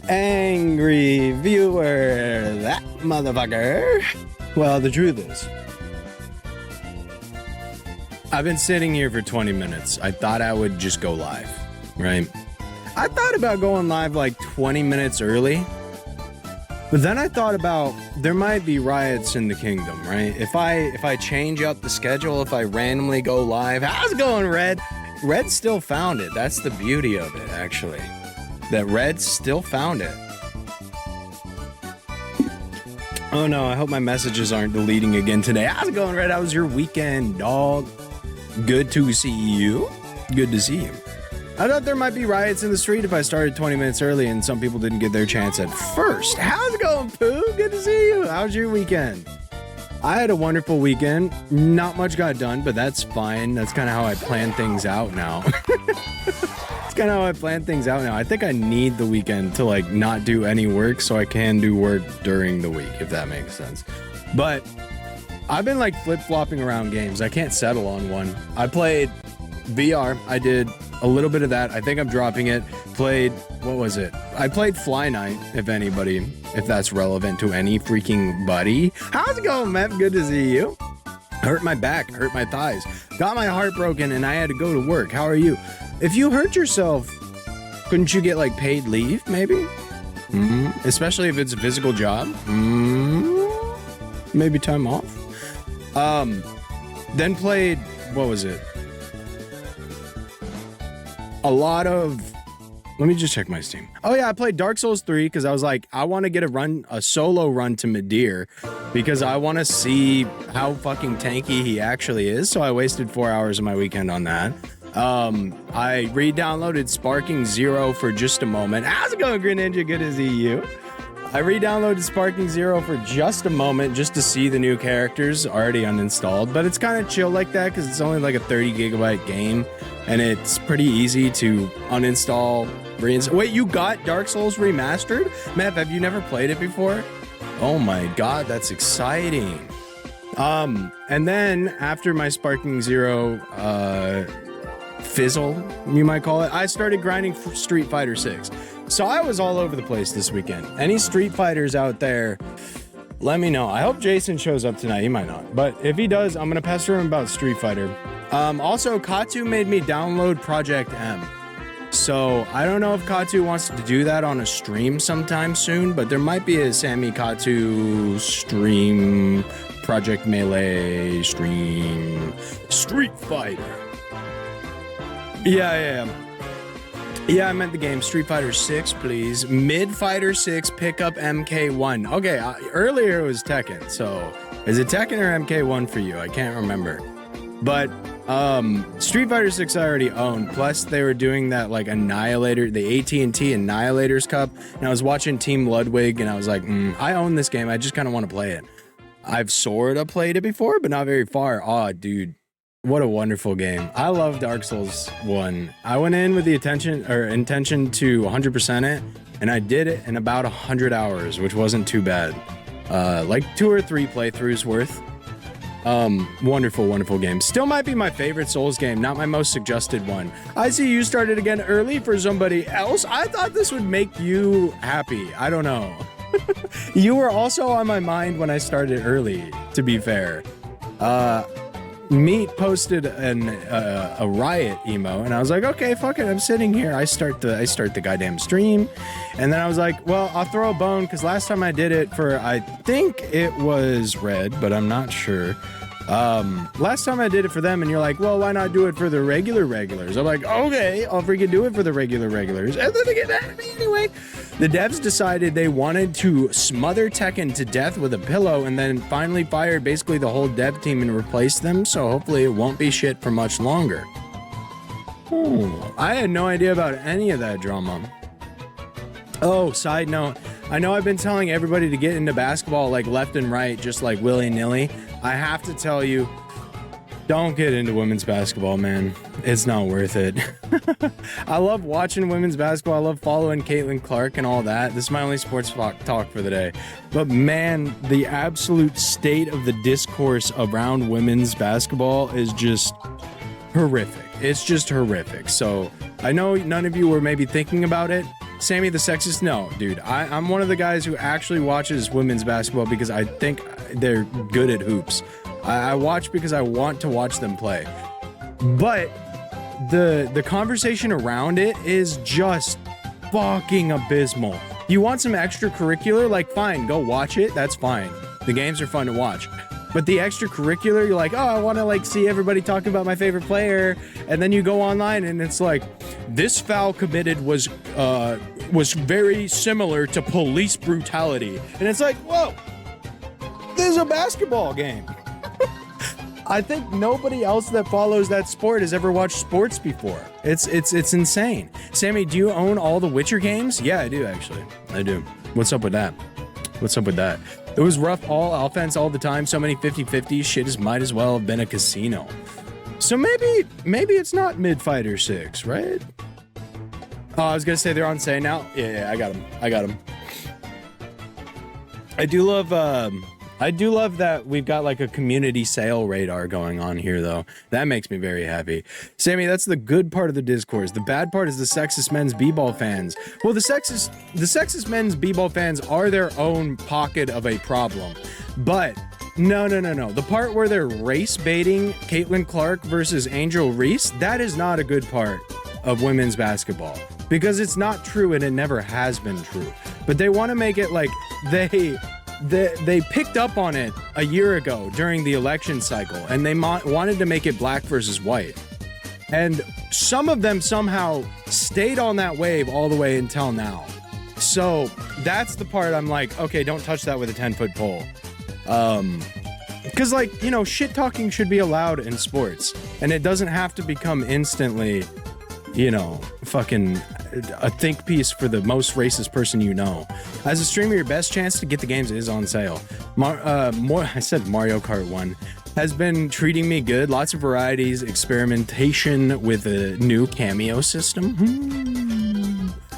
Angry viewer, that motherfucker. Well, the truth is, I've been sitting here for 20 minutes. I thought I would just go live, right? I thought about going live like 20 minutes early, but then I thought about there might be riots in the kingdom, right? If I change up the schedule, if I randomly go live, how's it going, Red? Red still found it. That's the beauty of it, actually. That Red still found it. Oh no, I hope my messages aren't deleting again today. How's it going, Red? How was your weekend, dog? Good to see you. Good to see you. I thought there might be riots in the street if I started 20 minutes early and some people didn't get their chance at first. How's it going, Pooh? Good to see you. How's your weekend? I had a wonderful weekend. Not much got done, but that's fine. That's kind of how I plan things out now. It's kind of how I plan things out now. I think I need the weekend to like not do any work so I can do work during the week, if that makes sense. But I've been like flip-flopping around games. I can't settle on one. I played VR. I did a little bit of that. I think I'm dropping it. Played, what was it? I played Fly Night, if that's relevant to any freaking buddy. How's it going, man? Good to see you. Hurt my back, hurt my thighs, got my heart broken, and I had to go to work. How are you? If you hurt yourself, couldn't you get like paid leave, maybe? Especially if it's a physical job. Maybe time off. Then played, what was it? A lot of, let me just check my Steam. Oh yeah, I played Dark Souls 3 because I was like, I want to get a solo run to Midir because I want to see how fucking tanky he actually is. So I wasted 4 hours of my weekend on that. I re-downloaded Sparking Zero for just a moment. How's it going, Green Ninja? Good to see you. I re-downloaded Sparking Zero for just a moment just to see the new characters already uninstalled, but it's kind of chill like that because it's only like a 30 gigabyte game and it's pretty easy to uninstall, reinstall. Wait, you got Dark Souls Remastered? Matt, have you never played it before? Oh my god, that's exciting. And then after my Sparking Zero fizzle, you might call it, I started grinding for Street Fighter 6. So I was all over the place this weekend. Any Street Fighters out there, let me know. I hope Jason shows up tonight. He might not. But if he does, I'm going to pester him about Street Fighter. Also, Katu made me download Project M. So I don't know if Katu wants to do that on a stream sometime soon, but there might be a Sammy Katu stream, Project Melee stream, Street Fighter. Yeah, I meant the game Street Fighter 6, please. Mid Fighter 6, pick up MK1. Okay, earlier it was Tekken, so is it Tekken or MK1 for you? I can't remember. But Street Fighter 6 I already owned. Plus they were doing that like Annihilator, the AT&T Annihilators Cup, and I was watching Team Ludwig, and I was like, I own this game. I just kind of want to play it. I've sort of played it before, but not very far. Oh, dude. What a wonderful game. I love Dark Souls 1. I went in with the intention to 100% it, and I did it in about 100 hours, which wasn't too bad. Like 2 or 3 playthroughs worth. Wonderful game. Still might be my favorite Souls game, not my most suggested one. I see you started again early for somebody else. I thought this would make you happy. I don't know. You were also on my mind when I started early, to be fair. Meat posted a riot emo, and I was like, okay, fuck it, I'm sitting here. I start the goddamn stream, and then I was like, well, I'll throw a bone because last time I did it for, I think it was Red, but I'm not sure. Last time I did it for them, and you're like, well, why not do it for the regulars? I'm like, okay, I'll freaking do it for the regulars, and then they get mad at me anyway. The devs decided they wanted to smother Tekken to death with a pillow and then finally fired basically the whole dev team and replaced them, so hopefully it won't be shit for much longer. I had no idea about any of that drama. Oh, side note, I know I've been telling everybody to get into basketball like left and right, just like willy-nilly. I have to tell you, don't get into women's basketball, man. It's not worth it. I love watching women's basketball. I love following Caitlin Clark and all that. This is my only sports talk for the day. But man, the absolute state of the discourse around women's basketball is just horrific. It's just horrific. So I know none of you were maybe thinking about it. Sammy the sexist? No, dude. I'm one of the guys who actually watches women's basketball because I think they're good at hoops. I watch because I want to watch them play. But the conversation around it is just fucking abysmal. You want some extracurricular? Like, fine, go watch it. That's fine. The games are fun to watch. But the extracurricular, you're like, oh, I want to like see everybody talking about my favorite player, and then you go online and it's like, this foul committed was very similar to police brutality, and it's like, whoa, this is a basketball game. I think nobody else that follows that sport has ever watched sports before. It's insane. Sammy, do you own all the Witcher games? Yeah, I do actually. I do. What's up with that? What's up with that? It was rough all offense all the time. So many 50-50 shit might as well have been a casino. So maybe it's not Mid-Fighter 6, right? Oh, I was gonna say they're on sale now. Yeah, I got them. I do love that we've got like a community sale radar going on here, though. That makes me very happy. Sammy, that's the good part of the discourse. The bad part is the sexist men's b-ball fans. Well, the sexist men's b-ball fans are their own pocket of a problem. But no. The part where they're race baiting Caitlin Clark versus Angel Reese, that is not a good part of women's basketball. Because it's not true and it never has been true. But they want to make it like they picked up on it a year ago during the election cycle, and they wanted to make it black versus white. And some of them somehow stayed on that wave all the way until now. So that's the part I'm like, okay, don't touch that with a 10-foot pole. Because, like, you know, shit talking should be allowed in sports, and it doesn't have to become instantly, you know, fucking a think piece for the most racist person you know. As a streamer, your best chance to get the games is on sale. I said Mario Kart 1 has been treating me good. Lots of varieties, experimentation with a new cameo system.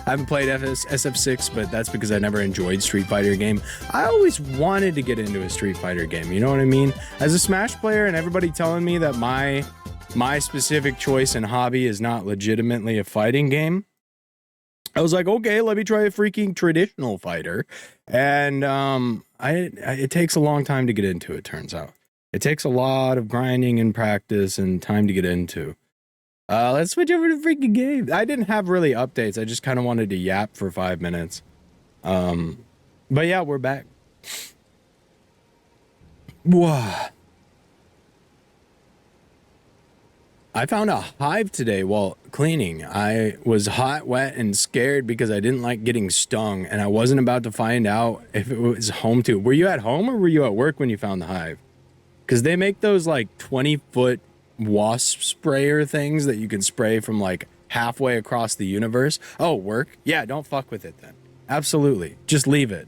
I haven't played SF6, but that's because I never enjoyed Street Fighter game. I always wanted to get into a Street Fighter game, you know what I mean? As a Smash player and everybody telling me that my specific choice and hobby is not legitimately a fighting game, I was like, okay, let me try a freaking traditional fighter. And it takes a long time to get into it, turns out. It takes a lot of grinding and practice and time to get into. Let's switch over to freaking games. I didn't have really updates. I just kind of wanted to yap for 5 minutes. But yeah, we're back. Whoa. I found a hive today while cleaning. I was hot, wet, and scared because I didn't like getting stung, and I wasn't about to find out if it was home too. Were you at home or were you at work when you found the hive? Because they make those like 20-foot wasp sprayer things that you can spray from like halfway across the universe. Oh, work? Yeah, don't fuck with it then. Absolutely. Just leave it.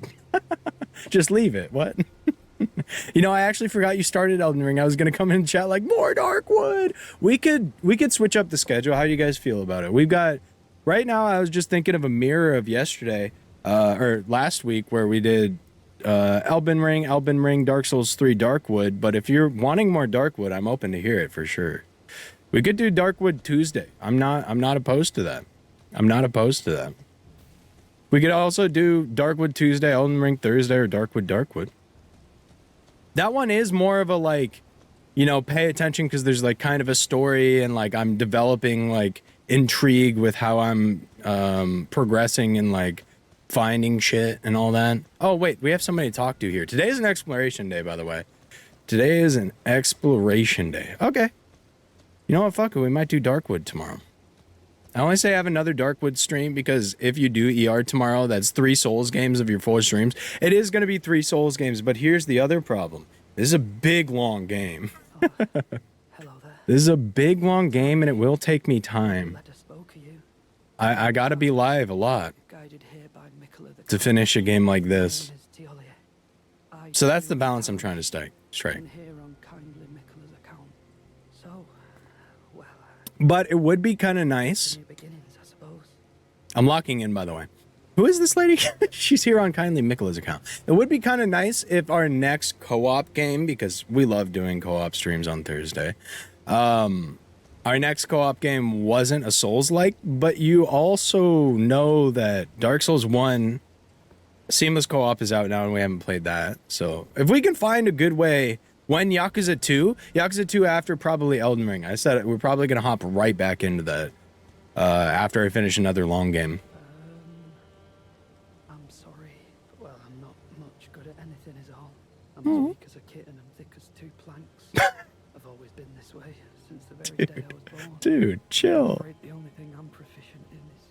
Just leave it. What? You know, I actually forgot you started Elden Ring. I was gonna come in and chat like more Darkwood. We could switch up the schedule. How do you guys feel about it? We've got right now. I was just thinking of a mirror of yesterday, or last week, where we did Elden Ring, Dark Souls 3, Darkwood. But if you're wanting more Darkwood, I'm open to hear it for sure. We could do Darkwood Tuesday. I'm not opposed to that. We could also do Darkwood Tuesday, Elden Ring Thursday, or Darkwood. That one is more of a, like, you know, pay attention because there's like kind of a story and like I'm developing like intrigue with how I'm progressing and like finding shit and all that. Oh, wait, we have somebody to talk to here. Today is an exploration day, by the way. Today is an exploration day. Okay. You know what? Fuck it. We might do Darkwood tomorrow. I only say I have another Darkwood stream because if you do ER tomorrow, that's 3 Souls games of your 4 streams. It is going to be 3 Souls games, but here's the other problem. This is a big, long game. Hello there. This is a big, long game, and it will take me time. I got to be live a lot to finish a game like this. So that's the balance I'm trying to stay straight. But it would be kind of nice. I'm locking in, by the way. Who is this lady? She's here on Kindly Mikkela's account. It would be kind of nice if our next co-op game, because we love doing co-op streams on Thursday, our next co-op game wasn't a Souls-like, but you also know that Dark Souls 1 Seamless Co-op is out now and we haven't played that. So if we can find a good way, when Yakuza 2 after probably Elden Ring. I said we're probably going to hop right back into that after I finish another long game. I'm sorry. Well, I'm not much good at anything is all. I'm as weak as a kitten and thick as two planks. I've always been this way since the very day I was born. Dude, chill. I'm afraid the only thing I'm proficient in is...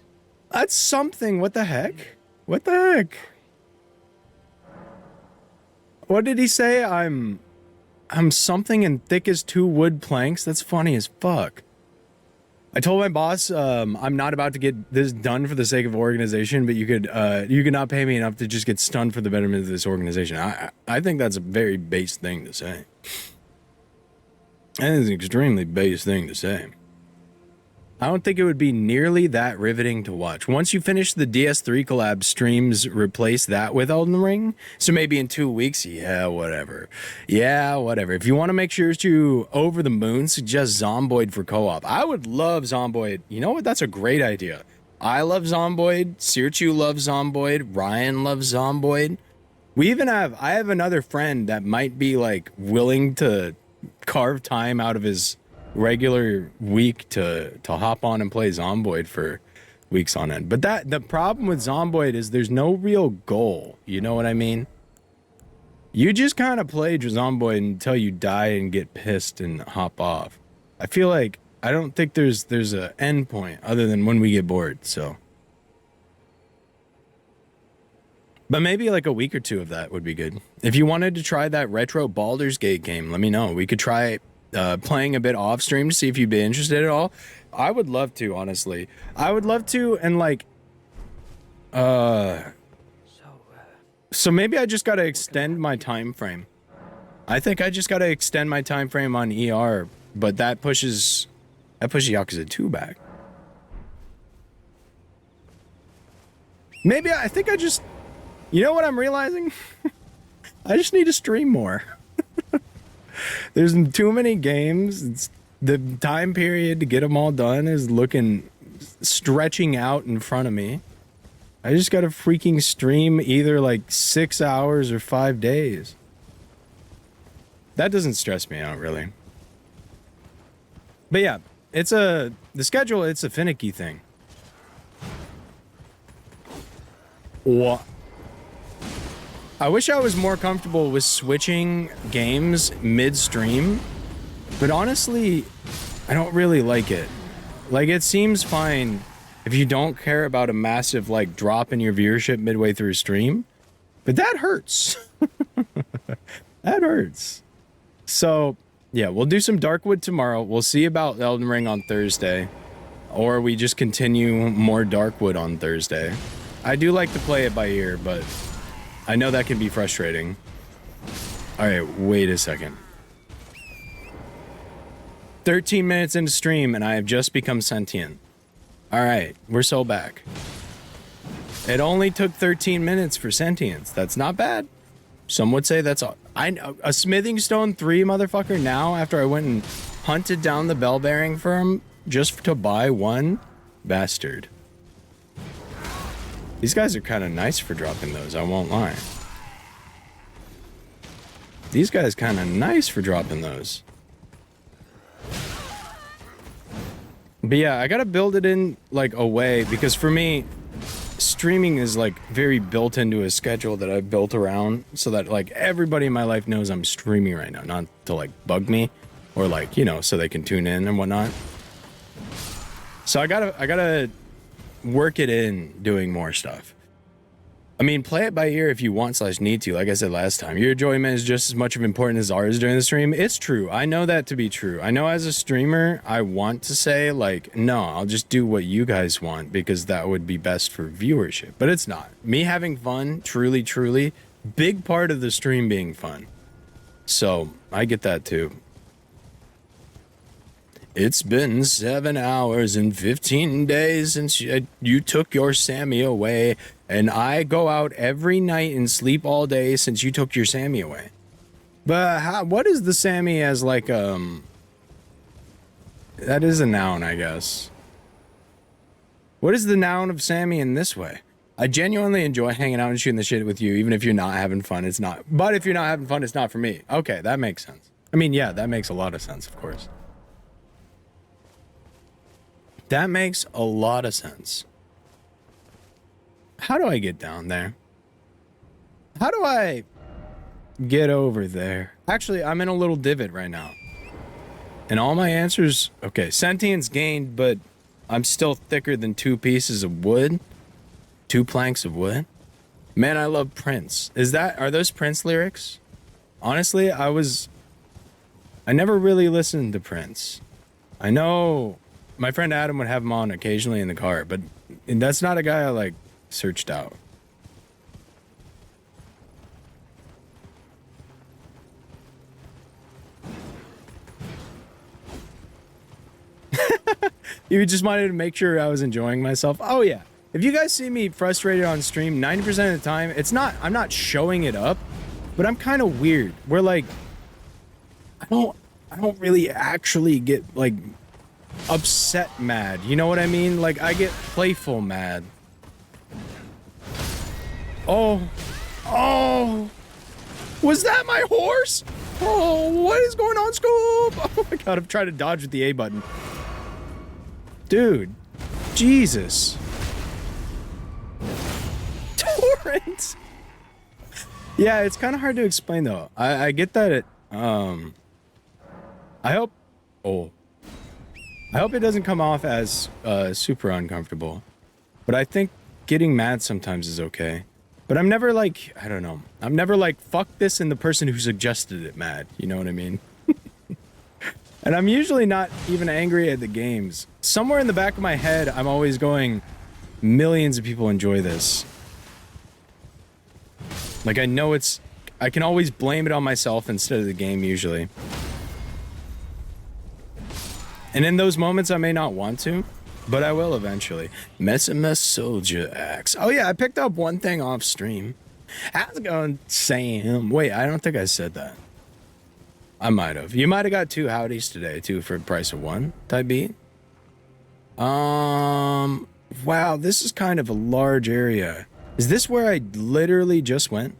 That's something. What the heck? What the heck? What did he say? I'm something and thick as two wood planks. That's funny as fuck. I told my boss I'm not about to get this done for the sake of organization, but you could not pay me enough to just get stunned for the betterment of this organization. I think that's a very base thing to say. That is an extremely base thing to say. I don't think it would be nearly that riveting to watch. Once you finish the DS3 collab streams, replace that with Elden Ring. So maybe in 2 weeks, yeah, whatever. Yeah, whatever. If you want to make sure to over the moon, suggest Zomboid for co-op. I would love Zomboid. You know what? That's a great idea. I love Zomboid. Sirchu loves Zomboid. Ryan loves Zomboid. I have another friend that might be like willing to carve time out of his regular week to hop on and play Zomboid for weeks on end. But the problem with Zomboid is there's no real goal. You know what I mean? You just kind of play Zomboid until you die and get pissed and hop off. I feel like I don't think there's an end point other than when we get bored. So, but maybe like a week or two of that would be good. If you wanted to try that retro Baldur's Gate game, let me know. We could try playing a bit off stream to see if you'd be interested at all. I would love to, honestly. I would love to, and like so maybe I just gotta extend my time frame. I think I just gotta extend my time frame on ER, but that pushes Yakuza 2 back. Maybe I think I just, you know what I'm realizing? I just need to stream more. There's too many games. The time period to get them all done is stretching out in front of me. I just gotta freaking stream either like 6 hours or 5 days. That doesn't stress me out really. But yeah, the schedule, it's a finicky thing. What? I wish I was more comfortable with switching games mid-stream, but honestly, I don't really like it. Like, it seems fine if you don't care about a massive, like, drop in your viewership midway through stream, but that hurts. That hurts. So, yeah, we'll do some Darkwood tomorrow. We'll see about Elden Ring on Thursday, or we just continue more Darkwood on Thursday. I do like to play it by ear, but I know that can be frustrating. All right, wait a second. 13 minutes into stream and I have just become sentient. All right, we're so back. It only took 13 minutes for sentience. That's not bad. Some would say that's a smithing stone 3 motherfucker now after I went and hunted down the bell bearing firm just to buy one. Bastard. These guys are kind of nice for dropping those, I won't lie. These guys kind of nice for dropping those. But yeah, I gotta build it in like a way, because for me, streaming is like very built into a schedule that I've built around so that like everybody in my life knows I'm streaming right now, not to like bug me or like, you know, so they can tune in and whatnot. So I gotta work it in doing more stuff. I mean, play it by ear if you want / need to. Like I said last time, your enjoyment is just as much of important as ours during the stream. It's true. I know that to be true. I know as a streamer, I want to say like, no, I'll just do what you guys want because that would be best for viewership. But it's not. Me having fun, truly, big part of the stream being fun. So I get that too. It's been 7 hours and 15 days since you took your Sammy away, and I go out every night and sleep all day since you took your Sammy away. But what is the Sammy as like That is a noun, I guess. What is the noun of Sammy in this way? I genuinely enjoy hanging out and shooting the shit with you, even if you're not having fun, it's not. But if you're not having fun, it's not for me. Okay, that makes sense. I mean, yeah, that makes a lot of sense, of course. That makes a lot of sense. How do I get down there? How do I get over there? Actually, I'm in a little divot right now. And all my answers... Okay, sentience gained, but I'm still thicker than 2 pieces of wood. 2 planks of wood. Man, I love Prince. Are those Prince lyrics? Honestly, I never really listened to Prince. I know my friend Adam would have him on occasionally in the car, but that's not a guy I, like, searched out. You just wanted to make sure I was enjoying myself. Oh, yeah. If you guys see me frustrated on stream, 90% of the time, I'm not showing it up, but I'm kind of weird. We're like, I don't really actually get, like, upset mad. You know what I mean? Like, I get playful mad. Oh. Was that my horse? Oh, what is going on, Scoop? Oh my god, I'm trying to dodge with the A button. Dude. Jesus. Torrent. Yeah, it's kind of hard to explain though. I get that it I hope it doesn't come off as super uncomfortable. But I think getting mad sometimes is okay. But I'm never like, I don't know. I'm never like, fuck this and the person who suggested it mad. You know what I mean? And I'm usually not even angry at the games. Somewhere in the back of my head, I'm always going, millions of people enjoy this. Like, I know I can always blame it on myself instead of the game, usually. And in those moments, I may not want to, but I will eventually. Messimus Soldier Axe. Oh yeah, I picked up one thing off stream. How's it going, Sam? Wait, I don't think I said that. I might have. You might have got 2 howdies today, too, for the price of 1, type beat. Wow, this is kind of a large area. Is this where I literally just went?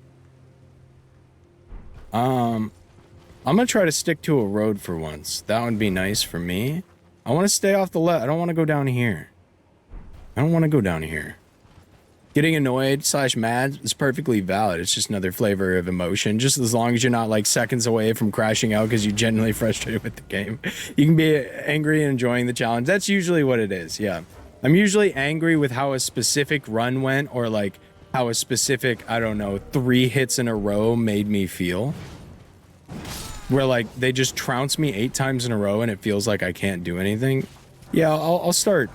I'm gonna try to stick to a road for once. That would be nice for me. I want to stay off the left. I don't want to go down here. Getting annoyed / mad is perfectly valid. It's just another flavor of emotion. Just as long as you're not like seconds away from crashing out because you're genuinely frustrated with the game. You can be angry and enjoying the challenge. That's usually what it is, yeah. I'm usually angry with how a specific run went or like how a specific, I don't know, 3 hits in a row made me feel. Where like they just trounce me 8 times in a row and it feels like I can't do anything. Yeah, I'll start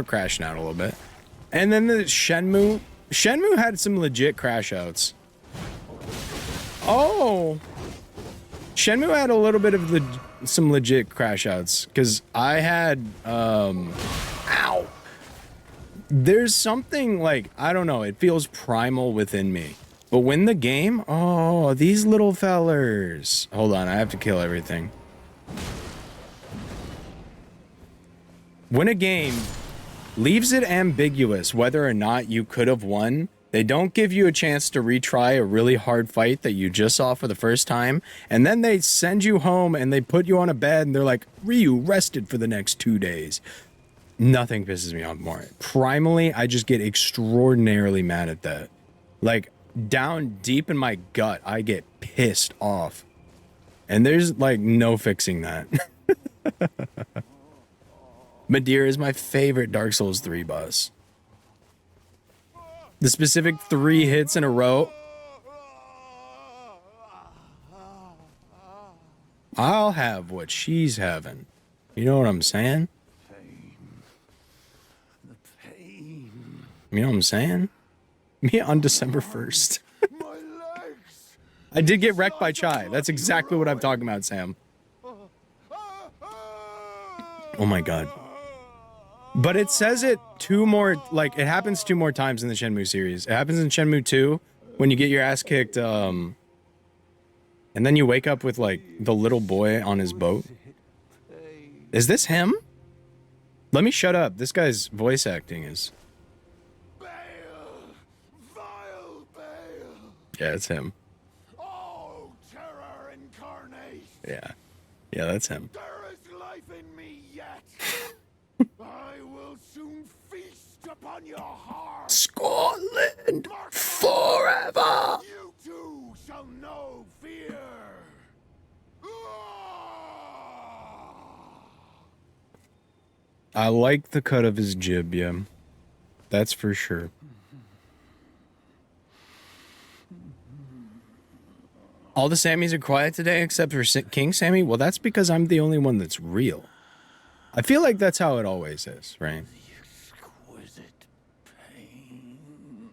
crashing out a little bit. And then the Shenmue had some legit crash outs. Oh, Shenmue had a little bit of some legit crash outs because I had ow. There's something like, I don't know, it feels primal within me. But when the game, oh, these little fellers. Hold on, I have to kill everything. When a game leaves it ambiguous whether or not you could have won, they don't give you a chance to retry a really hard fight that you just saw for the first time, and then they send you home and they put you on a bed and they're like, Ryu rested for the next 2 days. Nothing pisses me off more. Primally, I just get extraordinarily mad at that. Like, down deep in my gut, I get pissed off. And there's, like, no fixing that. Madeira is my favorite Dark Souls 3 boss. The specific 3 hits in a row. I'll have what she's having. You know what I'm saying? You know what I'm saying? Me on December 1st. I did get wrecked by Chai. That's exactly what I'm talking about, Sam. Oh my god. But it says it 2 more, like, it happens 2 more times in the Shenmue series. It happens in Shenmue 2, when you get your ass kicked, and then you wake up with, like, the little boy on his boat. Is this him? Let me shut up. This guy's voice acting is... Bale! Vile Bale! Yeah, it's him. Oh, terror incarnate! Yeah. Yeah, that's him. There is life in me yet! I will soon feast upon your heart! Scotland forever! You too shall know fear! I like the cut of his jib, yeah. That's for sure. All the Sammys are quiet today except for King Sammy? Well, that's because I'm the only one that's real. I feel like that's how it always is, right? Exquisite pain.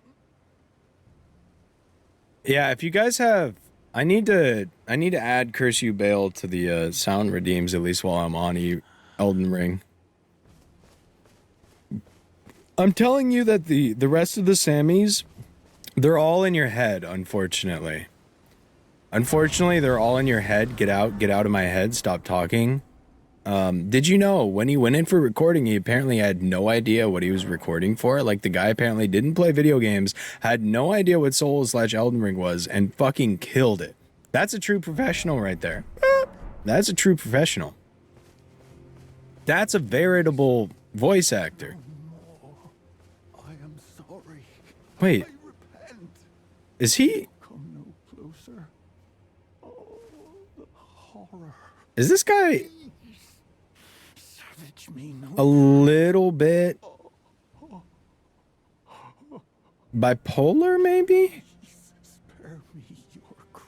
Yeah, if you guys have... I need to add Curse You Bale to the sound redeems, at least while I'm on Elden Ring. I'm telling you that the rest of the Sammys, they're all in your head, unfortunately. Unfortunately, they're all in your head. Get out of my head, stop talking. Did you know, when he went in for recording, he apparently had no idea what he was recording for? Like, the guy apparently didn't play video games, had no idea what Souls/Elden Ring was, and fucking killed it. That's a true professional right there. That's a true professional. That's a veritable voice actor. I am sorry. Wait, I repent. is he... Come no closer. Oh, the horror. Is this guy Savage me a no. little bit bipolar, maybe? Spare me your cross.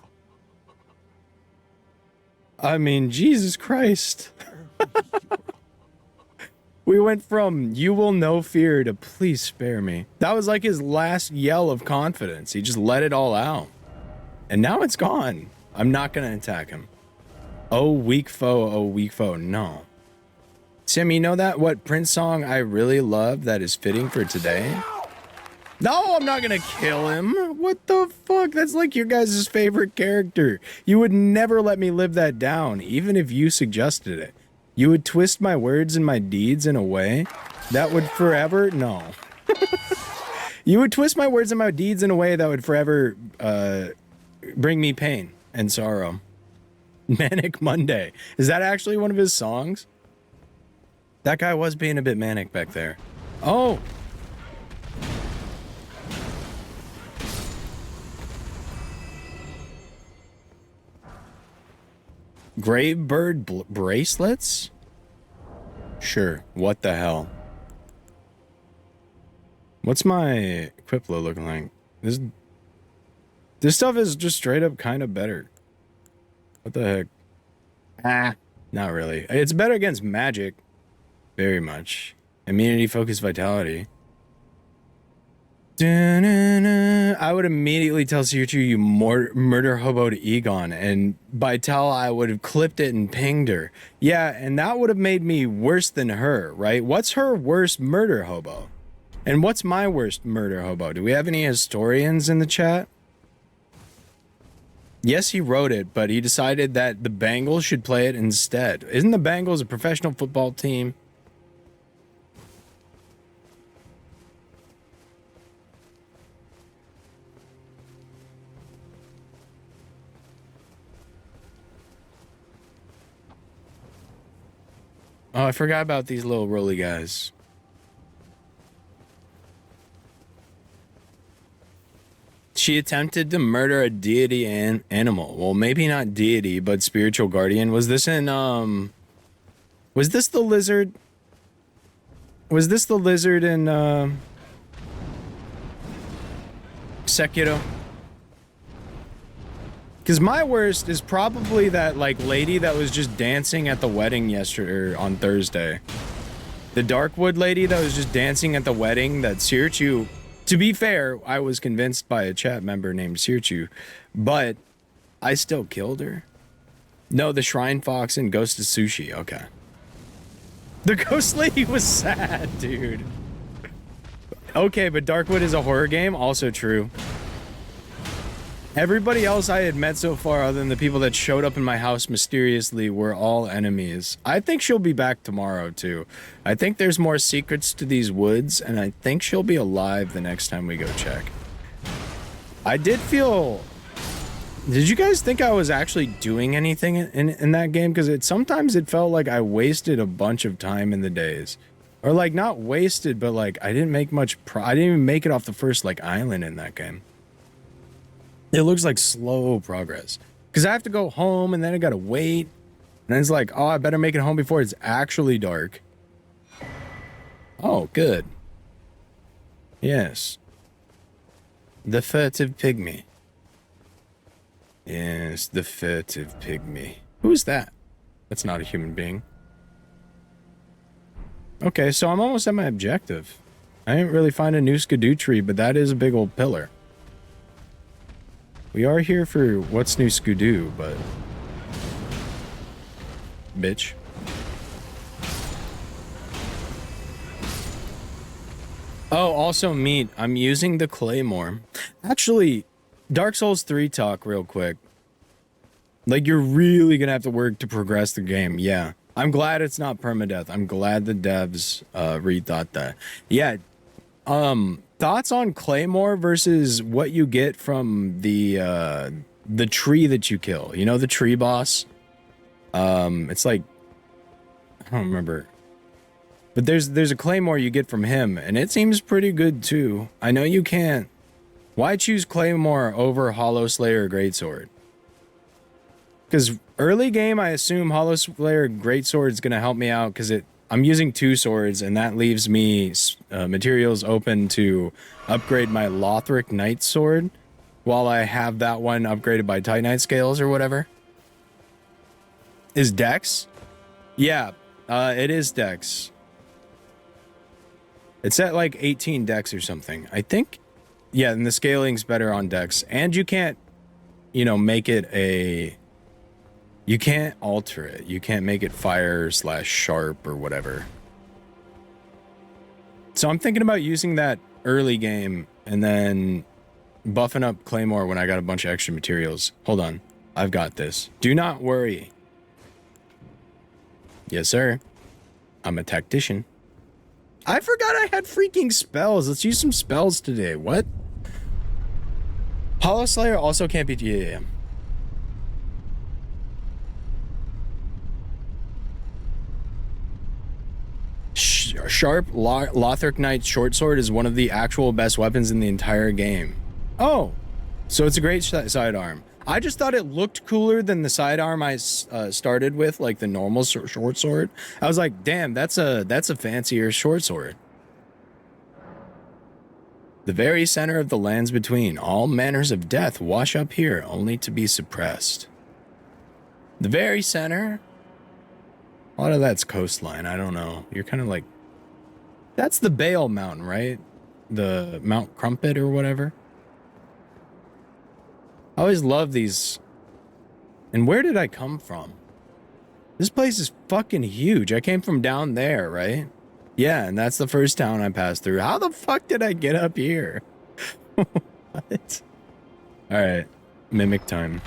I mean, Jesus Christ. We went from "you will know fear" to "please spare me." That was like his last yell of confidence. He just let it all out. And now it's gone. I'm not going to attack him. Oh, weak foe. Oh, weak foe. No. Sam, you know that what Prince song I really love that is fitting for today? No, I'm not going to kill him. What the fuck? That's like your guys' favorite character. You would never let me live that down, even if you suggested it. You would twist my words and my deeds in a way that would forever... No. You would twist my words and my deeds in a way that would forever bring me pain and sorrow. Manic Monday. Is that actually one of his songs? That guy was being a bit manic back there. Oh! Gravebird bracelets? Sure. What the hell? What's my Equiplo looking like? This stuff is just straight up kind of better. What the heck? Ah, not really. It's better against magic. Very much. Immunity, focus, vitality. I would immediately tell Sirchu you murder hobo to Egon, and by tell I would have clipped it and pinged her. Yeah, and that would have made me worse than her, right? What's her worst murder hobo? And what's my worst murder hobo? Do we have any historians in the chat? Yes, he wrote it, but he decided that the Bengals should play it instead. Isn't the Bengals a professional football team? Oh, I forgot about these little roly guys. She attempted to murder a deity and animal. Well, maybe not deity, but spiritual guardian. Was this in, was this the lizard? Was this the lizard in, Sekiro? Because my worst is probably that, like, lady that was just dancing at the wedding yesterday, or on Thursday. The Darkwood lady that was just dancing at the wedding that Sirchu... To be fair, I was convinced by a chat member named Sirchu, but I still killed her. No, the Shrine Fox and Ghost of Sushi. Okay. The ghost lady was sad, dude. Okay, but Darkwood is a horror game. Also true. Everybody else I had met so far, other than the people that showed up in my house mysteriously, were all enemies. I think she'll be back tomorrow, too. I think there's more secrets to these woods, and I think she'll be alive the next time we go check. I did feel... Did you guys think I was actually doing anything in that game? Because sometimes it felt like I wasted a bunch of time in the days. Or, like, not wasted, but, like, I didn't make much... I didn't even make it off the first, like, island in that game. It looks like slow progress. Because I have to go home, and then I gotta wait. And then it's like, oh, I better make it home before it's actually dark. Oh, good. Yes. The furtive pygmy. Yes, the furtive pygmy. Who is that? That's not a human being. Okay, so I'm almost at my objective. I didn't really find a new skidoo tree, but that is a big old pillar. We are here for what's new skidoo, but... Bitch. Oh, also meat. I'm using the claymore. Actually, Dark Souls 3 talk real quick. Like, you're really gonna have to work to progress the game, yeah. I'm glad it's not permadeath. I'm glad the devs rethought that. Yeah, thoughts on Claymore versus what you get from the tree that you kill. You know, the tree boss? It's like... I don't remember. But there's a Claymore you get from him, and it seems pretty good, too. I know you can't... Why choose Claymore over Hollow Slayer Greatsword? Because early game, I assume Hollow Slayer Greatsword is going to help me out because I'm using 2 swords, and that leaves me materials open to upgrade my Lothric Knight sword while I have that one upgraded by Titanite scales or whatever. Is Dex? Yeah, it is Dex. It's at like 18 Dex or something. I think, yeah, and the scaling's better on Dex. And you can't, you know, make it a... You can't alter it. You can't make it fire/sharp or whatever. So I'm thinking about using that early game and then buffing up Claymore when I got a bunch of extra materials. Hold on. I've got this. Do not worry. Yes, sir. I'm a tactician. I forgot I had freaking spells. Let's use some spells today. What? Hollow Slayer also can't be... Yeah. Sharp Lothric Knight short sword is one of the actual best weapons in the entire game. Oh, so it's a great sidearm. I just thought it looked cooler than the sidearm I started with, like the normal short sword. I was like, damn, that's a fancier short sword. The very center of the lands between, all manners of death wash up here, only to be suppressed. The very center? A lot of that's coastline, I don't know. You're kind of like... That's the Bale Mountain, right? The Mount Crumpet or whatever. I always love these. And where did I come from? This place is fucking huge. I came from down there, right? Yeah, and that's the first town I passed through. How the fuck did I get up here? What? Alright. Mimic time.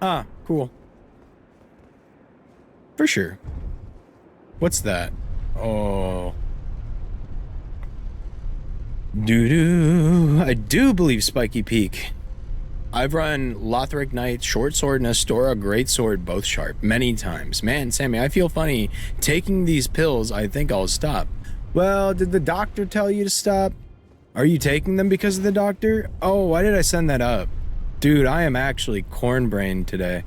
Ah, cool. For sure. What's that? Oh. Doo-doo. I do believe Spiky Peak. I've run Lothric Knight, Short Sword, and Astora Greatsword, both sharp, many times. Man, Sammy, I feel funny. Taking these pills, I think I'll stop. Well, did the doctor tell you to stop? Are you taking them because of the doctor? Oh, why did I send that up? Dude, I am actually corn-brained today.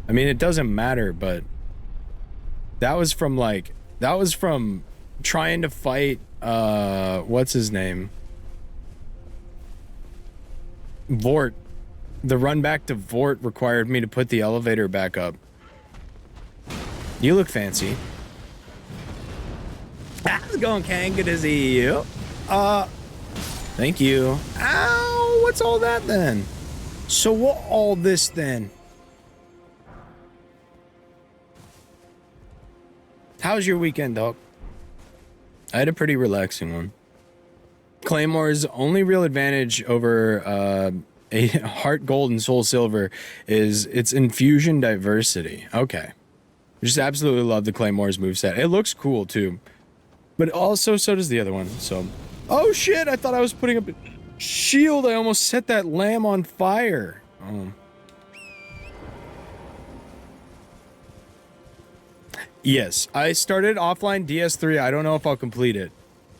I mean, it doesn't matter, but... That was from, like... That was from trying to fight, what's his name? Vort. The run back to Vort required me to put the elevator back up. You look fancy. How's it going, Kang? Good to see you. Thank you. Ow, what's all that then? So what all this then? How's your weekend, dog? I had a pretty relaxing one. Claymore's only real advantage over a heart gold and soul silver is its infusion diversity. Okay. Just absolutely love the Claymore's moveset. It looks cool too. But also so does the other one. So oh shit, I thought I was putting up a shield. I almost set that lamb on fire. Oh. Yes, I started offline DS3. I don't know if I'll complete it.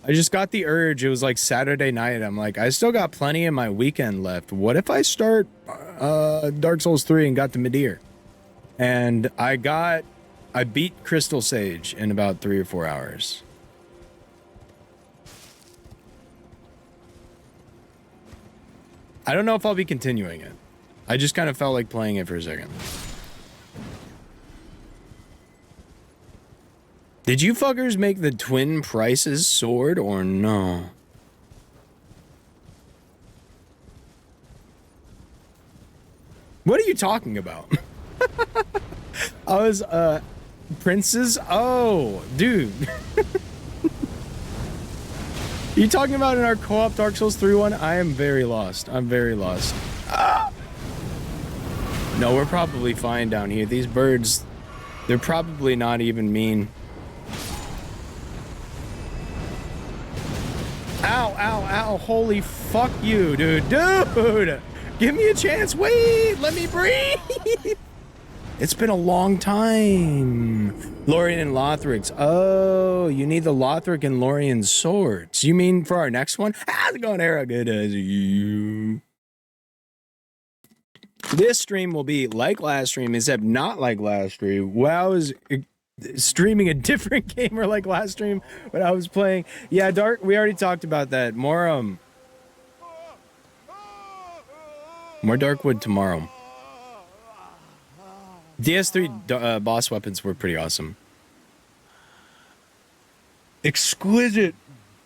I just got the urge. It was like Saturday night. I'm like, I still got plenty of my weekend left. What if I start Dark Souls 3 and got the Midir? And I beat Crystal Sage in about 3 or 4 hours. I don't know if I'll be continuing it. I just kind of felt like playing it for a second. Did you fuckers make the Twin Prices sword or no? What are you talking about? I was, princes? Oh, dude. You talking about in our co-op Dark Souls 3 one? I am very lost. I'm very lost. Ah! No, we're probably fine down here. These birds, they're probably not even mean. Ow, ow, ow. Holy fuck you, dude. Dude! Give me a chance. Wait, let me breathe. It's been a long time. Lorien and Lothric's. Oh, you need the Lothric and Lorien swords. You mean for our next one? How's it going, Era? Good as you. This stream will be like last stream, except not like last stream. When I was streaming a different game or like last stream when I was playing. Yeah, Dark, we already talked about that. More Darkwood tomorrow. DS3 boss weapons were pretty awesome. Exquisite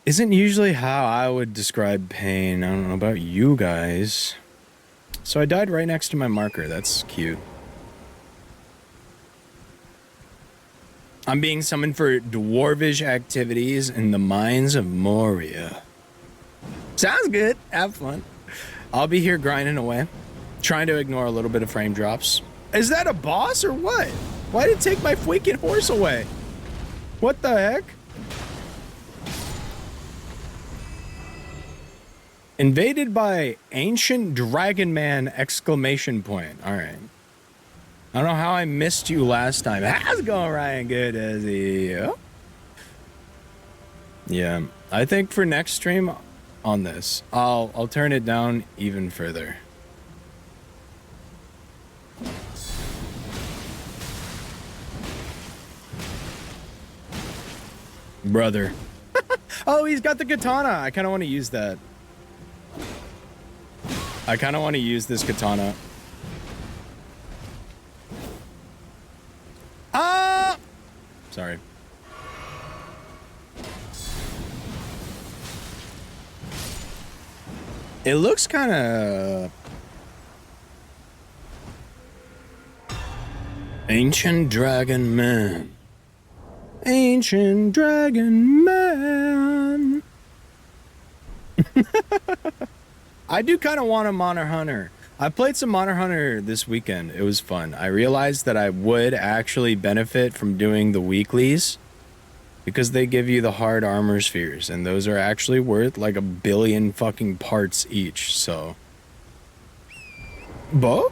isn't usually how I would describe pain. I don't know about you guys. So I died right next to my marker. That's cute. I'm being summoned for dwarvish activities in the mines of Moria. Sounds good. Have fun. I'll be here grinding away, trying to ignore a little bit of frame drops. Is that a boss or what? Why did it take my freaking horse away? What the heck? Invaded by ancient dragon man! Exclamation point. All right. I don't know how I missed you last time. How's it going, Ryan? Good as you. Yeah, I think for next stream on this, I'll turn it down even further. Brother. Oh, he's got the katana. I kind of want to use that. I kind of want to use this katana. Ah! Sorry. It looks kind of ancient dragon man. Ancient dragon man. I do kind of want a Monster Hunter. I played some Monster Hunter this weekend. It was fun. I realized that I would actually benefit from doing the weeklies because they give you the hard armor spheres, and those are actually worth like 1 billion fucking parts each. So, both?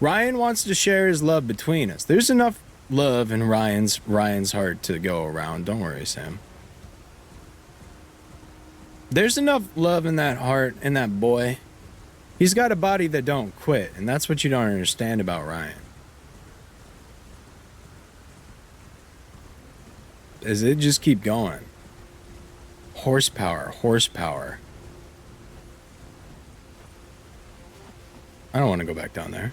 Ryan wants to share his love between us. There's enough love in Ryan's heart to go around. Don't worry, Sam. There's enough love in that heart, in that boy. He's got a body that don't quit, and that's what you don't understand about Ryan. Is it just keep going. Horsepower, horsepower. I don't want to go back down there.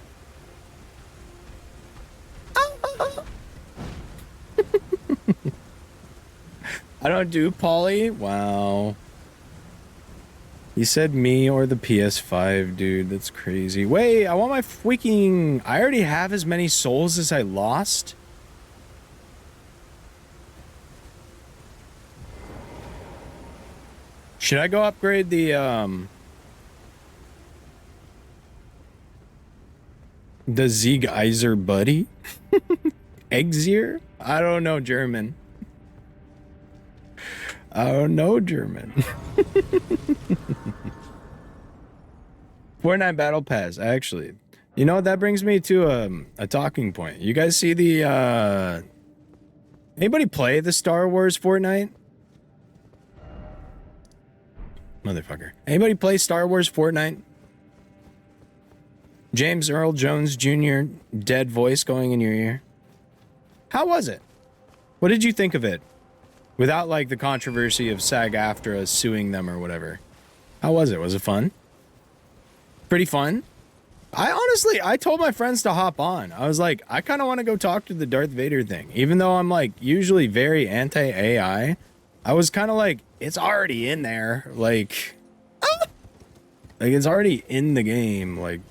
I don't do poly? Wow. You said me or the PS5, dude. That's crazy. Wait, I want my freaking... I already have as many souls as I lost? Should I go upgrade the Ziegeiser buddy? Eggsir? I don't know German. I don't know German. Fortnite Battle Pass, actually. You know what, that brings me to a talking point. You guys see the anybody play the Star Wars Fortnite? Motherfucker. Anybody play Star Wars Fortnite? James Earl Jones Jr. dead voice going in your ear. How was it? What did you think of it? Without like the controversy of SAG-AFTRA suing them or whatever. How was it? Was it fun? Pretty fun? I told my friends to hop on. I was like, I kind of want to go talk to the Darth Vader thing. Even though I'm like usually very anti-AI, I was kind of like, it's already in there. Like it's already in the game. Like,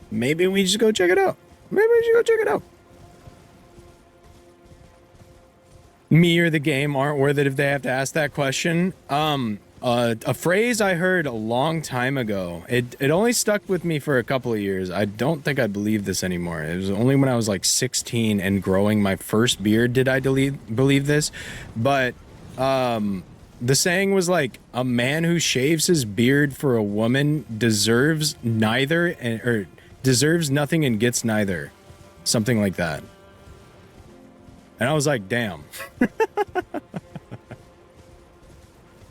maybe we just go check it out. Maybe we should go check it out. Me or the game aren't worth it if they have to ask that question. A phrase I heard a long time ago. It only stuck with me for a couple of years. I don't think I believe this anymore. It was only when I was like 16 and growing my first beard did I believe this. But the saying was like, a man who shaves his beard for a woman deserves neither, or deserves nothing and gets neither. Something like that. And I was like, damn.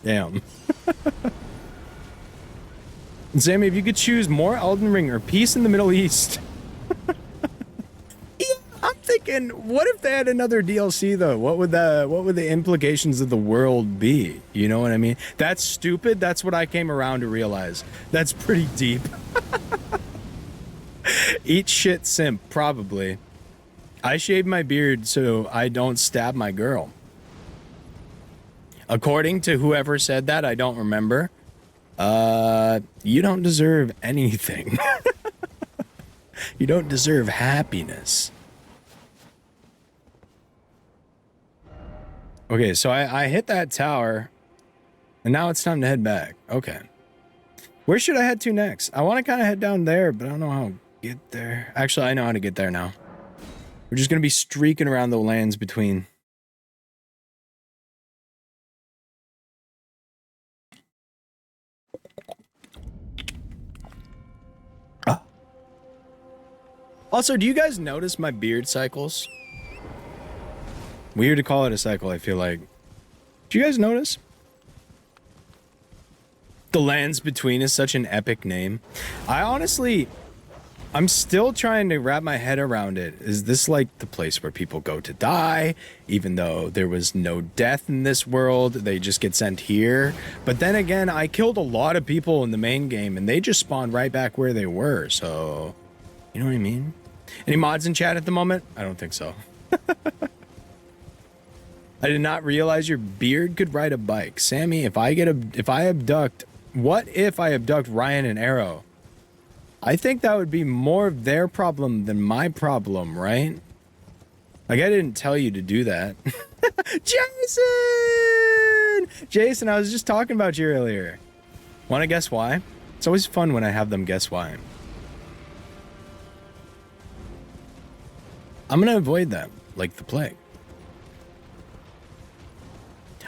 Damn. Sammy, if you could choose more Elden Ring or peace in the Middle East. Yeah, I'm thinking, what if they had another DLC though? What would the implications of the world be? You know what I mean? That's stupid. That's what I came around to realize. That's pretty deep. Eat shit, simp, probably. I shave my beard so I don't stab my girl. According to whoever said that, I don't remember. You don't deserve anything. You don't deserve happiness. Okay, so I hit that tower, and now it's time to head back. Okay. Where should I head to next? I want to kind of head down there, but I don't know how to get there. Actually, I know how to get there now. We're just going to be streaking around the lands between. Also, do you guys notice my beard cycles? Weird to call it a cycle, I feel like. Do you guys notice? The Lands Between is such an epic name. I'm still trying to wrap my head around it. Is this like the place where people go to die? Even though there was no death in this world, they just get sent here. But then again, I killed a lot of people in the main game and they just spawned right back where they were. So, you know what I mean? Any mods in chat at the moment? I don't think so. I did not realize your beard could ride a bike. Sammy, what if I abduct Ryan and Arrow? I think that would be more of their problem than my problem, right? Like, I didn't tell you to do that. Jason, I was just talking about you earlier. Want to guess why? It's always fun when I have them guess why. I'm going to avoid that, like the plague.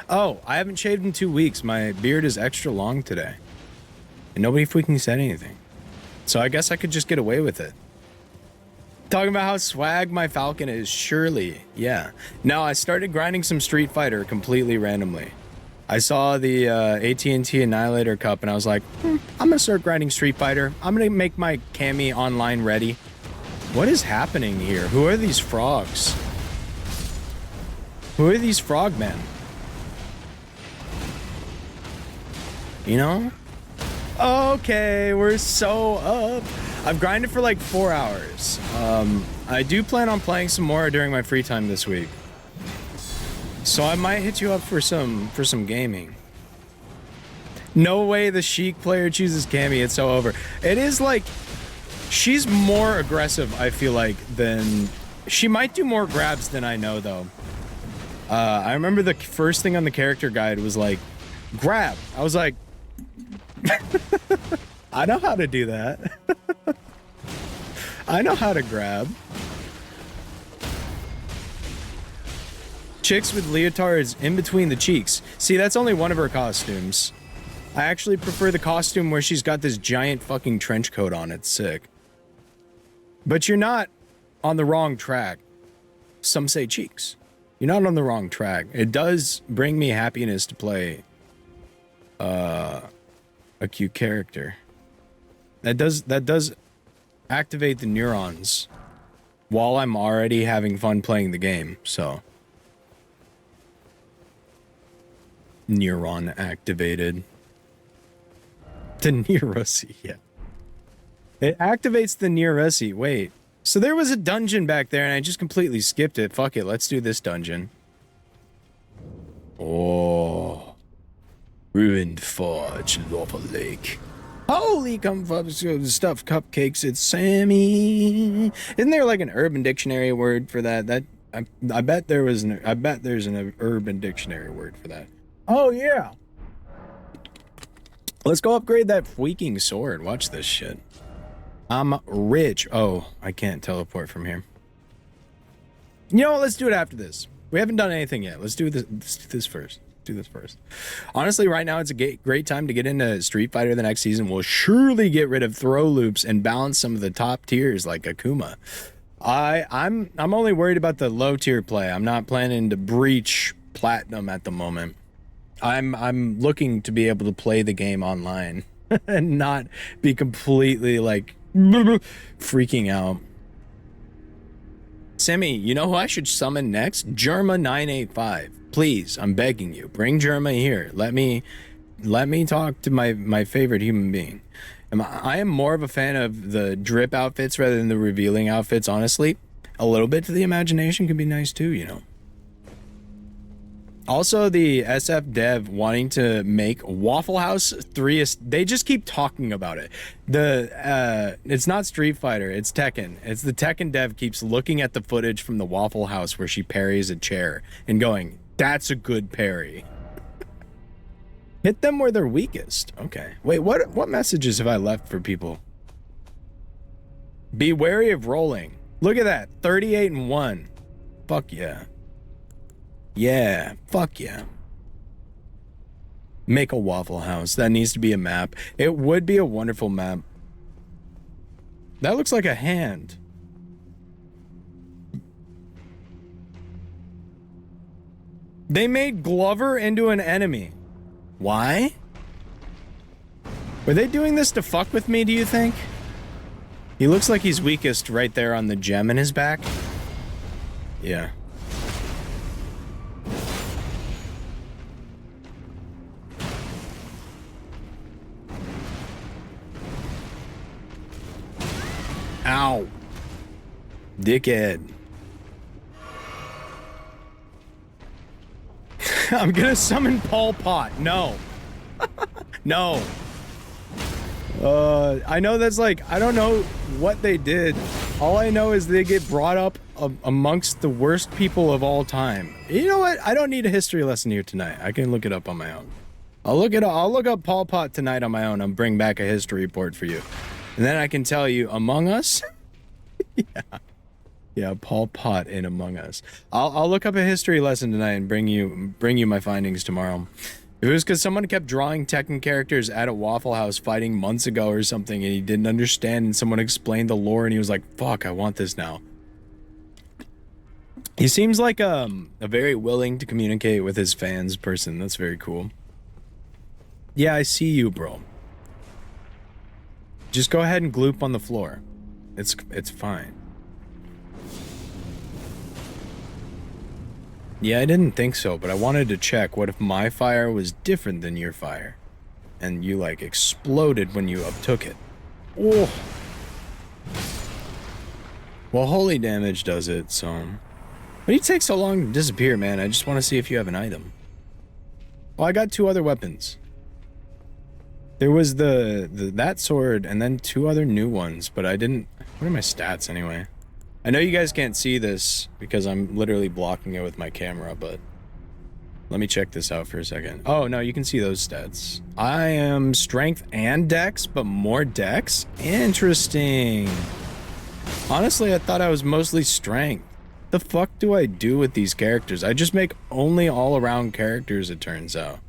Oh, I haven't shaved in 2 weeks. My beard is extra long today. And nobody freaking said anything. So I guess I could just get away with it. Talking about how swag my Falcon is, surely. Yeah. No, I started grinding some Street Fighter completely randomly. I saw the AT&T Annihilator Cup and I was like, I'm going to start grinding Street Fighter. I'm going to make my Cammy online ready. What is happening here? Who are these frogs? Who are these frogmen? You know? Okay, we're so up. I've grinded for like 4 hours. I do plan on playing some more during my free time this week. So I might hit you up for some gaming. No way the Sheik player chooses Cammy, it's so over. It is like, she's more aggressive, I feel like, than... She might do more grabs than I know, though. I remember the first thing on the character guide was like, grab. I was like, I know how to do that. I know how to grab. Chicks with leotards in between the cheeks. See, that's only one of her costumes. I actually prefer the costume where she's got this giant fucking trench coat on. It's sick. But you're not on the wrong track. Some say cheeks. You're not on the wrong track. It does bring me happiness to play a cute character. That does activate the neurons while I'm already having fun playing the game, so. Neuron activated. The Neurosi, yeah. It activates the Neurosi. Wait. So there was a dungeon back there and I just completely skipped it. Fuck it, let's do this dungeon. Oh. Ruined Forge, Lava Lake. Holy stuffed cupcakes, it's Sammy. Isn't there like an Urban Dictionary word for that? I bet there's an Urban Dictionary word for that. Oh yeah. Let's go upgrade that freaking sword. Watch this shit. I'm rich. Oh, I can't teleport from here. You know what? Let's do it after this. We haven't done anything yet. Let's do this first. Do this first. Honestly, right now it's a great time to get into Street Fighter. The next season will surely get rid of throw loops and balance some of the top tiers like Akuma. I'm only worried about the low tier play. I'm not planning to breach platinum at the moment. I'm looking to be able to play the game online and not be completely like freaking out. Simi, you know who I should summon next? Germa985. Please, I'm begging you, bring Germa here. Let me talk to my favorite human being. I am more of a fan of the drip outfits rather than the revealing outfits, honestly. A little bit to the imagination can be nice too, you know. Also, the SF dev wanting to make Waffle House 3, they just keep talking about it. It's not Street Fighter, it's Tekken. It's the Tekken dev keeps looking at the footage from the Waffle House where she parries a chair and going, that's a good parry. Hit them where they're weakest. Okay. Wait, what messages have I left for people? Be wary of rolling. Look at that. 38-1. Fuck yeah. Yeah. Fuck yeah. Make a Waffle House. That needs to be a map. It would be a wonderful map. That looks like a hand. They made Glover into an enemy. Why? Were they doing this to fuck with me, do you think? He looks like he's weakest right there on the gem in his back. Yeah. Ow. Dickhead. I'm gonna summon Pol Pot. No. No. I know that's like, I don't know what they did. All I know is they get brought up amongst the worst people of all time. You know what? I don't need a history lesson here tonight. I can look it up on my own. I'll look up Pol Pot tonight on my own. I'll bring back a history report for you. And then I can tell you, Among Us? Yeah. Yeah, Pol Pot in Among Us. I'll look up a history lesson tonight and bring you my findings tomorrow. If it was because someone kept drawing Tekken characters at a Waffle House fighting months ago or something and he didn't understand and someone explained the lore and he was like, fuck, I want this now. He seems like a very willing to communicate with his fans person. That's very cool. Yeah, I see you, bro. Just go ahead and gloop on the floor. It's fine. Yeah, I didn't think so, but I wanted to check. What if my fire was different than your fire? And you, like, exploded when you uptook it. Oh! Well, holy damage does it, so... Why do you take so long to disappear, man? I just want to see if you have an item. Well, I got 2 other weapons. There was that sword, and then 2 other new ones, but I didn't... What are my stats, anyway? I know you guys can't see this because I'm literally blocking it with my camera, but Let me check this out for a second. Oh, no, you can see those stats. I am strength and dex, but more dex? Interesting. Honestly, I thought I was mostly strength. The fuck do I do with these characters? I just make only all-around characters, it turns out.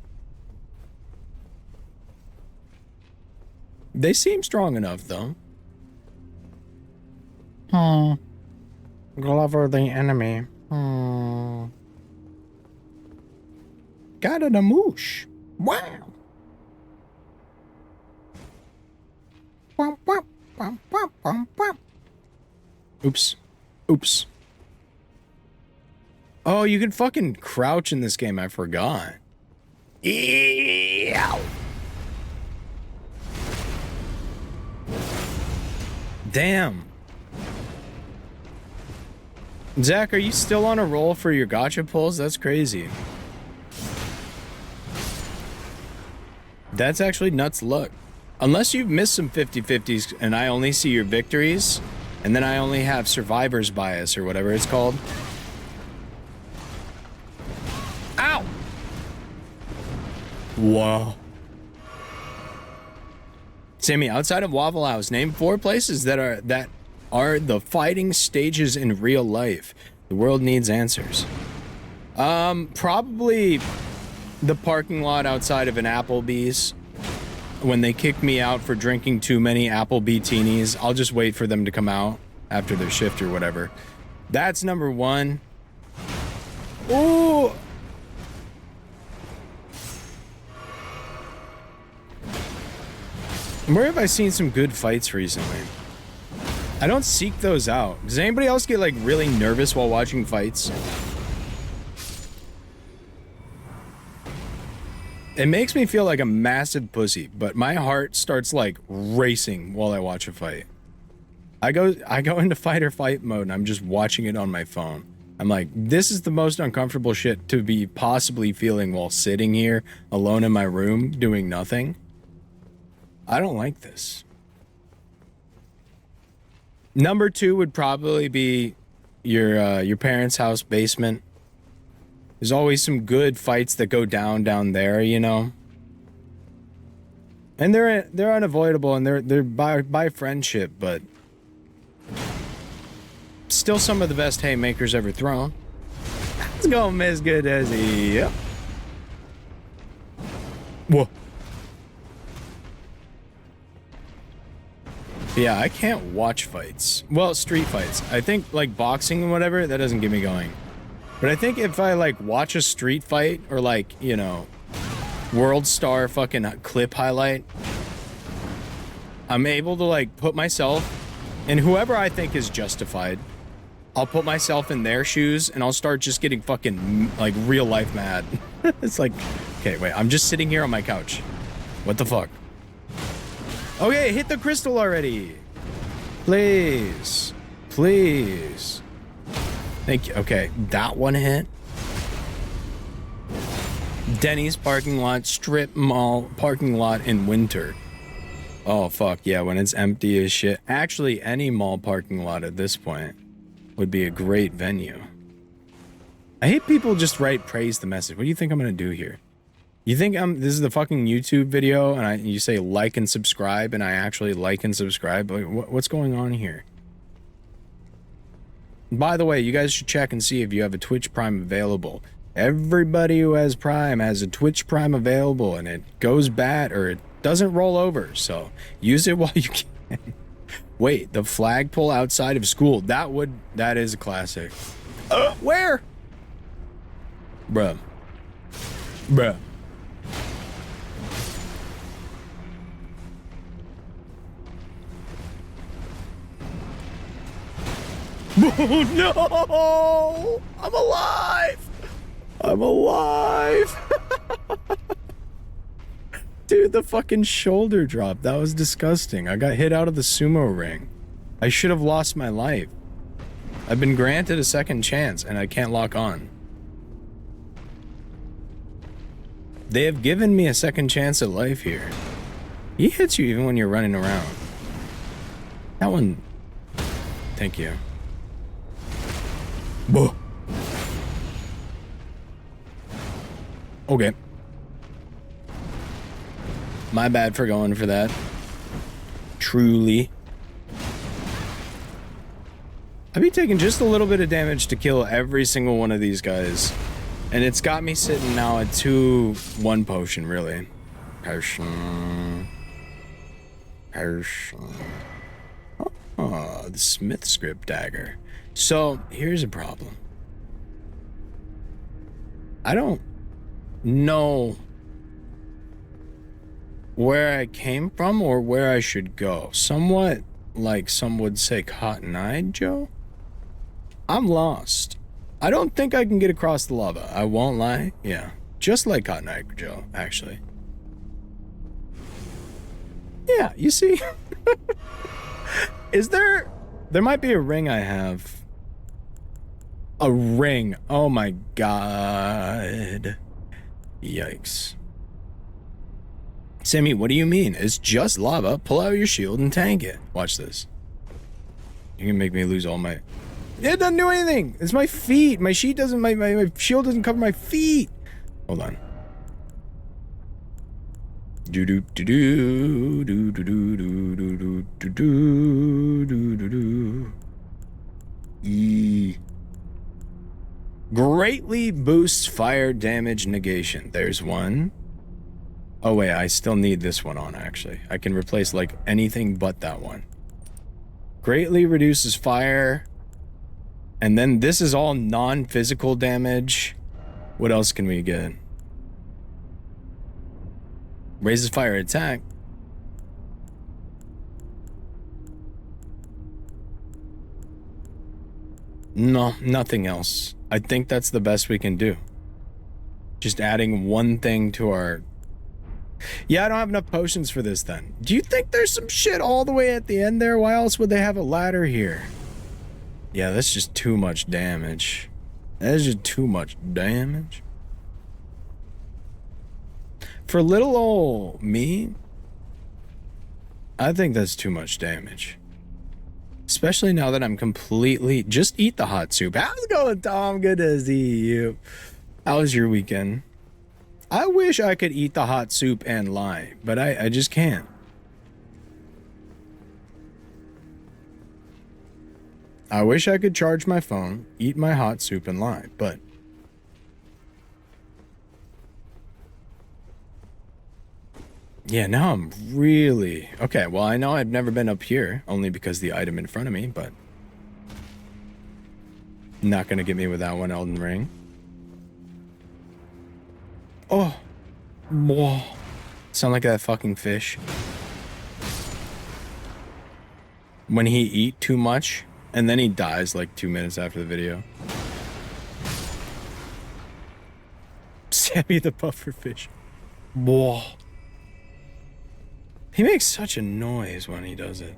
They seem strong enough, though. Glover the enemy. Got a moosh. Wow. Oops. Oops. Oh, you can fucking crouch in this game. I forgot. Ew. Damn. Zach, are you still on a roll for your gacha pulls? That's crazy. That's actually nuts luck. Unless you've missed some 50-50s and I only see your victories, and then I only have survivor's bias or whatever it's called. Ow! Whoa. Sammy, outside of Waffle House, name 4 places that are the fighting stages in real life. The world needs answers. Probably the parking lot outside of an Applebee's. When they kick me out for drinking too many Applebee-tinis, I'll just wait for them to come out after their shift or whatever. That's number 1. Ooh! Where have I seen some good fights recently? I don't seek those out. Does anybody else get like really nervous while watching fights? It makes me feel like a massive pussy, but my heart starts like racing while I watch a fight. I go into fight or flight mode and I'm just watching it on my phone. I'm like, this is the most uncomfortable shit to be possibly feeling while sitting here alone in my room doing nothing. I don't like this. Number 2 would probably be your parents' house basement. There's always some good fights that go down there, you know. And they're unavoidable and they're by friendship, but still some of the best haymakers ever thrown. Let's go, Miss Good as he. Yep. Whoa. Yeah, I can't watch fights. Well, street fights. I think like boxing and whatever, that doesn't get me going. But I think if I like watch a street fight or like, you know, World Star fucking clip highlight, I'm able to like put myself in whoever I think is justified. I'll put myself in their shoes and I'll start just getting fucking like real life mad. It's like, okay, wait, I'm just sitting here on my couch. What the fuck? Okay, hit the crystal already. Please. Please. Thank you. Okay, that one hit. Denny's parking lot, strip mall parking lot in winter. Oh, fuck, yeah, when it's empty as shit. Actually, any mall parking lot at this point would be a great venue. I hate people just write praise the message. What do you think I'm gonna do here? You think this is the fucking YouTube video and you say like and subscribe and I actually like and subscribe? Like, what's going on here? By the way, you guys should check and see if you have a Twitch Prime available. Everybody who has Prime has a Twitch Prime available and it goes bad or it doesn't roll over. So use it while you can. Wait, the flagpole outside of school. That is a classic. Where? Bruh. Bruh. Oh no! I'm alive! I'm alive! Dude, the fucking shoulder drop. That was disgusting. I got hit out of the sumo ring. I should have lost my life. I've been granted a second chance and I can't lock on. They have given me a second chance at life here. He hits you even when you're running around. That one... Thank you. Whoa. Okay. My bad for going for that. Truly. I've been taking just a little bit of damage to kill every single one of these guys. And it's got me sitting now at 2-1 potion, really. Potion. Oh, the Smith script dagger. So, here's a problem. I don't know where I came from or where I should go. Somewhat like some would say Cotton-eyed Joe. I'm lost. I don't think I can get across the lava. I won't lie. Yeah, just like Cotton-eyed Joe, actually. Yeah, you see? Is there... There might be a ring I have. A ring. Oh my god. Yikes. Sammy, what do you mean? It's just lava. Pull out your shield and tank it. Watch this. You're gonna make me lose all my... It doesn't do anything. It's my feet. My sheet doesn't... My shield doesn't cover my feet. Hold on. Do do do do do do do do do do do do do do. E. Greatly boosts fire damage negation. There's one. Oh wait, I still need this one on actually. I can replace like anything but that one. Greatly reduces fire. And then this is all non-physical damage. What else can we get? Raises fire attack. No, nothing else. I think that's the best we can do. Just adding one thing to our... Yeah, I don't have enough potions for this then. Do you think there's some shit all the way at the end there? Why else would they have a ladder here? Yeah, that's just too much damage. That's just too much damage. For little old me, I think that's too much damage. Especially now that I'm completely... Just eat the hot soup. How's it going, Tom? Good to see you. How was your weekend? I wish I could eat the hot soup and lie, but I just can't. I wish I could charge my phone, eat my hot soup, and lie, but... Yeah, now I'm really... Okay, well, I know I've never been up here, only because the item in front of me, but... Not gonna get me with that one, Elden Ring. Oh. Whoa. Sound like that fucking fish. When he eat too much, and then he dies like 2 minutes after the video. Sammy the pufferfish. Whoa. He makes such a noise when he does it.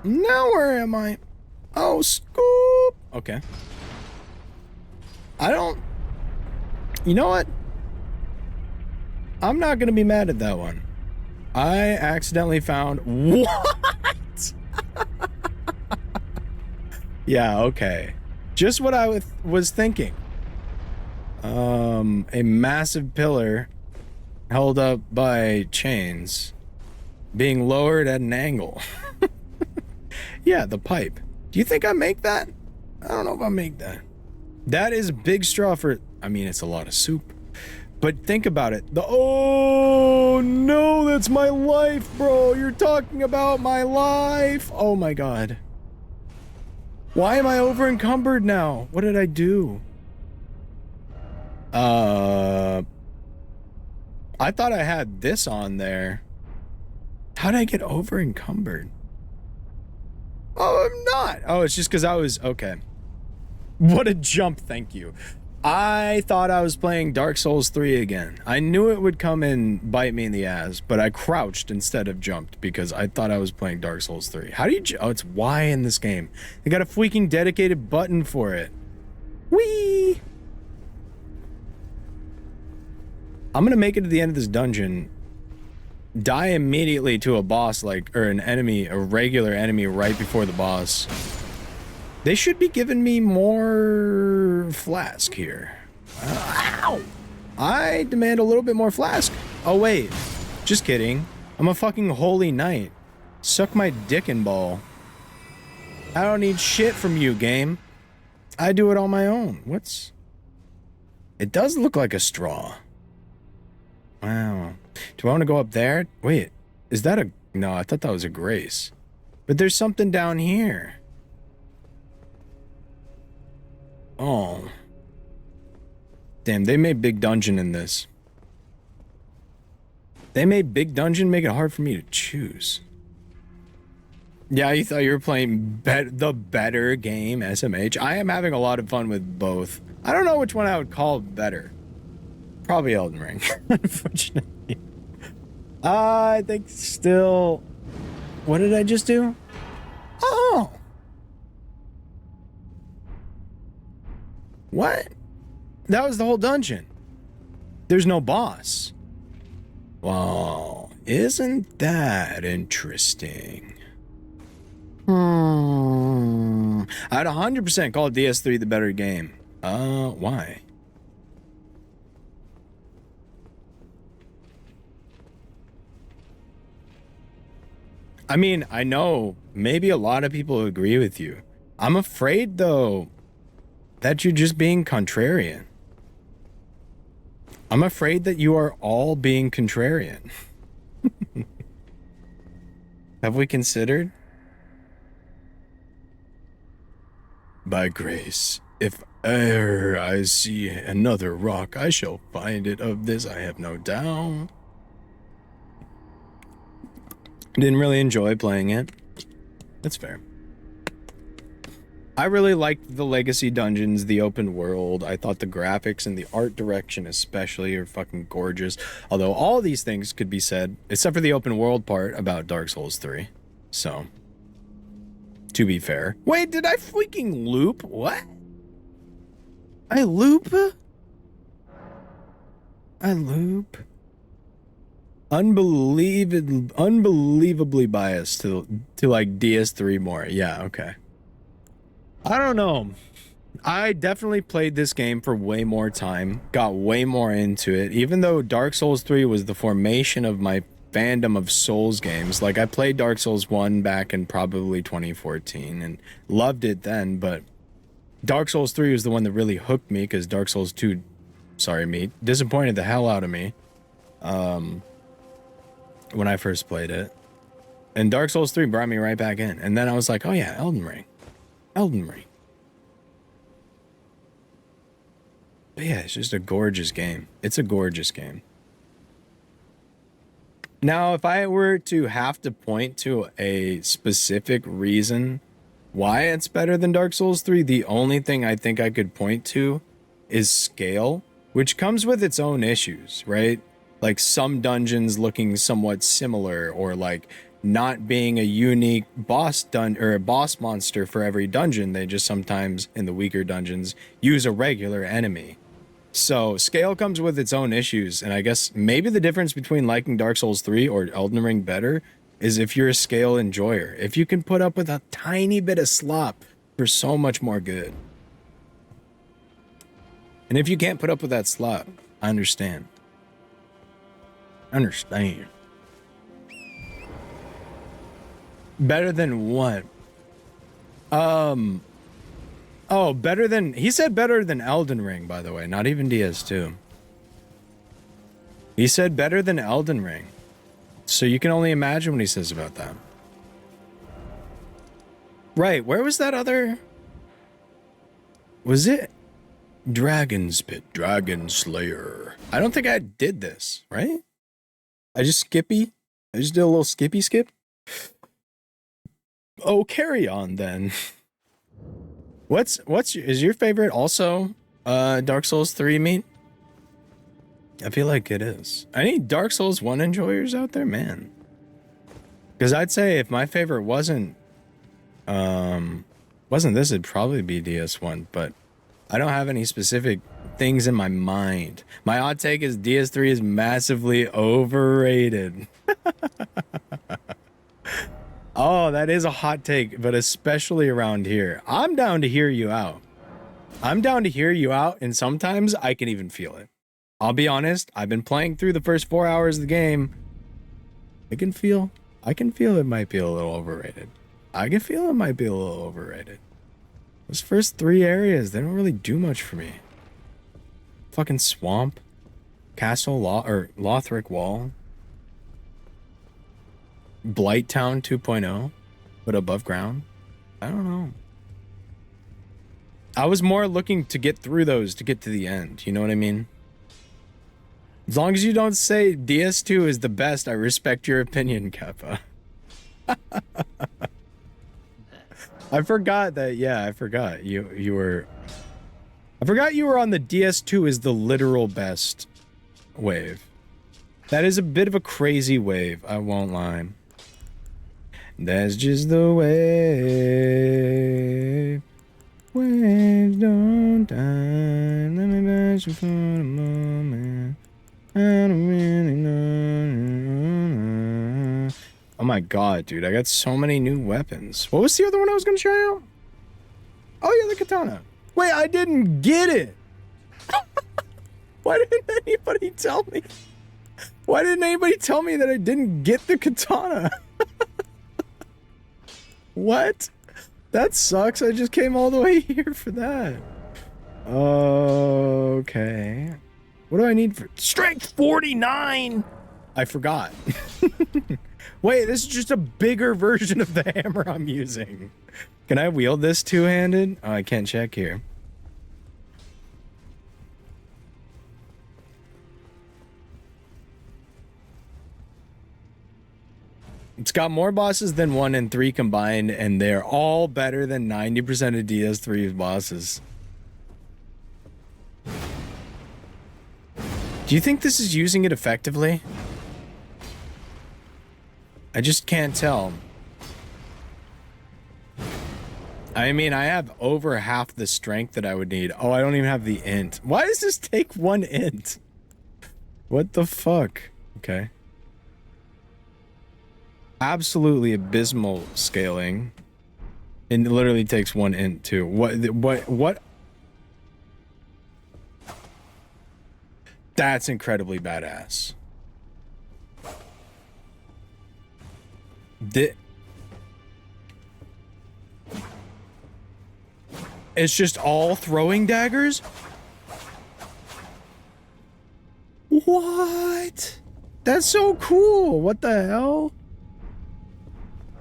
Now where am I? Oh, scoop. Okay. I don't... You know what? I'm not gonna be mad at that one. I accidentally found... What? Yeah, okay. Just what I was thinking. A massive pillar held up by chains being lowered at an angle. Yeah, the pipe. Do you think I make that? I don't know if I make that. That is big straw for... I mean, it's a lot of soup. But think about it. Oh, no, that's my life, bro. You're talking about my life. Oh, my God. Why am I over encumbered now? What did I do? I thought I had this on there. How did I get over encumbered? Oh, I'm not. Oh, it's just because I was... Okay. What a jump, thank you. I thought I was playing Dark Souls 3 again. I knew it would come and bite me in the ass, but I crouched instead of jumped because I thought I was playing Dark Souls 3. How do you... Oh, it's Y in this game. They got a freaking dedicated button for it. Whee! I'm gonna make it to the end of this dungeon, die immediately to a boss, like, or an enemy, a regular enemy right before the boss, They should be giving me more flask here. Ow! I demand a little bit more flask. Oh, wait. Just kidding. I'm a fucking holy knight. Suck my dick and ball. I don't need shit from you, game. I do it on my own. What's... It does look like a straw. Wow. Do I want to go up there? Wait. Is that a... No, I thought that was a grace. But there's something down here. Oh. Damn, they made Big Dungeon in this. They made Big Dungeon make it hard for me to choose. Yeah, you thought you were playing the better game, SMH. I am having a lot of fun with both. I don't know which one I would call better. Probably Elden Ring, unfortunately. I think still... What did I just do? Oh! What? That was the whole dungeon. There's no boss. Wow, isn't that interesting? I'd 100% call DS3 the better game. Why? I mean, I know maybe a lot of people agree with you. I'm afraid, though, that you're just being contrarian. I'm afraid that you are all being contrarian. Have we considered? By grace, if e'er I see another rock, I shall find it. Of this I have no doubt. Didn't really enjoy playing it. That's fair. I really liked the legacy dungeons, the open world. I thought the graphics and the art direction especially are fucking gorgeous. Although all these things could be said, except for the open world part, about Dark Souls 3. So, to be fair. Wait, did I freaking loop? What? I loop? I loop? Unbelievably biased to like DS3 more. Yeah, okay. I don't know. I definitely played this game for way more time, got way more into it, even though Dark Souls 3 was the formation of my fandom of Souls games. Like, I played Dark Souls 1 back in probably 2014 and loved it then, but Dark Souls 3 was the one that really hooked me because Dark Souls 2, sorry me, disappointed the hell out of me when I first played it. And Dark Souls 3 brought me right back in. And then I was like, oh yeah, Elden Ring. Elden Ring. But yeah, it's just a gorgeous game. It's a gorgeous game. Now, if I were to have to point to a specific reason why it's better than Dark Souls 3, the only thing I think I could point to is scale, which comes with its own issues, right? Like some dungeons looking somewhat similar, or like not being a unique boss or a boss monster for every dungeon. They just sometimes, in the weaker dungeons, use a regular enemy. So scale comes with its own issues, and I guess maybe the difference between liking Dark Souls 3 or Elden Ring better is if you're a scale enjoyer. If you can put up with a tiny bit of slop for so much more good. And if you can't put up with that slop, I understand. Understand. Better than what? Oh, better than... He said better than Elden Ring, by the way. Not even DS2. He said better than Elden Ring. So you can only imagine what he says about that. Right, where was that other... Was it... Dragon's Pit, Dragon Slayer. I don't think I did this, right? I just did a little skippy skip. Oh, carry on then. Is your favorite also Dark Souls 3 meat? I feel like it is. Any Dark Souls 1 enjoyers out there, man? Because I'd say if my favorite wasn't this, it'd probably be DS1, but I don't have any specific things in my mind. My hot take is DS3 is massively overrated. Oh, that is a hot take, but especially around here. I'm down to hear you out. I'm down to hear you out, and sometimes I can even feel it. I'll be honest, I've been playing through the first 4 hours of the game. I can feel it might be a little overrated. Those first 3 areas, they don't really do much for me. Fucking swamp, castle, Lothric Wall, Blight Town 2.0, but above ground. I don't know. I was more looking to get through those to get to the end. You know what I mean? As long as you don't say DS2 is the best, I respect your opinion, Kappa. I forgot that. Yeah, I forgot you were. I forgot you were on the DS2 is the literal best wave. That is a bit of a crazy wave. I won't lie. That's just the way. Waves don't die. Let me bash you for a moment. I don't really know. Oh my god, dude. I got so many new weapons. What was the other one I was going to try out? Oh, yeah, the katana. Wait, I didn't get it. Why didn't anybody tell me? Why didn't anybody tell me that I didn't get the katana? What? That sucks. I just came all the way here for that. Okay. What do I need for strength 49? I forgot. Wait, this is just a bigger version of the hammer I'm using. Can I wield this two-handed? Oh, I can't check here. It's got more bosses than 1 and 3 combined, and they're all better than 90% of DS3's bosses. Do you think this is using it effectively? I just can't tell. I mean, I have over half the strength that I would need. Oh, I don't even have the int. Why does this take 1 int? What the fuck? Okay. Absolutely abysmal scaling. It literally takes 1 int too. What? That's incredibly badass. It's just all throwing daggers? What? That's so cool. What the hell?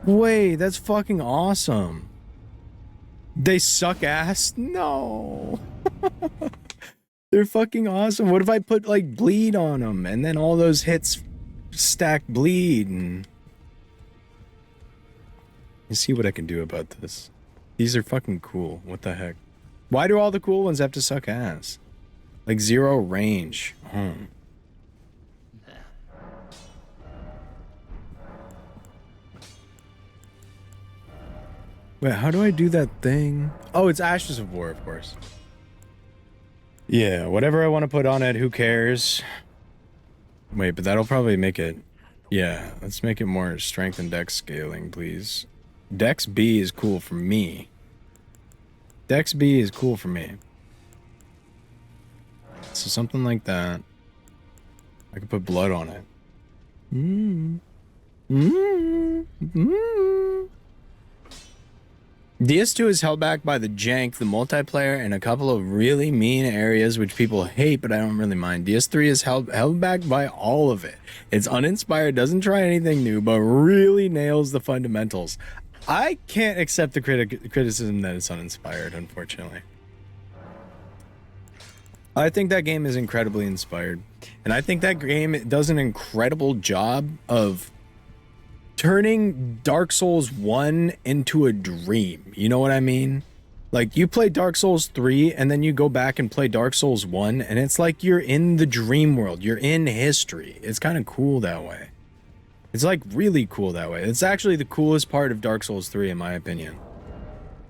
Wait, that's fucking awesome. They suck ass? No. They're fucking awesome. What if I put like bleed on them and then all those hits stack bleed? And let's see what I can do about this. These are fucking cool. What the heck? Why do all the cool ones have to suck ass? Like 0 range. Wait, how do I do that thing? Oh, it's Ashes of War, of course. Yeah, whatever I want to put on it, who cares? Wait, but that'll probably make it... Yeah, let's make it more strength and dex scaling, please. Dex B is cool for me. Dex B is cool for me. So something like that. I could put blood on it. DS2 is held back by the jank, the multiplayer, and a couple of really mean areas which people hate, but I don't really mind. DS3 is held back by all of it. It's uninspired, doesn't try anything new, but really nails the fundamentals. I can't accept the criticism that it's uninspired, unfortunately. I think that game is incredibly inspired. And I think that game does an incredible job of turning Dark Souls 1 into a dream. You know what I mean? Like, you play Dark Souls 3 and then you go back and play Dark Souls 1 and it's like you're in the dream world. You're in history. It's kind of cool that way. It's like really cool that way. It's actually the coolest part of Dark Souls 3 in my opinion.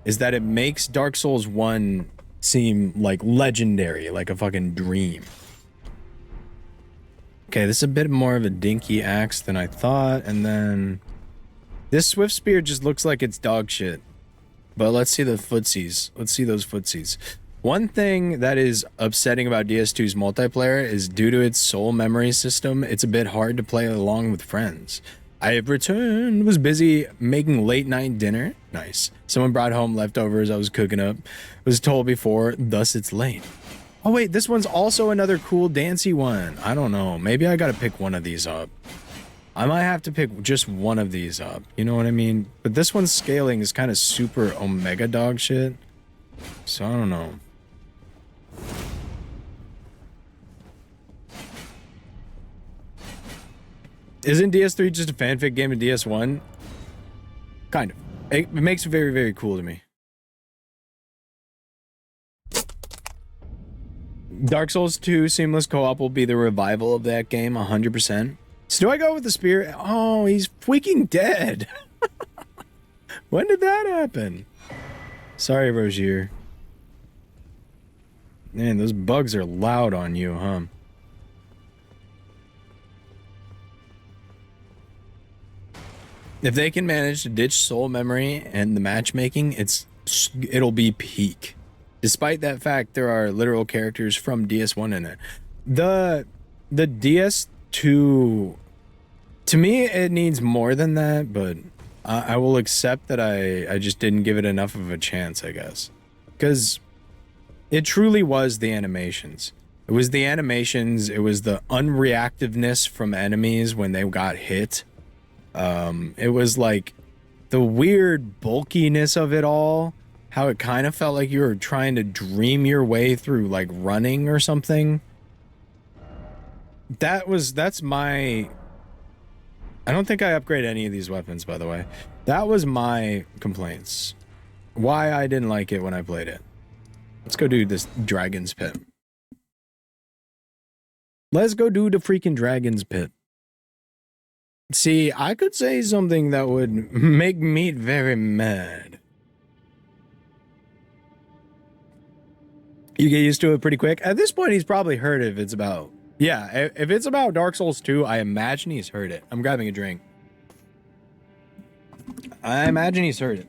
Is that it makes Dark Souls 1 seem like legendary, like a fucking dream. Okay, this is a bit more of a dinky axe than I thought, and then This Swift Spear just looks like it's dog shit. But let's see the footsies. Let's see those footsies. One thing that is upsetting about DS2's multiplayer is due to its soul memory system, it's a bit hard to play along with friends. I have returned, was busy making late night dinner. Nice. Someone brought home leftovers I was cooking up. Was told before, thus it's late. Oh wait, this one's also another cool dancey one. I don't know. Maybe I gotta pick one of these up. I might have to pick just one of these up. You know what I mean? But this one's scaling is kind of super omega dog shit. So I don't know. Isn't DS3 just a fanfic game of DS1? Kind of. It makes it very, very cool to me. Dark Souls 2 Seamless Co-op will be the revival of that game, 100%. So do I go with the spear? Oh, he's freaking dead. When did that happen? Sorry, Rogier. Man, those bugs are loud on you, huh? If they can manage to ditch soul memory and the matchmaking, it'll be peak. Despite that fact, there are literal characters from DS1 in it. The DS2, to me, it needs more than that, but I will accept that I just didn't give it enough of a chance, I guess. Because it truly was the animations. It was the animations, it was the unreactiveness from enemies when they got hit. It was like the weird bulkiness of it all, how it kind of felt like you were trying to dream your way through like running or something. That's my, I don't think I upgrade any of these weapons, by the way. That was my complaints. Why I didn't like it when I played it. Let's go do this Dragon's Pit. Let's go do the freaking Dragon's Pit. See, I could say something that would make me very mad. You get used to it pretty quick. At this point, he's probably heard if it's about... Yeah, if it's about Dark Souls 2, I imagine he's heard it. I'm grabbing a drink. I imagine he's heard it.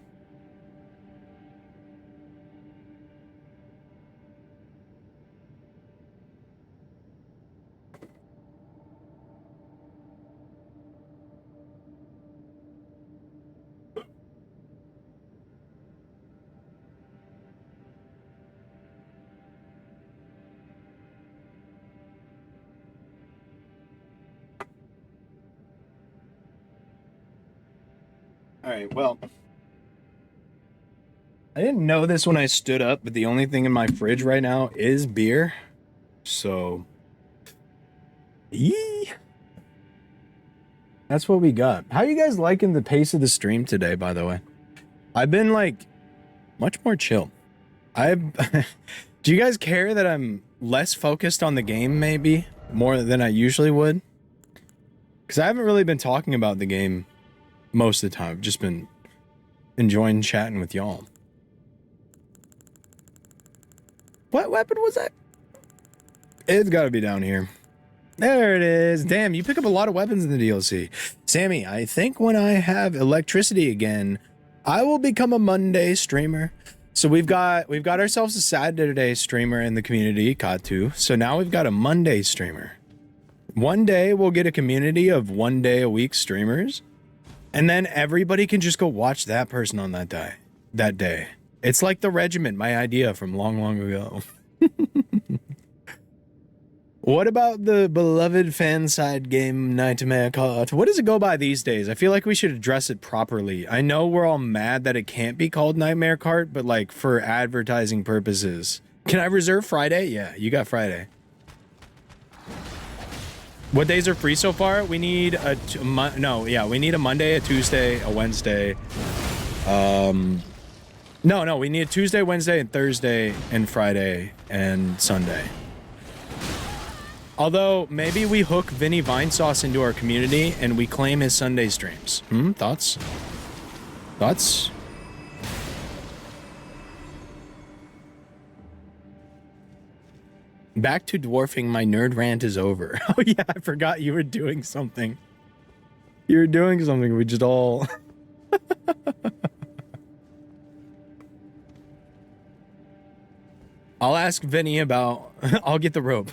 All right, well, I didn't know this when I stood up, but the only thing in my fridge right now is beer. So, that's what we got. How you guys liking the pace of the stream today, by the way? I've been like much more chill. Do you guys care that I'm less focused on the game, maybe more than I usually would? Because I haven't really been talking about the game most of the time. I've just been enjoying chatting with y'all. What weapon was that? It's got to be down here. There it is. Damn, you pick up a lot of weapons in the DLC. Sammy, I think when I have electricity again, I will become a Monday streamer. So we've got ourselves a Saturday streamer in the community, Katu. So now we've got a Monday streamer. One day we'll get a community of 1 day a week streamers. And then everybody can just go watch that person on that day. It's like the regiment, my idea from long, long ago. What about the beloved fan side game Nightmare Cart? What does it go by these days? I feel like we should address it properly. I know we're all mad that it can't be called Nightmare Cart, but like for advertising purposes. Can I reserve Friday? Yeah, you got Friday. What days are free so far? We need we need a Monday, a Tuesday, a Wednesday. No, we need a Tuesday, Wednesday, and Thursday, and Friday, and Sunday. Although, maybe we hook Vinny Vinesauce into our community, and we claim his Sunday streams. Thoughts? Thoughts? Back to dwarfing, my nerd rant is over. Oh yeah, I forgot you were doing something. You were doing something, we just all... I'll ask Vinny about. I'll get the rope.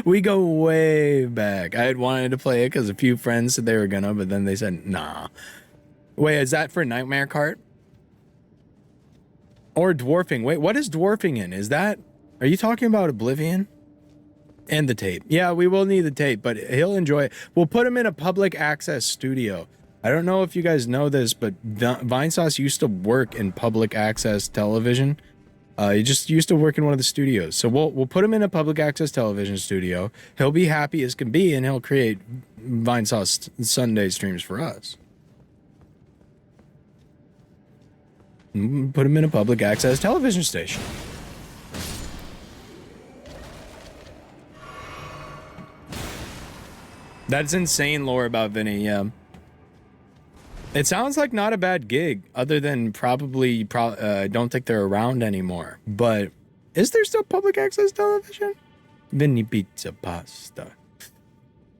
We go way back. I had wanted to play it because a few friends said they were gonna, but then they said nah. Wait, is that for Nightmare Cart? Or dwarfing? Wait, what is dwarfing in? Is that? Are you talking about Oblivion? And the tape. Yeah, we will need the tape, but he'll enjoy it. We'll put him in a public access studio. I don't know if you guys know this, but Vinesauce used to work in public access television. He just used to work in one of the studios. So we'll put him in a public access television studio. He'll be happy as can be, and he'll create Vinesauce Sunday streams for us. Put him in a public access television station. That's insane lore about Vinny, yeah. It sounds like not a bad gig, other than probably don't think they're around anymore. But is there still public access television? Vinny Pizza Pasta.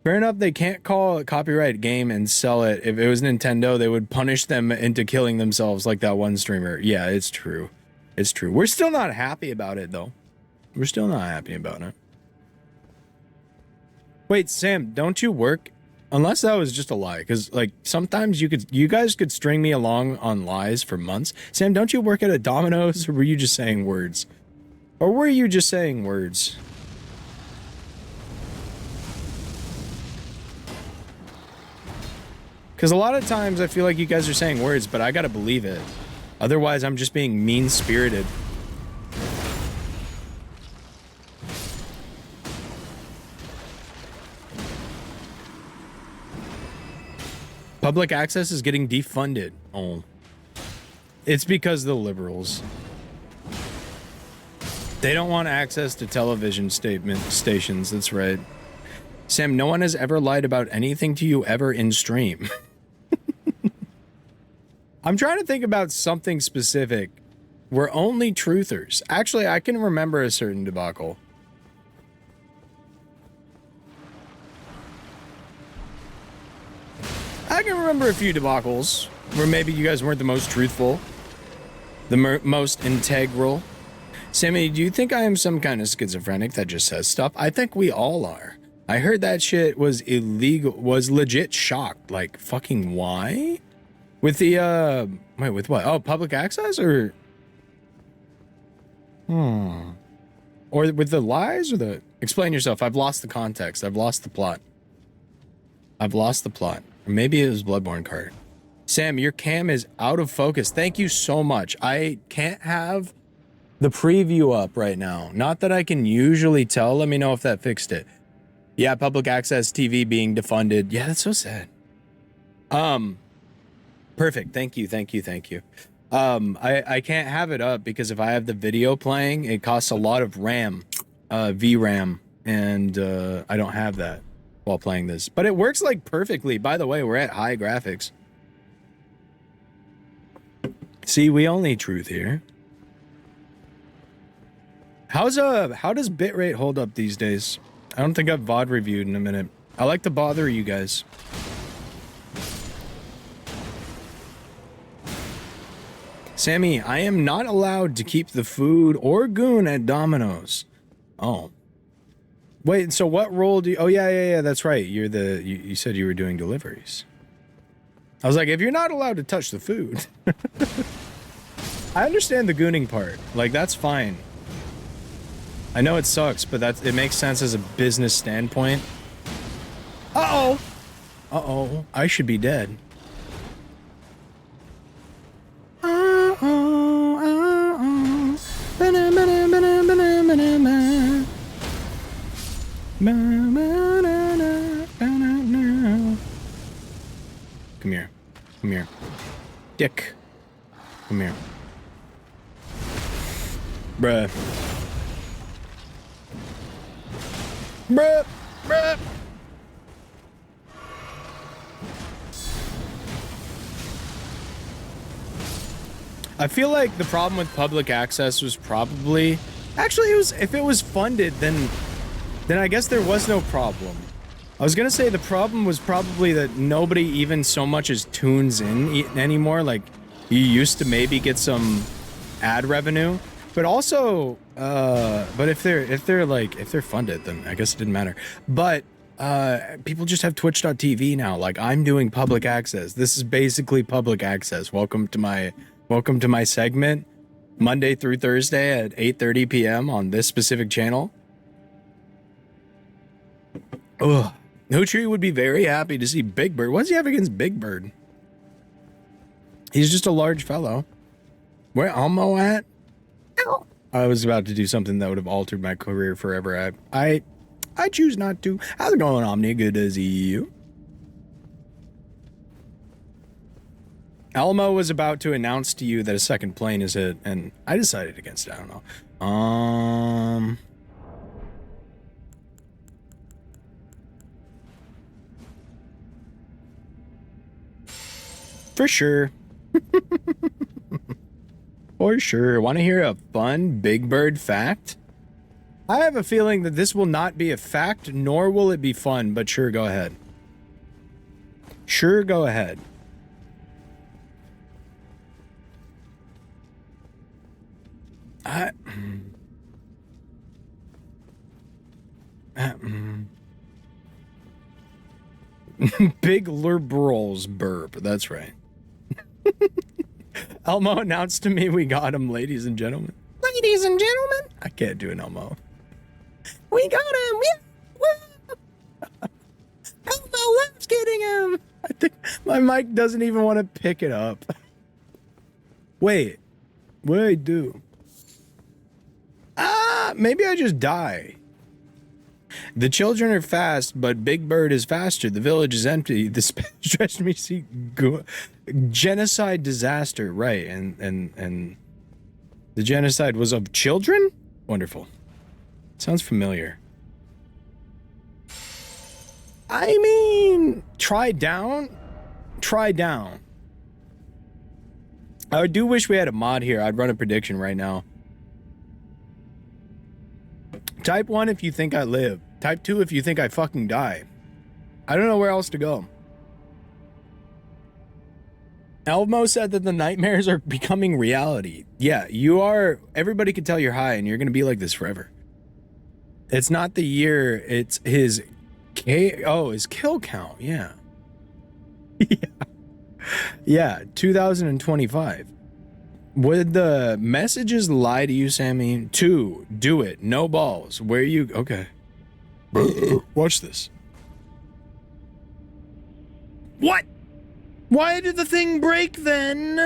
Fair enough, they can't call a copyright game and sell it. If it was Nintendo, they would punish them into killing themselves like that one streamer. Yeah, it's true. It's true. We're still not happy about it, though. We're still not happy about it. Wait, Sam, don't you work? Unless that was just a lie, because like sometimes you guys could string me along on lies for months. Sam, don't you work at a Domino's, or were you just saying words? Or were you just saying words? Because a lot of times I feel like you guys are saying words, but I gotta believe it. Otherwise, I'm just being mean-spirited. Public access is getting defunded. Oh. It's because the liberals. They don't want access to television stations, that's right. Sam, no one has ever lied about anything to you ever in stream. I'm trying to think about something specific. We're only truthers. Actually, I can remember a certain debacle. I can remember a few debacles where maybe you guys weren't the most truthful, the most integral. Sammy, do you think I am some kind of schizophrenic that just says stuff? I think we all are. I heard that shit was illegal, was legit shocked. Like, fucking why? With the, wait, with what? Oh, public access or? Or with the lies or the? Explain yourself. I've lost the context. I've lost the plot. I've lost the plot. Or maybe it was Bloodborne card. Sam, your cam is out of focus. Thank you so much. I can't have the preview up right now. Not that I can usually tell. Let me know if that fixed it. Yeah, public access TV being defunded. Yeah, that's so sad. Perfect. Thank you. Thank you. Thank you. I can't have it up because if I have the video playing, it costs a lot of RAM, VRAM, and I don't have that while playing this. But it works like perfectly. By the way, we're at high graphics. See, we all need truth here. How does bitrate hold up these days? I don't think I've VOD reviewed in a minute. I like to bother you guys. Sammy, I am not allowed to keep the food or goon at Domino's. Oh. Wait, so what role do you... Oh, yeah, that's right. You're the... You said you were doing deliveries. I was like, if you're not allowed to touch the food... I understand the gooning part. Like, that's fine. I know it sucks, but it makes sense as a business standpoint. Uh-oh! Uh-oh. I should be dead. Come here. Come here. Dick. Come here. Bruh. Bruh. Bruh. I feel like the problem with public access was probably... Actually, if it was funded, then I guess there was no problem. I was gonna say the problem was probably that nobody even so much as tunes in anymore. Like, you used to maybe get some ad revenue. But also, but if they're funded, then I guess it didn't matter. But people just have twitch.tv now. Like, I'm doing public access. This is basically public access. Welcome to my segment, Monday through Thursday at 8:30 p.m. on this specific channel. Ugh. Tree would be very happy to see Big Bird. What does he have against Big Bird? He's just a large fellow. Where Elmo at? Ow. I was about to do something that would have altered my career forever. I choose not to. How's it going, Omni? Good to see you. Elmo was about to announce to you that a second plane is hit, and I decided against it. I don't know. For sure. For sure. Want to hear a fun Big Bird fact? I have a feeling that this will not be a fact, nor will it be fun, but sure, go ahead. Sure, go ahead. Big liberals burp. That's right. Elmo announced to me we got him, ladies and gentlemen. Ladies and gentlemen. I can't do an Elmo. We got him. Yeah. Elmo loves getting him. I think my mic doesn't even want to pick it up. Wait. What did I do? Maybe I just die. The children are fast, but Big Bird is faster. The village is empty. The stretched me see genocide disaster, right? And the genocide was of children? Wonderful. Sounds familiar. I mean, try down. Try down. I do wish we had a mod here. I'd run a prediction right now. Type 1 if you think I live. Type 2 if you think I fucking die. I don't know where else to go. Elmo said that the nightmares are becoming reality. Yeah, you are. Everybody can tell you're high and you're going to be like this forever. It's not the year. It's his his kill count. Yeah. Yeah, 2025. Would the messages lie to you, Sammy? 2, do it. No balls. Where you... Okay. Watch this. What? Why did the thing break then?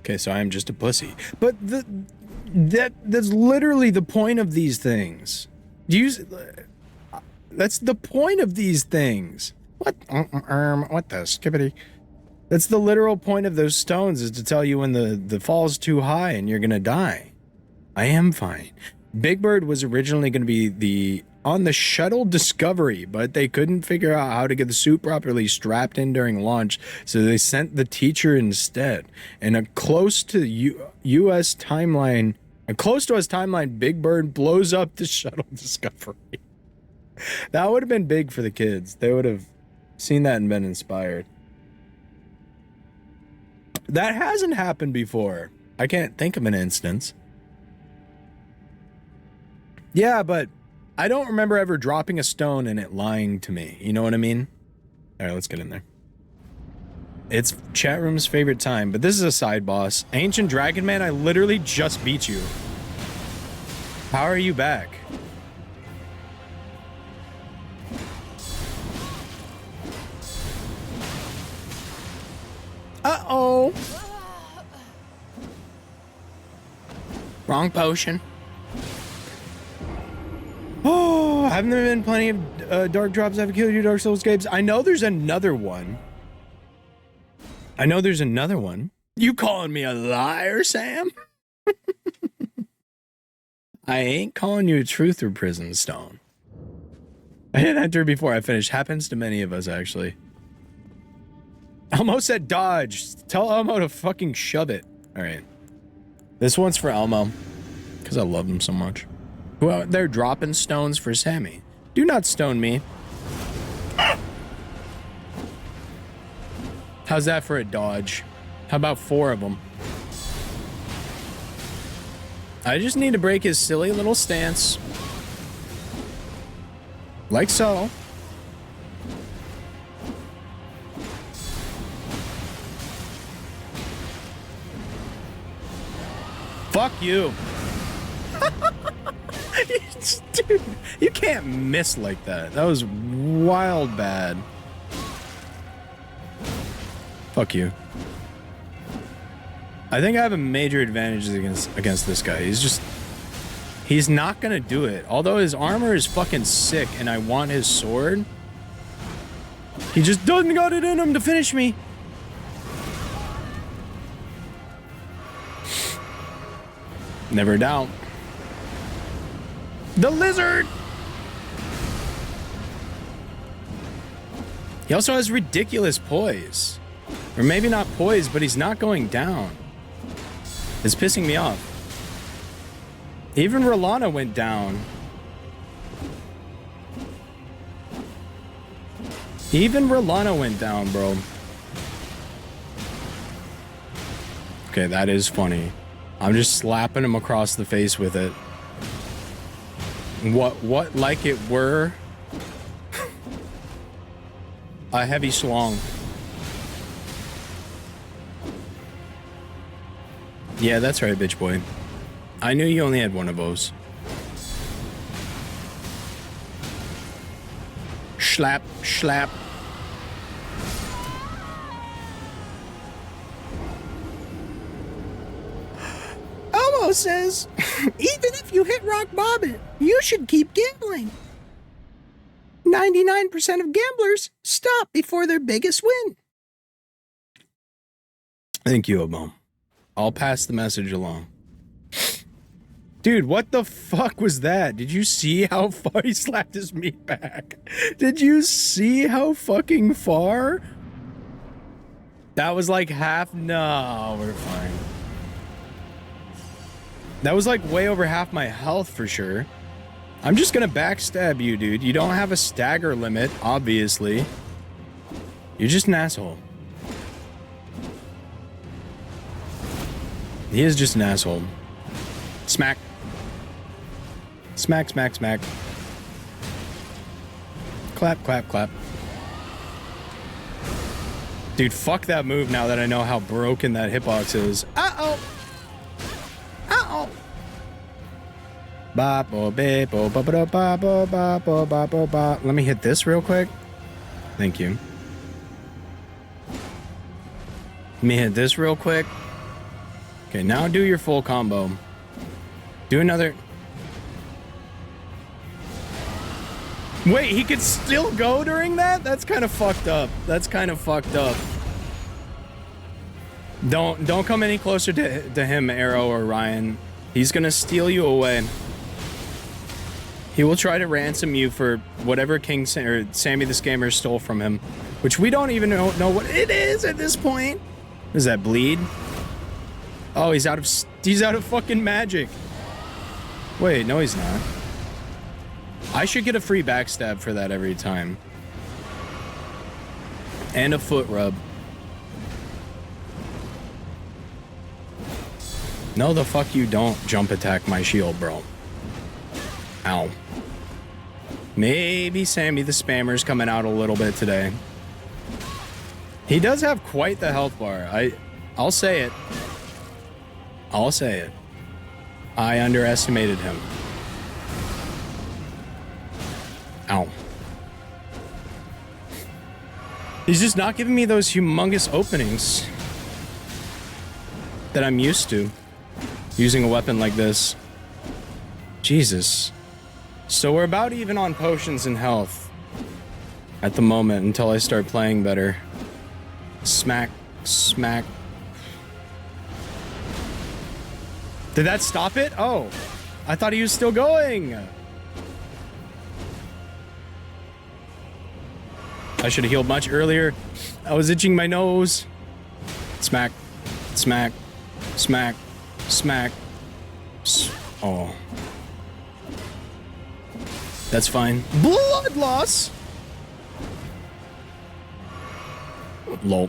Okay, so I'm just a pussy. But that's literally the point of these things. That's the point of these things. What the skippity? That's the literal point of those stones, is to tell you when the fall's too high and you're gonna die. I am fine. Big Bird was originally gonna be on the shuttle Discovery, but they couldn't figure out how to get the suit properly strapped in during launch, so they sent the teacher instead. And close to us timeline, Big Bird blows up the shuttle Discovery. That would have been big for the kids. They would have seen that and been inspired. That hasn't happened before. I can't think of an instance. Yeah, but I don't remember ever dropping a stone and it lying to me. You know what I mean? All right, let's get in there. It's chat room's favorite time, but this is a side boss. Ancient Dragon Man, I literally just beat you. How are you back? Uh-oh. Wrong potion. Oh, haven't there been plenty of Dark Drops that have killed you, Dark Souls games? I know there's another one. You calling me a liar, Sam? I ain't calling you a truther, Prison Stone. I hit enter before I finished. Happens to many of us, actually. Elmo said dodge. Tell Elmo to fucking shove it. All right. This one's for Elmo, because I love him so much. Well, they're dropping stones for Sammy. Do not stone me. How's that for a dodge? How about 4 of them? I just need to break his silly little stance. Like so. Fuck you. Dude, you can't miss like that. That was wild bad. Fuck you. I think I have a major advantage against this guy. He's not gonna do it. Although his armor is fucking sick and I want his sword, he just doesn't got it in him to finish me. Never doubt. The lizard! He also has ridiculous poise. Or maybe not poise, but he's not going down. It's pissing me off. Even Rolana went down. Even Rolana went down, bro. Okay, that is funny. I'm just slapping him across the face with it. What like it were a heavy schlong. Yeah, that's right, bitch boy. I knew you only had one of those. Slap, slap. Elmo says, even if you hit rock bottom, you should keep gambling. 99% of gamblers stop before their biggest win. Thank you, Elmo. I'll pass the message along. Dude, what the fuck was that? Did you see how far he slapped his meat back? Did you see how fucking far? That was like half. No, we're fine. That was like way over half my health for sure. I'm just gonna backstab you, dude. You don't have a stagger limit, obviously. You're just an asshole. He is just an asshole. Smack. Smack, smack, smack. Clap, clap, clap. Dude, fuck that move now that I know how broken that hitbox is. Uh-oh. Uh-oh. Let me hit this real quick. Thank you. Let me hit this real quick. Okay, now do your full combo. Do another. Wait, he could still go during that? That's kind of fucked up. That's kind of fucked up. Don't come any closer to him, Arrow or Ryan. He's gonna steal you away. He will try to ransom you for whatever King or Sammy the Scammer stole from him, which we don't even know what it is at this point. Does that bleed? Oh, he's out of fucking magic. Wait, no, he's not. I should get a free backstab for that every time. And a foot rub. No, the fuck you don't jump attack my shield, bro. Ow. Maybe Sammy the Spammer's coming out a little bit today. He does have quite the health bar. I'll say it. I'll say it. I underestimated him. Ow. He's just not giving me those humongous openings that I'm used to using a weapon like this. Jesus. So we're about even on potions and health at the moment until I start playing better. Smack, smack. Did that stop it? Oh, I thought he was still going. I should have healed much earlier. I was itching my nose. Smack, smack, smack, smack. Oh. That's fine. Blood loss. Lol.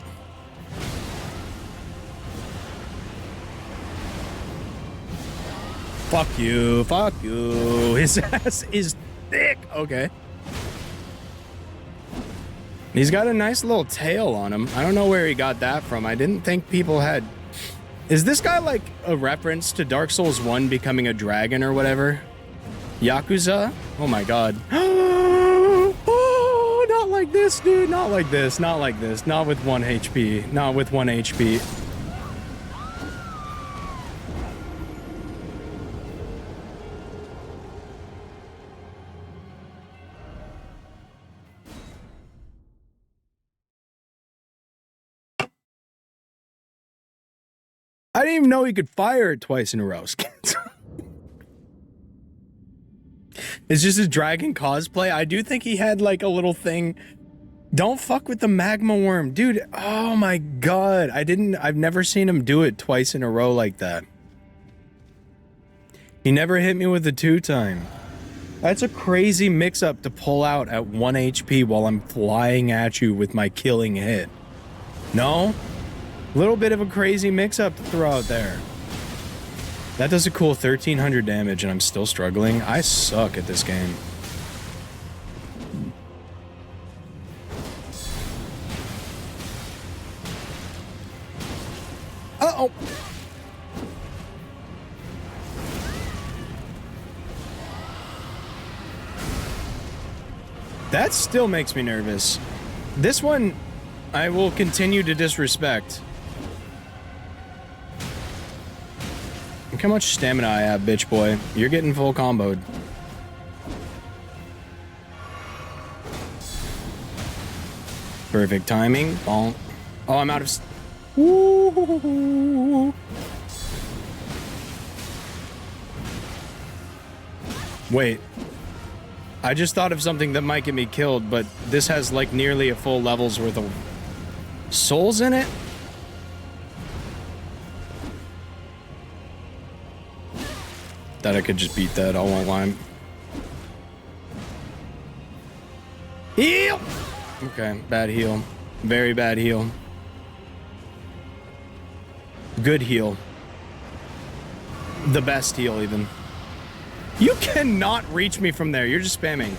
Fuck you. Fuck you. His ass is thick. Okay. He's got a nice little tail on him. I don't know where he got that from. I didn't think people had... Is this guy like a reference to Dark Souls 1 becoming a dragon or whatever? Yakuza? Oh my god. Oh, not like this, dude. Not like this. Not like this. Not with 1 HP. Not with 1 HP. I didn't even know he could fire it twice in a row. It's just a dragon cosplay. I do think he had like a little thing. Don't fuck with the magma worm. Dude, oh my god. I've never seen him do it twice in a row like that. He never hit me with the 2-time. That's a crazy mix-up to pull out at 1 HP while I'm flying at you with my killing hit. No? Little bit of a crazy mix-up to throw out there. That does a cool 1300 damage and I'm still struggling. I suck at this game. Uh-oh. That still makes me nervous. This one, I will continue to disrespect. Look how much stamina I have, bitch boy. You're getting full comboed. Perfect timing. Bonk. Oh, I'm out of... Ooh. Wait. I just thought of something that might get me killed, but this has like nearly a full level's worth of souls in it? That I could just beat that, I won't lie. Heal! Okay, bad heal. Very bad heal. Good heal. The best heal, even. You cannot reach me from there. You're just spamming.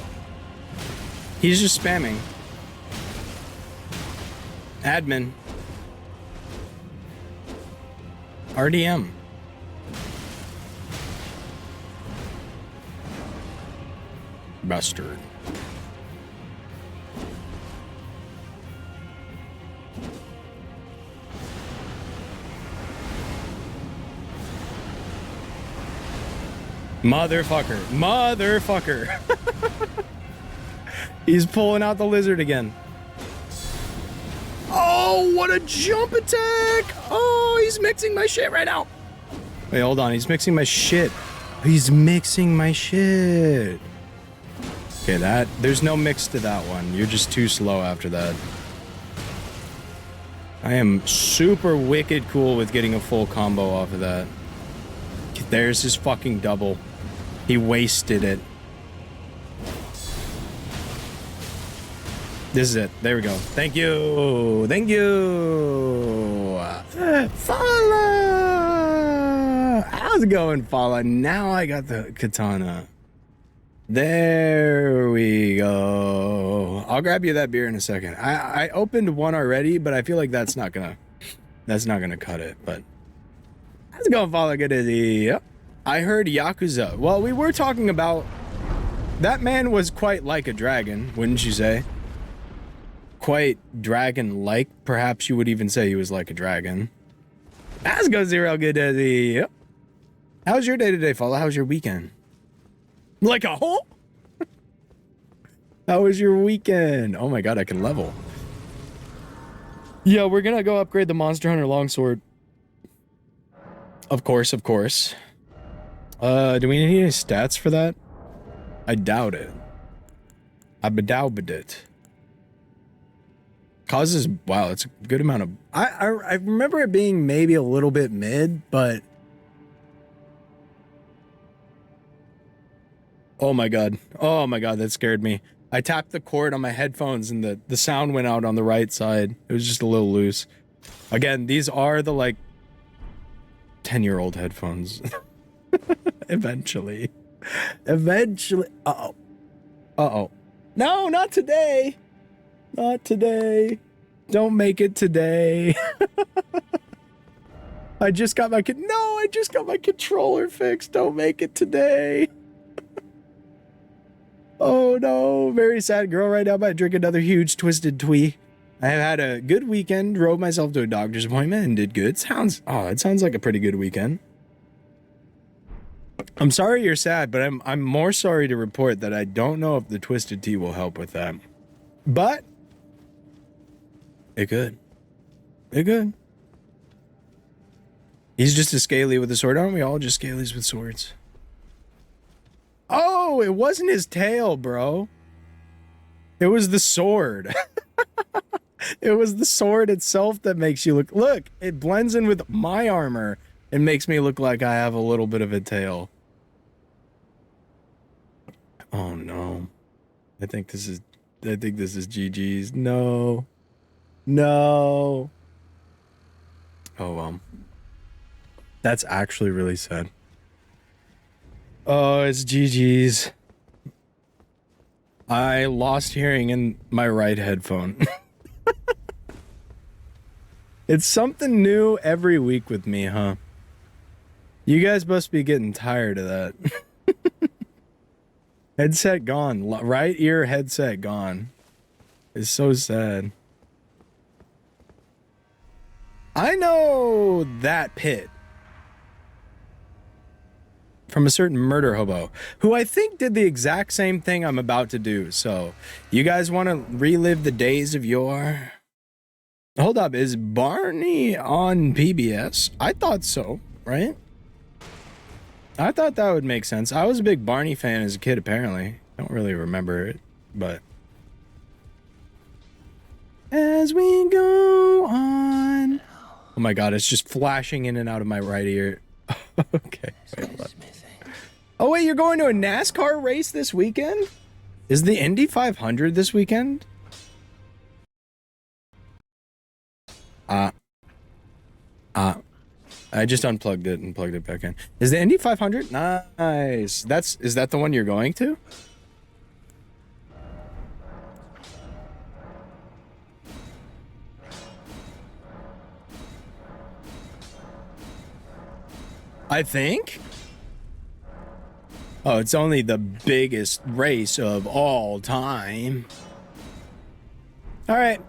He's just spamming. Admin. RDM. Bastard. Motherfucker. Motherfucker. He's pulling out the lizard again. Oh, what a jump attack. Oh, he's mixing my shit right now. Wait, hold on. He's mixing my shit. He's mixing my shit. Okay, there's no mix to that one. You're just too slow after that. I am super wicked cool with getting a full combo off of that. There's his fucking double. He wasted it. This is it. There we go. Thank you. Thank you. Fala. How's it going, Fala? Now I got the katana. There we go. I'll grab you that beer in a second. I opened one already, but I feel like that's not gonna cut it. But how's it going, Fala? Good to see you. I heard Yakuza. Well, we were talking about... That man was quite like a dragon, wouldn't you say? Quite dragon-like. Perhaps you would even say he was like a dragon. Let's go, Zero. Good to see you. How's your day today, Fala? How's your weekend? Like a hole? How was your weekend? Oh my god, I can level. Yeah, we're gonna go upgrade the Monster Hunter Longsword. Of course, of course. Do we need any stats for that? I doubt it. I bedaubed it. Causes, wow, it's a good amount of... I remember it being maybe a little bit mid, but... Oh my god. Oh my god, that scared me. I tapped the cord on my headphones and the sound went out on the right side. It was just a little loose. Again, these are the, like, 10-year-old headphones. Eventually. Eventually. Uh-oh. Uh-oh. No, not today. Not today. Don't make it today. I just got my controller fixed. Don't make it today. Oh no, very sad girl right now. Might drink another huge twisted twee. I have had a good weekend, drove myself to a doctor's appointment and did good. It sounds like a pretty good weekend. I'm sorry you're sad, but I'm more sorry to report that I don't know if the twisted tea will help with that. But it could. It could. He's just a scaly with a sword. Aren't we all just scalies with swords? Oh, it wasn't his tail, bro. It was the sword. It was the sword itself that makes you look... Look, it blends in with my armor and makes me look like I have a little bit of a tail. Oh, no. I think this is GG's. No. No. Oh, well. That's actually really sad. Oh, it's GG's. I lost hearing in my right headphone. It's something new every week with me, huh? You guys must be getting tired of that. Headset gone. Right ear headset gone. It's so sad. I know that pit from a certain murder hobo who I think did the exact same thing I'm about to do. So you guys want to relive the days of yore? Hold up, is Barney on PBS? I thought so, right? I thought that would make sense. I was a big Barney fan as a kid, apparently. I don't really remember it, but... As we go on... Oh my god, it's just flashing in and out of my right ear. Okay. Wait, oh wait, you're going to a NASCAR race this weekend? Is the Indy 500 this weekend? I just unplugged it and plugged it back in. Is the Indy 500? Nice. Is that the one you're going to? I think. Oh, it's only the biggest race of all time. All right.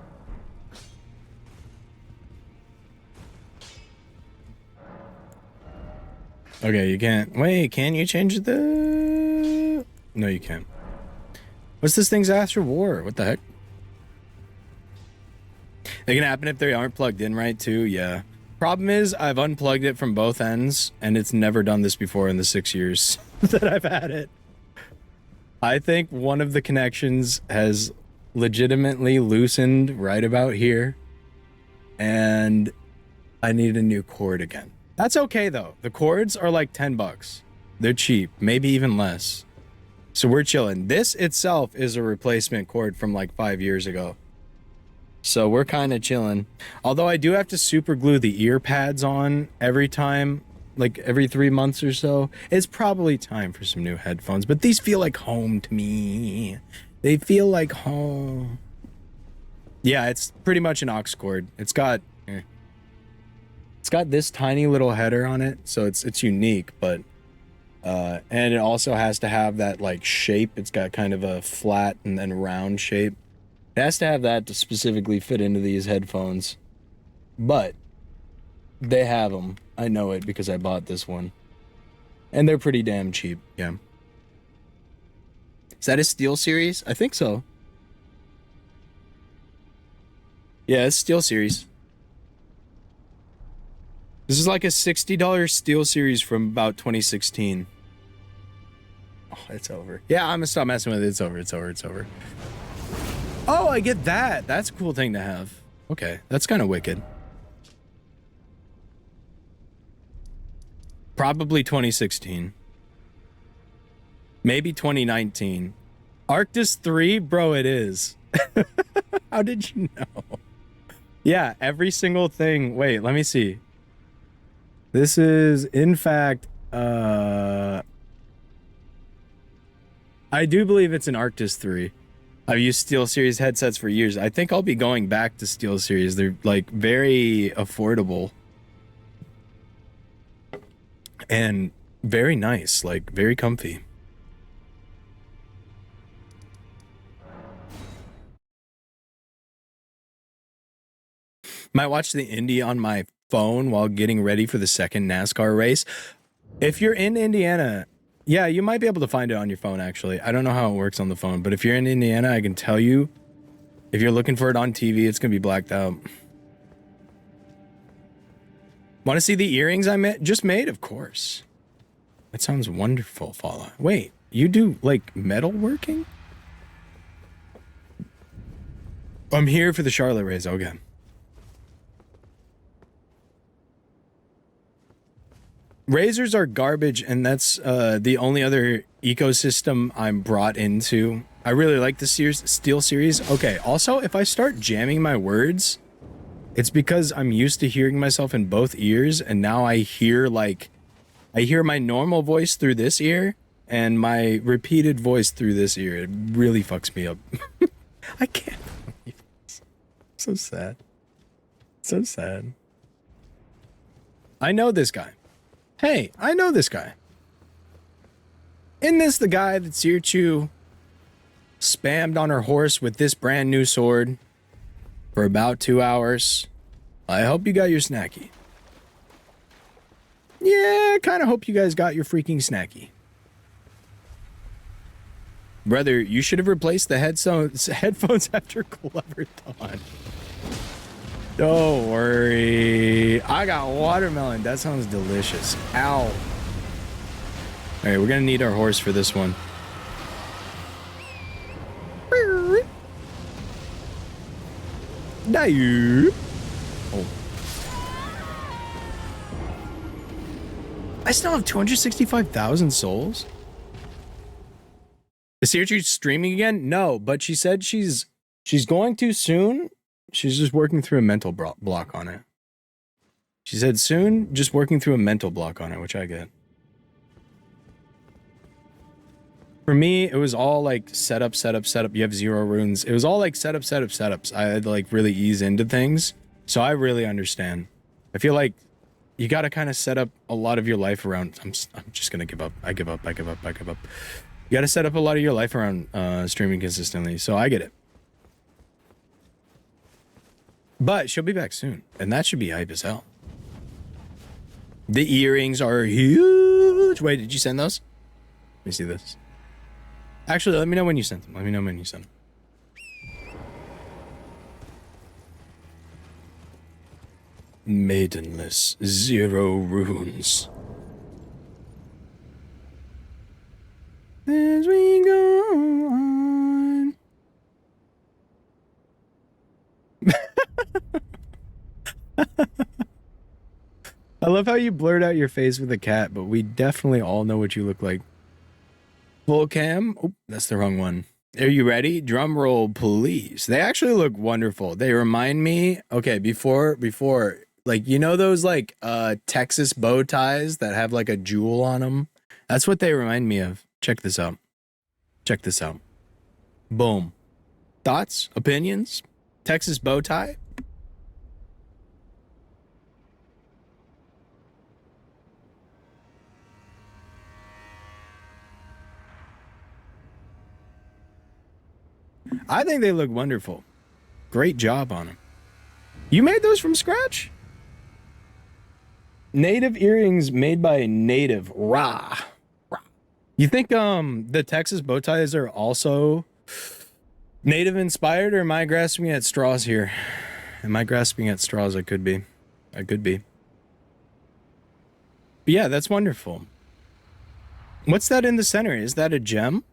Okay, you can't. Wait, can you change the... No, you can't. What's this thing's after war? What the heck? It can happen if they aren't plugged in right, too. Yeah. Problem is, I've unplugged it from both ends, and it's never done this before in the 6 years that I've had it. I think one of the connections has legitimately loosened right about here, and I need a new cord again. That's okay, though. The cords are like 10 bucks. They're cheap, maybe even less. So we're chilling. This itself is a replacement cord from like 5 years ago. So we're kind of chilling. Although I do have to super glue the ear pads on every time, like every 3 months or so. It's probably time for some new headphones, but these feel like home to me. They feel like home. Yeah, it's pretty much an aux cord. It's got this tiny little header on it, so it's unique, but and it also has to have that like shape. It's got kind of a flat and then round shape. It has to have that to specifically fit into these headphones, but they have them. I know it because I bought this one, and they're pretty damn cheap. Yeah. Is that a Steel Series? I think so. Yeah, it's Steel Series. This is like a $60 Steel Series from about 2016. Oh, it's over. Yeah, I'm gonna stop messing with it. It's over. It's over. It's over. Oh, I get that. That's a cool thing to have. Okay, that's kind of wicked. Probably 2016. Maybe 2019. Arctis 3? Bro, it is. How did you know? Yeah, every single thing. Wait, let me see. This is, in fact, I do believe it's an Arctis 3. I've used SteelSeries headsets for years. I think I'll be going back to SteelSeries. They're like very affordable and very nice, like very comfy. Might watch the Indy on my phone while getting ready for the second NASCAR race. If you're in Indiana, yeah, you might be able to find it on your phone, actually. I don't know how it works on the phone, but if you're in Indiana, I can tell you, if you're looking for it on TV, it's going to be blacked out. Want to see the earrings I just made? Of course. That sounds wonderful, Fallout. Wait, you do, like, metalworking? I'm here for the Charlotte race. Okay. Razors are garbage, and that's the only other ecosystem I'm brought into. I really like the Steel series. Okay, also, if I start jamming my words, it's because I'm used to hearing myself in both ears, and now I hear my normal voice through this ear, and my repeated voice through this ear. It really fucks me up. I can't believe this. So sad. So sad. I know this guy. Hey, I know this guy. Isn't this the guy that Searchu spammed on her horse with this brand new sword for about 2 hours? I hope you got your snacky. Yeah, I kind of hope you guys got your freaking snacky. Brother, you should have replaced the headphones after Clever Dawn. Don't worry. I got watermelon. That sounds delicious. Ow. All right, we're going to need our horse for this one. Oh. I still have 265,000 souls? Is Searchu streaming again? No, but she said she's going to soon. She's just working through a mental block on it. She said soon, just working through a mental block on it, which I get. For me, it was all like setup. You have 0 runes. It was all like setups. I had to like really ease into things. So I really understand. I feel like you got to kind of set up a lot of your life around. I'm just going to give up. I give up. You got to set up a lot of your life around streaming consistently. So I get it. But she'll be back soon, and that should be hype as hell. The earrings are huge. Wait, did you send those? Let me see this. Actually, let me know when you sent them. Maidenless, 0 runes. As we go on. I love how you blurred out your face with a cat, but we definitely all know what you look like. Full cam? Oh, that's the wrong one. Are you ready? Drum roll, please. They actually look wonderful. They remind me, okay, before, like, you know those, like, Texas bow ties that have, like, a jewel on them? That's what they remind me of. Check this out. Boom. Thoughts? Opinions? Texas bow tie? I think they look wonderful. Great job on them. You made those from scratch? Native earrings made by Native. Rah. You think the Texas bow ties are also Native inspired, or am I grasping at straws here? Am I grasping at straws? I could be. But yeah, that's wonderful. What's that in the center? Is that a gem?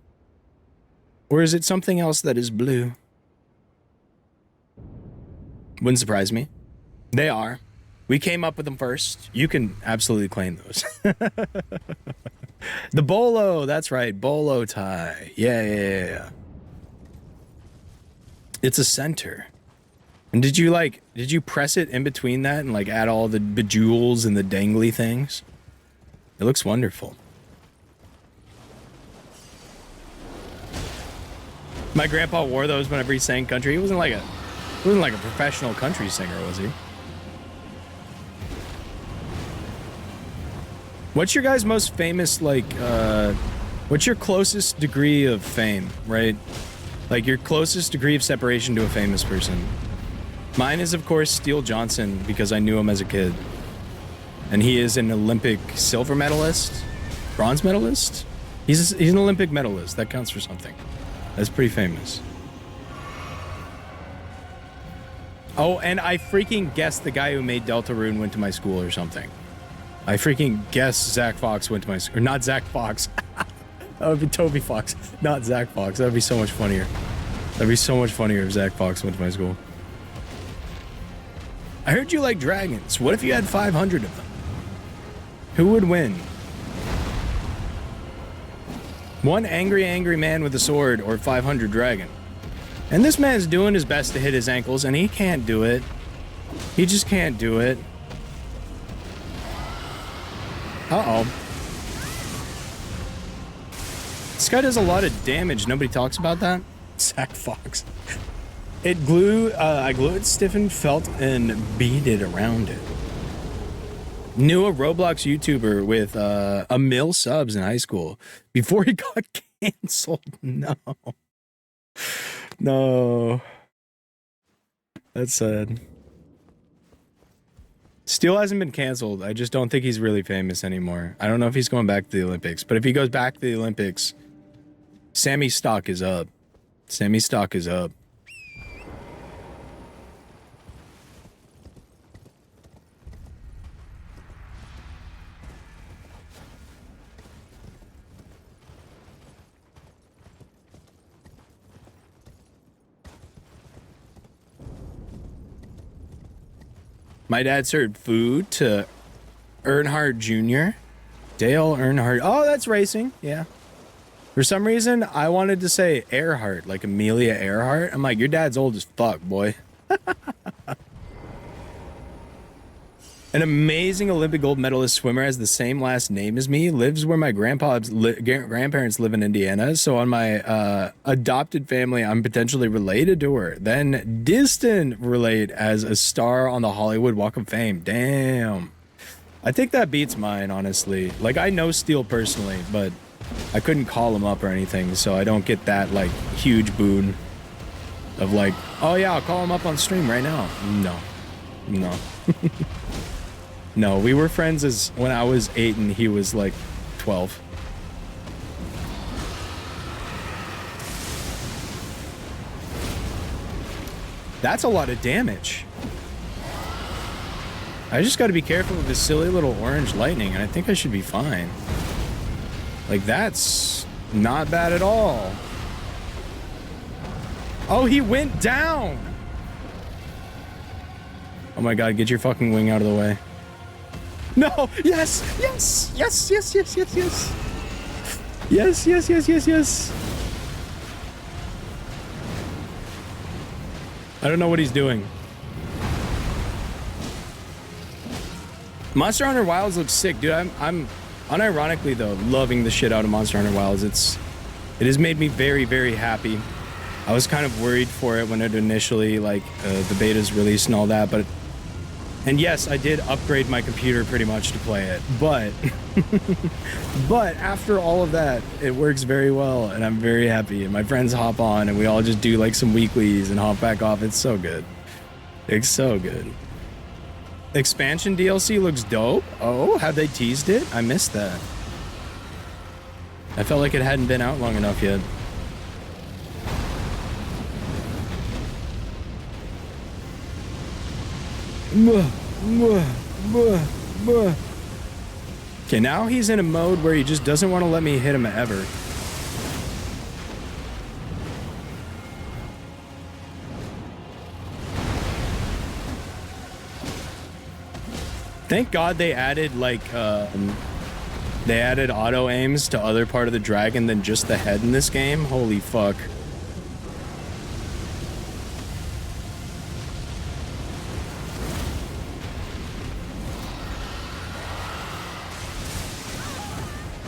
Or is it something else that is blue? Wouldn't surprise me. They are. We came up with them first. You can absolutely claim those. The bolo, that's right. Bolo tie. Yeah. It's a center. And did you press it in between that and like add all the bejewels and the dangly things? It looks wonderful. My grandpa wore those whenever he sang country. He wasn't like a professional country singer, was he? What's your guys' most famous, like, what's your closest degree of fame, right? Like, your closest degree of separation to a famous person. Mine is, of course, Steele Johnson, because I knew him as a kid. And he is an Olympic silver medalist? Bronze medalist? He's an Olympic medalist. That counts for something. That's pretty famous. Oh, and I freaking guessed the guy who made Deltarune went to my school or something. I freaking guessed Zach Fox went to my school. Or not Zach Fox. That would be Toby Fox, not Zach Fox. That would be so much funnier. That'd be so much funnier if Zach Fox went to my school. I heard you like dragons. What if you had 500 of them? Who would win? One angry man with a sword or 500 dragon? And this man's doing his best to hit his ankles, and he can't do it. He just can't do it. Uh-oh. This guy does a lot of damage. Nobody talks about that. Zach Fox. I glue it, stiffened, felt, and beaded around it. Knew a Roblox YouTuber with a mil subs in high school before he got canceled. No. No. That's sad. Still hasn't been canceled. I just don't think he's really famous anymore. I don't know if he's going back to the Olympics, but if he goes back to the Olympics, Sammy's stock is up. Sammy's stock is up. My dad served food to Earnhardt Jr. Dale Earnhardt. Oh, that's racing. Yeah. For some reason, I wanted to say Earhart, like Amelia Earhart. I'm like, your dad's old as fuck, boy. An amazing Olympic gold medalist swimmer has the same last name as me, lives where my grandparents live in Indiana. So on my adopted family, I'm potentially related to her. Then distant relate as a star on the Hollywood Walk of Fame. Damn. I think that beats mine, honestly. Like, I know Steele personally, but I couldn't call him up or anything, so I don't get that, like, huge boon of like, oh yeah, I'll call him up on stream right now. No. No. No, we were friends as when I was 8 and he was like 12. That's a lot of damage. I just got to be careful with this silly little orange lightning, and I think I should be fine. Like, that's not bad at all. Oh, he went down! Oh my god, get your fucking wing out of the way. No! Yes! Yes! Yes! Yes! Yes! Yes! Yes! Yes! Yes! Yes! Yes! Yes! I don't know what he's doing. Monster Hunter Wilds looks sick, dude. I'm unironically though loving the shit out of Monster Hunter Wilds. It has made me very, very happy. I was kind of worried for it when it initially, like, the beta's released and all that, but... And yes, I did upgrade my computer pretty much to play it, but... but after all of that, it works very well, and I'm very happy. And my friends hop on, and we all just do, like, some weeklies and hop back off. It's so good. It's so good. Expansion DLC looks dope. Oh, have they teased it? I missed that. I felt like it hadn't been out long enough yet. Okay, now he's in a mode where he just doesn't want to let me hit him ever. Thank God they added, like, they added auto aims to other part of the dragon than just the head in this game. Holy fuck.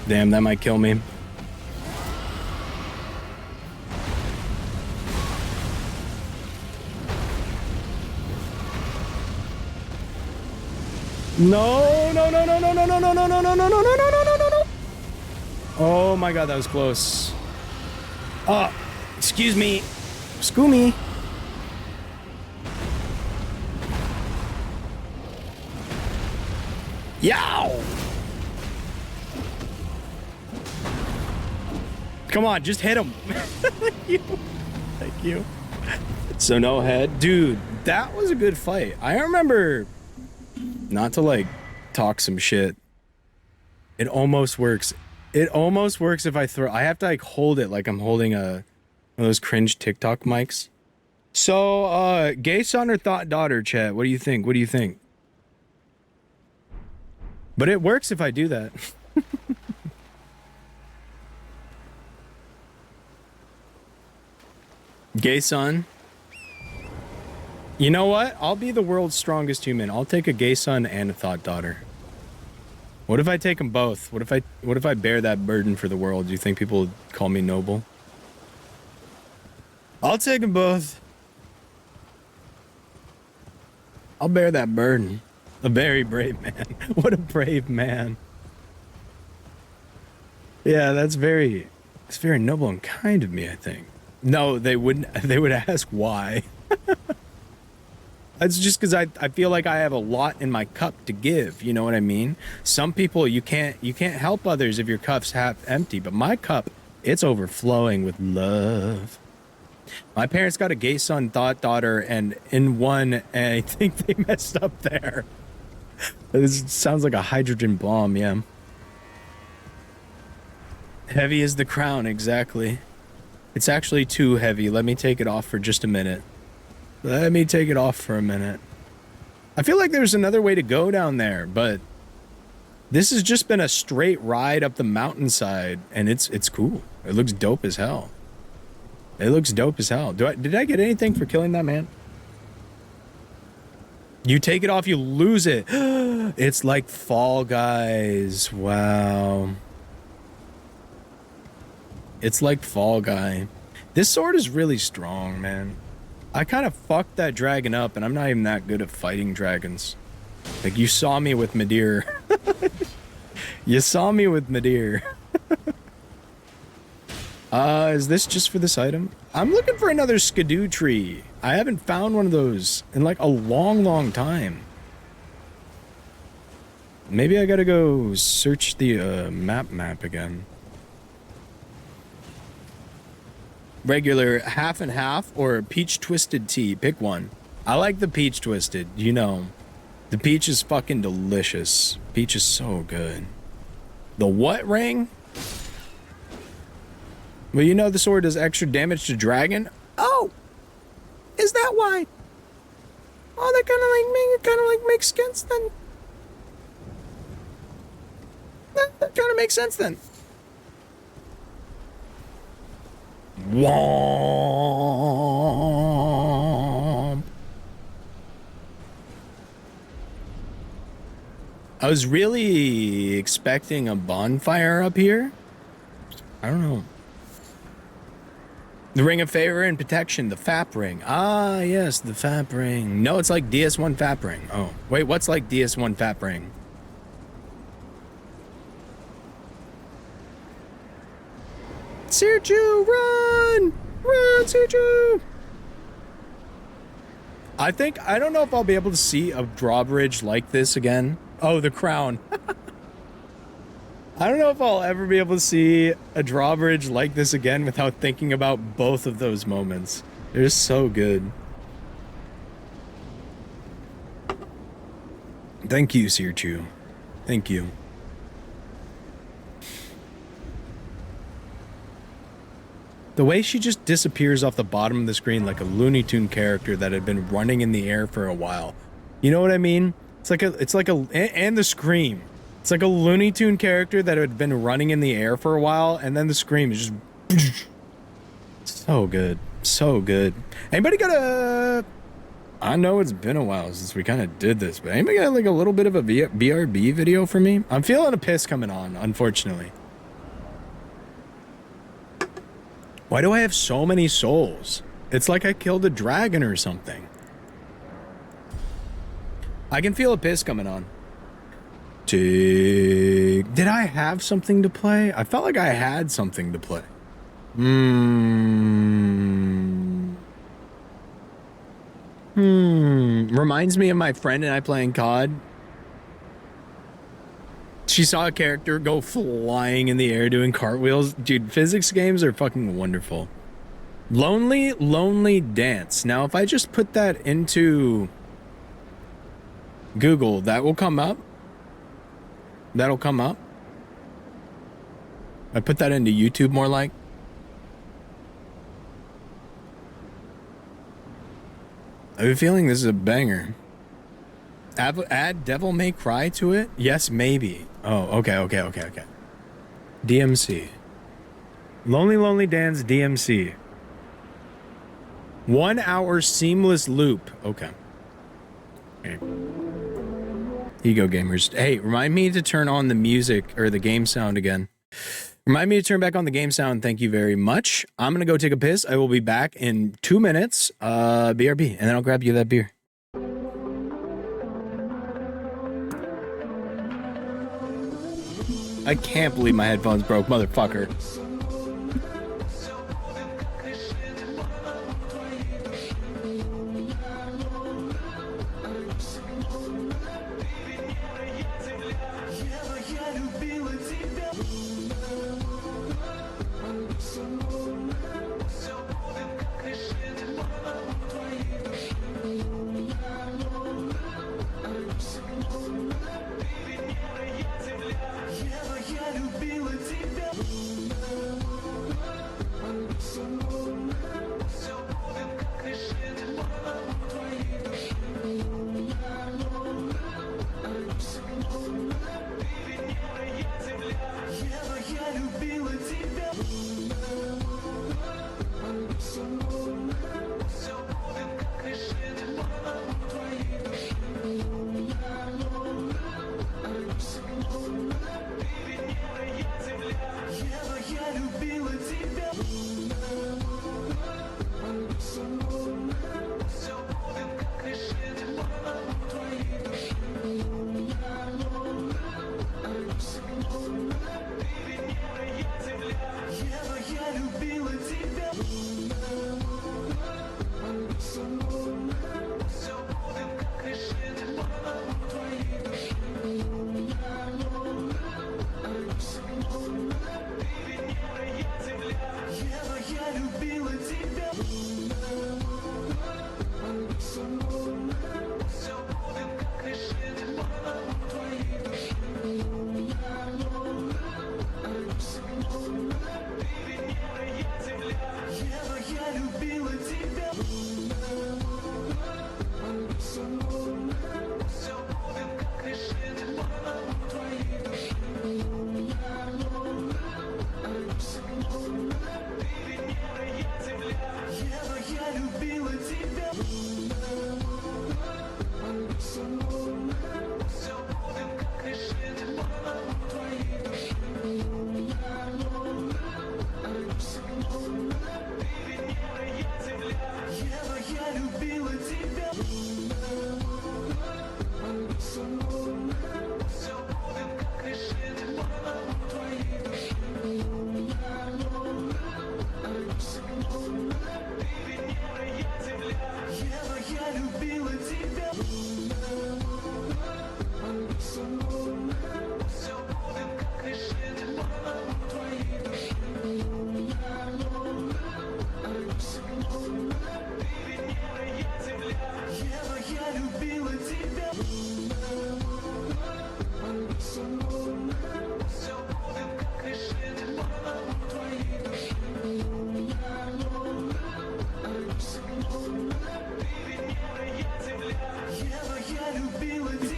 Damn, that might kill me. No, no, no, no, no, no, no, no, no, no, no, no, no, no, no, no, no, no, no. Oh my god, that was close. Excuse me. Screw me. Yow! Come on, just hit him. Thank you. Thank you. So no head. Dude, that was a good fight. I remember, not to like talk some shit. It almost works. It almost works if I throw. I have to like hold it like I'm holding one of those cringe TikTok mics. So, gay son or thought daughter, chat? What do you think? What do you think? But it works if I do that. Gay son. You know what? I'll be the world's strongest human. I'll take a gay son and a thought daughter. What if I take them both? What if I bear that burden for the world? Do you think people would call me noble? I'll take them both. I'll bear that burden. A very brave man. What a brave man. Yeah, it's very noble and kind of me, I think. No, they wouldn't. They would ask why. It's just because I feel like I have a lot in my cup to give. You know what I mean? Some people you can't help others if your cup's half empty, but my cup, it's overflowing with love. My parents got a gay son, thought daughter, and in one, and I think they messed up there. This sounds like a hydrogen bomb, yeah. Heavy as the crown, exactly. It's actually too heavy. Let me take it off for just a minute. Let me take it off for a minute. I feel like there's another way to go down there, but this has just been a straight ride up the mountainside, and it's cool. It looks dope as hell. It looks dope as hell. Did I get anything for killing that man? You take it off, you lose it. It's like Fall Guys. Wow. It's like Fall Guy. This sword is really strong, man. I kind of fucked that dragon up, and I'm not even that good at fighting dragons. Like, you saw me with Midir. You saw me with Midir. Is this just for this item? I'm looking for another skidoo tree. I haven't found one of those in like a long, long time. Maybe I gotta go search the map again. Regular half and half or peach twisted tea. Pick one. I like the peach twisted, you know. The peach is fucking delicious. Peach is so good. The what ring? Well, you know the sword does extra damage to dragon? Oh! Is that why? Oh, that kind of makes sense then. That kind of makes sense then. Womp. I was really expecting a bonfire up here. I don't know. The Ring of Favor and Protection, the FAP ring. Ah, yes, the FAP ring. No, it's like DS1 FAP ring. Oh, wait, what's like DS1 FAP ring? Sirju, run! Run, Sirju! I don't know if I'll be able to see a drawbridge like this again. Oh, the crown. I don't know if I'll ever be able to see a drawbridge like this again without thinking about both of those moments. They're so good. Thank you, Sirju. Thank you. The way she just disappears off the bottom of the screen like a Looney Tune character that had been running in the air for a while. You know what I mean? And the scream. It's like a Looney Tune character that had been running in the air for a while, and then the scream is just so good. So good. Anybody got a... I know it's been a while since we kind of did this, but anybody got like a little bit of a BRB video for me? I'm feeling a piss coming on, unfortunately. Why do I have so many souls? It's like I killed a dragon or something. I can feel a piss coming on. Did I have something to play? I felt like I had something to play. Reminds me of my friend and I playing COD. She saw a character go flying in the air doing cartwheels. Dude, physics games are fucking wonderful. Lonely Dance. Now, if I just put that into Google, that will come up. That'll come up. I put that into YouTube more like. I have a feeling this is a banger. Add Devil May Cry to it? Yes, maybe. Oh, okay. DMC. Lonely Dance DMC. 1 hour seamless loop. Okay. Here you go, gamers. Hey, remind me to turn on the music or the game sound again. Remind me to turn back on the game sound. Thank you very much. I'm going to go take a piss. I will be back in 2 minutes. BRB. And then I'll grab you that beer. I can't believe my headphones broke, motherfucker.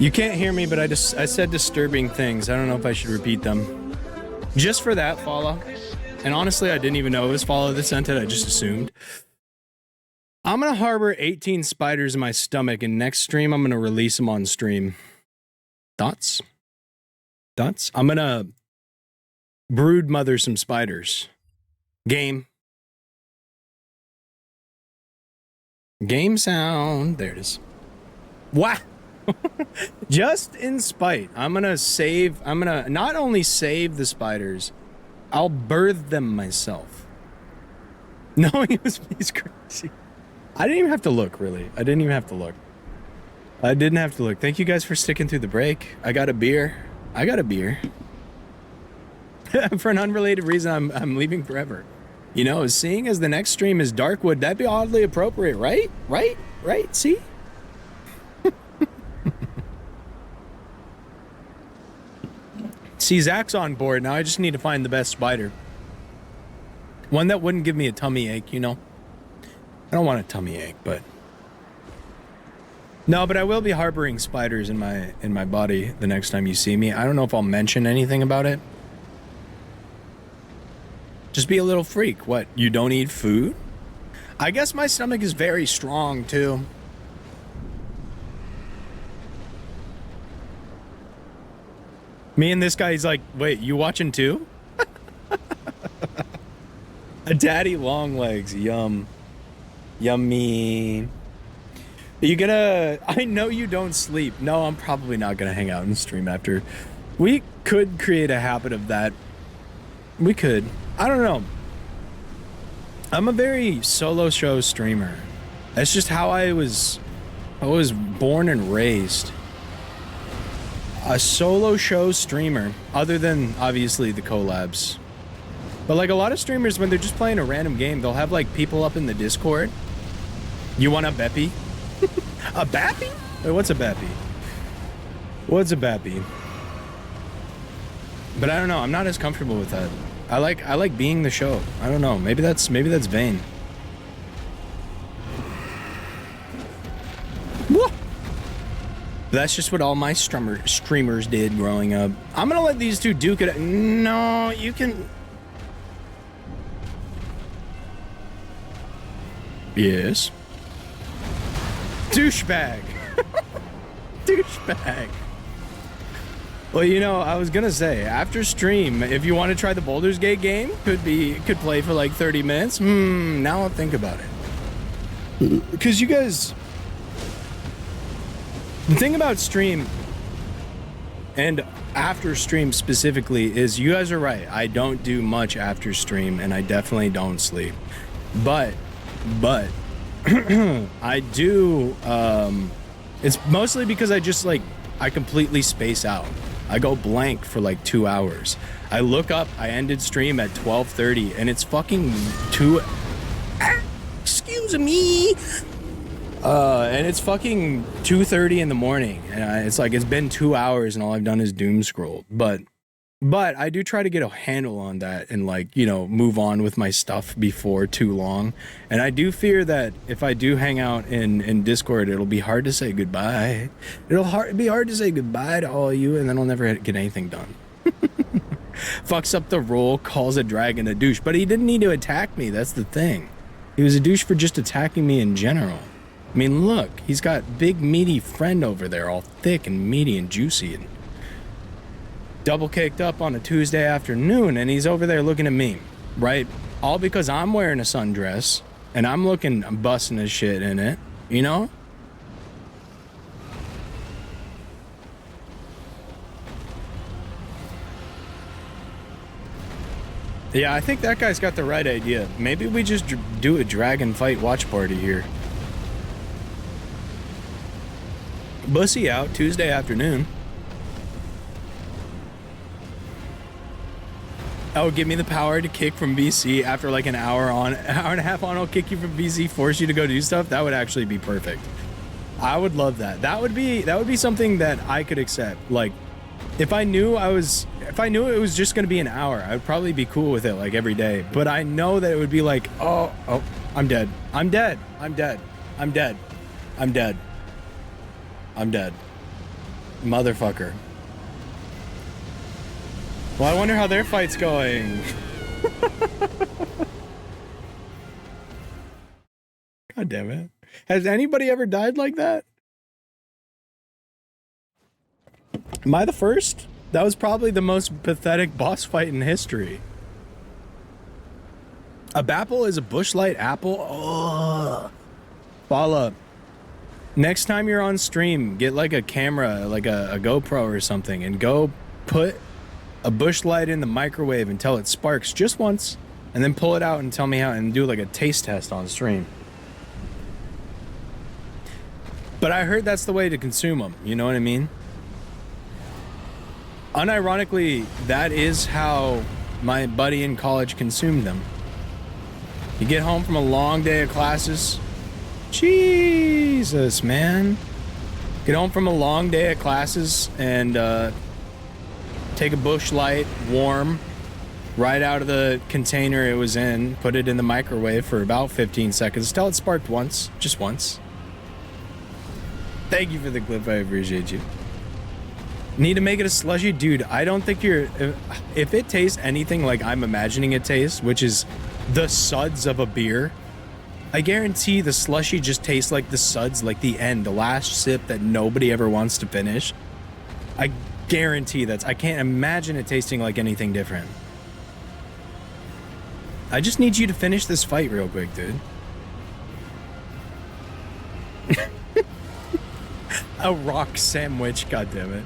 You can't hear me, but I said disturbing things. I don't know if I should repeat them. Just for that, follow. And honestly, I didn't even know it was follow that sent it. I just assumed. I'm going to harbor 18 spiders in my stomach, and next stream, I'm going to release them on stream. Thoughts? Thoughts? I'm going to brood mother some spiders. Game. Game sound. There it is. What? Just in spite, I'm gonna not only save the spiders, I'll birth them myself. Knowing it was me is crazy. I didn't even have to look, really. I didn't have to look. Thank you guys for sticking through the break. I got a beer. For an unrelated reason, I'm leaving forever. You know, seeing as the next stream is Darkwood, that'd be oddly appropriate, right? Right? See? See, Zach's on board. Now I just need to find the best spider. One that wouldn't give me a tummy ache, you know? I don't want a tummy ache, but... No, but I will be harboring spiders in my body the next time you see me. I don't know if I'll mention anything about it. Just be a little freak. What, you don't eat food? I guess my stomach is very strong, too. Me and this guy, he's like, wait, you watching too? A daddy long legs, yum. Yummy. You gonna... I know you don't sleep. No, I'm probably not gonna hang out and stream after. We could create a habit of that. We could. I don't know. I'm a very solo show streamer. That's just how I was born and raised. A solo show streamer, other than obviously the collabs. But like a lot of streamers, when they're just playing a random game, they'll have like people up in the Discord. You want a Beppy? A Bappy? Wait, what's a Bappy? What's a Bappy? But I don't know, I'm not as comfortable with that. I like being the show. I don't know, maybe that's vain. Woo! That's just what all my streamers did growing up. I'm gonna let these two duke it. No, you can. Yes. Douchebag. Douchebag. Well, you know, I was gonna say, after stream, if you want to try the Baldur's Gate game, could play for like 30 minutes. Now I'll think about it. Because you guys... The thing about stream, and after stream specifically, is you guys are right. I don't do much after stream, and I definitely don't sleep. But, I do, it's mostly because I completely space out. I go blank for like 2 hours. I look up, I ended stream at 12:30, and it's fucking excuse me. And it's fucking 2:30 in the morning, and it's like it's been 2 hours, and all I've done is doom scroll. But I do try to get a handle on that and like, you know, move on with my stuff before too long. And I do fear that if I do hang out in Discord, it'll be hard to say goodbye. It'll be hard to say goodbye to all of you, and then I'll never get anything done. Fucks up the role, calls a dragon a douche, but he didn't need to attack me. That's the thing. He was a douche for just attacking me in general. I mean, look, he's got big meaty friend over there, all thick and meaty and juicy and double caked up on a Tuesday afternoon, and he's over there looking at me, right? All because I'm wearing a sundress and I'm busting his shit in it, you know? Yeah, I think that guy's got the right idea. Maybe we just do a dragon fight watch party here. Bussy out Tuesday afternoon. Oh, give me the power to kick from BC after like an hour and a half on. I'll kick you from BC, force you to go do stuff. That would actually be perfect. I would love that. That would be something that I could accept. Like, if I knew it was just gonna be an hour, I'd probably be cool with it like every day. But I know that it would be like, oh, I'm dead. I'm dead. I'm dead. I'm dead. I'm dead. I'm dead. Motherfucker. Well, I wonder how their fight's going. God damn it. Has anybody ever died like that? Am I the first? That was probably the most pathetic boss fight in history. A bapple is a bushlight apple? Oh. Follow. Next time you're on stream, get like a camera, like a GoPro or something, and go put a bush light in the microwave until it sparks just once, and then pull it out and tell me how, and do like a taste test on stream. But I heard that's the way to consume them, you know what I mean? Unironically, that is how my buddy in college consumed them. You get home from a long day of classes. Jesus, man. Get home from a long day of classes and take a bush light, warm, right out of the container it was in, put it in the microwave for about 15 seconds till it sparked once, just once. Thank you for the clip, I appreciate you. Need to make it a slushy? Dude, I don't think you're... If it tastes anything like I'm imagining it tastes, which is the suds of a beer, I guarantee the slushy just tastes like the suds, like the end, the last sip that nobody ever wants to finish. I guarantee that's... I can't imagine it tasting like anything different. I just need you to finish this fight real quick, dude. A rock sandwich, goddammit.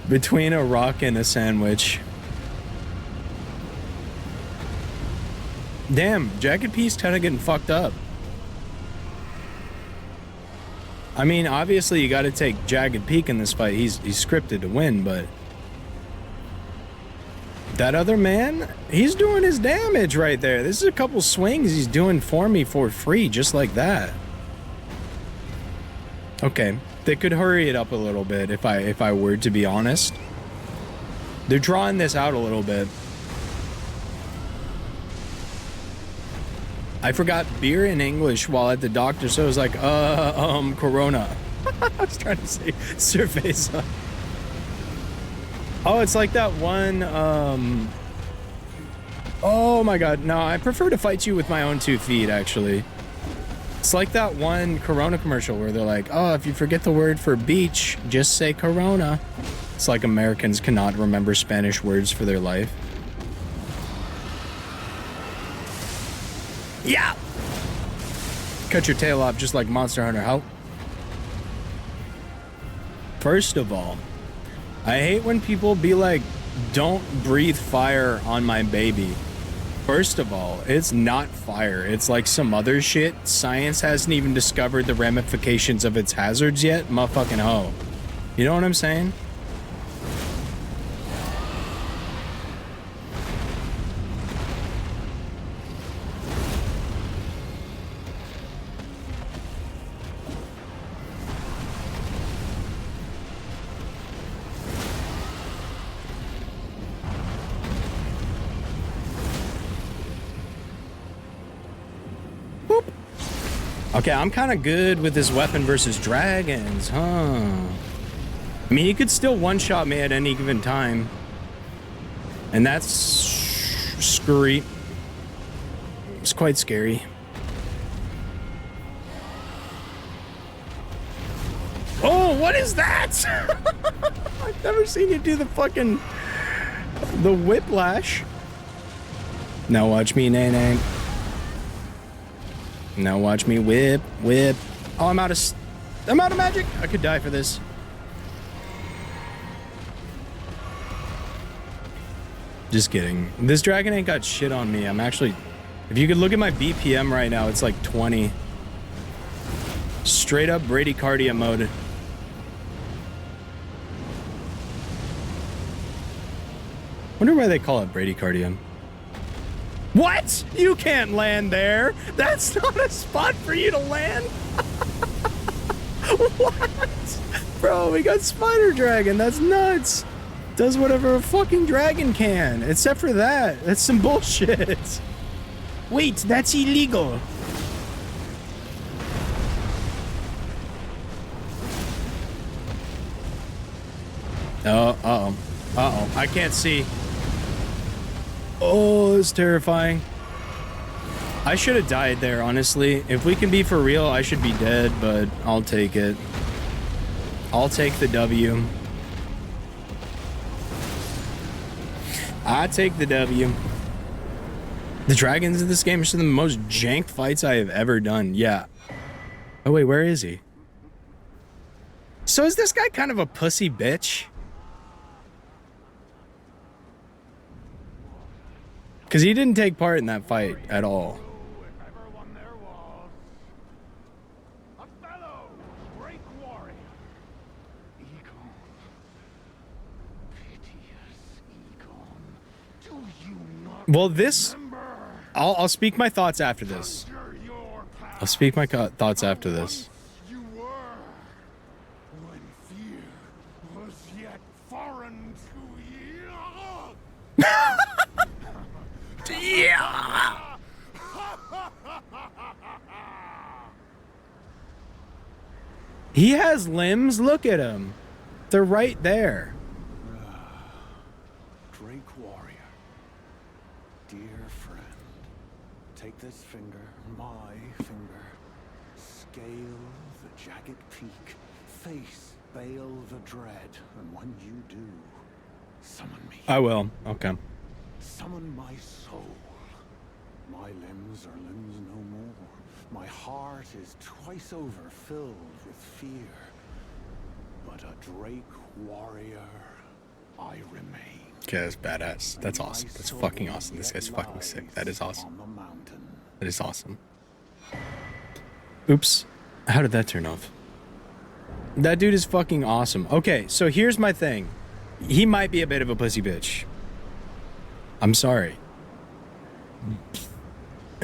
Between a rock and a sandwich. Damn, Jagged Peace kind of getting fucked up. I mean, obviously you got to take Jagged Peak in this fight. He's scripted to win, but that other man, he's doing his damage right there. This is a couple swings he's doing for me for free, just like that. Okay, they could hurry it up a little bit if I were to be honest. They're drawing this out a little bit. I forgot beer in English while at the doctor, so I was like, Corona. I was trying to say Cerveza. Oh, it's like that one, oh my god, no, I prefer to fight you with my own 2 feet, actually. It's like that one Corona commercial where they're like, oh, if you forget the word for beach, just say Corona. It's like Americans cannot remember Spanish words for their life. Yeah! Cut your tail off just like Monster Hunter. How? First of all, I hate when people be like, don't breathe fire on my baby. First of all, it's not fire. It's like some other shit. Science hasn't even discovered the ramifications of its hazards yet. Motherfucking ho. You know what I'm saying? Okay, I'm kind of good with this weapon versus dragons, huh? I mean, he could still one-shot me at any given time. And that's scary. It's quite scary. Oh, what is that? I've never seen you do the fucking... the whiplash. Now watch me, nay-nay. Now watch me whip, whip. Oh, I'm out of magic. I could die for this. Just kidding. This dragon ain't got shit on me. I'm actually, if you could look at my BPM right now, it's like 20. Straight up bradycardia mode. Wonder why they call it bradycardia. What? You can't land there. That's not a spot for you to land. What? Bro, we got Spider Dragon. That's nuts. Does whatever a fucking dragon can. Except for that. That's some bullshit. Wait, that's illegal. Oh, uh-oh. Uh-oh. I can't see. Oh, it's terrifying. I should have died there, honestly. If we can be for real, I should be dead, but I'll take it. I'll take the W. I take the W. The dragons in this game are some of the most jank fights I have ever done. Yeah. Oh, wait, where is he? So is this guy kind of a pussy bitch? Because he didn't take part in that fight at all. If ever one there was. A fellow great warrior. Egon. Piteous Egon. Do you not Well, this... remember? I'll speak my thoughts after this. Under your path I'll speak my thoughts after this. you were. When fear was yet foreign to you. Yeah! He has limbs. Look at him. They're right there. Drake warrior, dear friend, take this finger, my finger, scale the jagged peak, face Bale the dread, and when you do, summon me. I will. Okay. Summon my soul. My limbs are limbs no more. My heart is twice over filled with fear. But a Drake warrior, I remain. Okay, that's badass. That's awesome. That's fucking awesome. This guy's fucking sick. That is awesome. On the mountain. That is awesome. Oops. How did that turn off? That dude is fucking awesome. Okay, so here's my thing. He might be a bit of a pussy bitch. I'm sorry.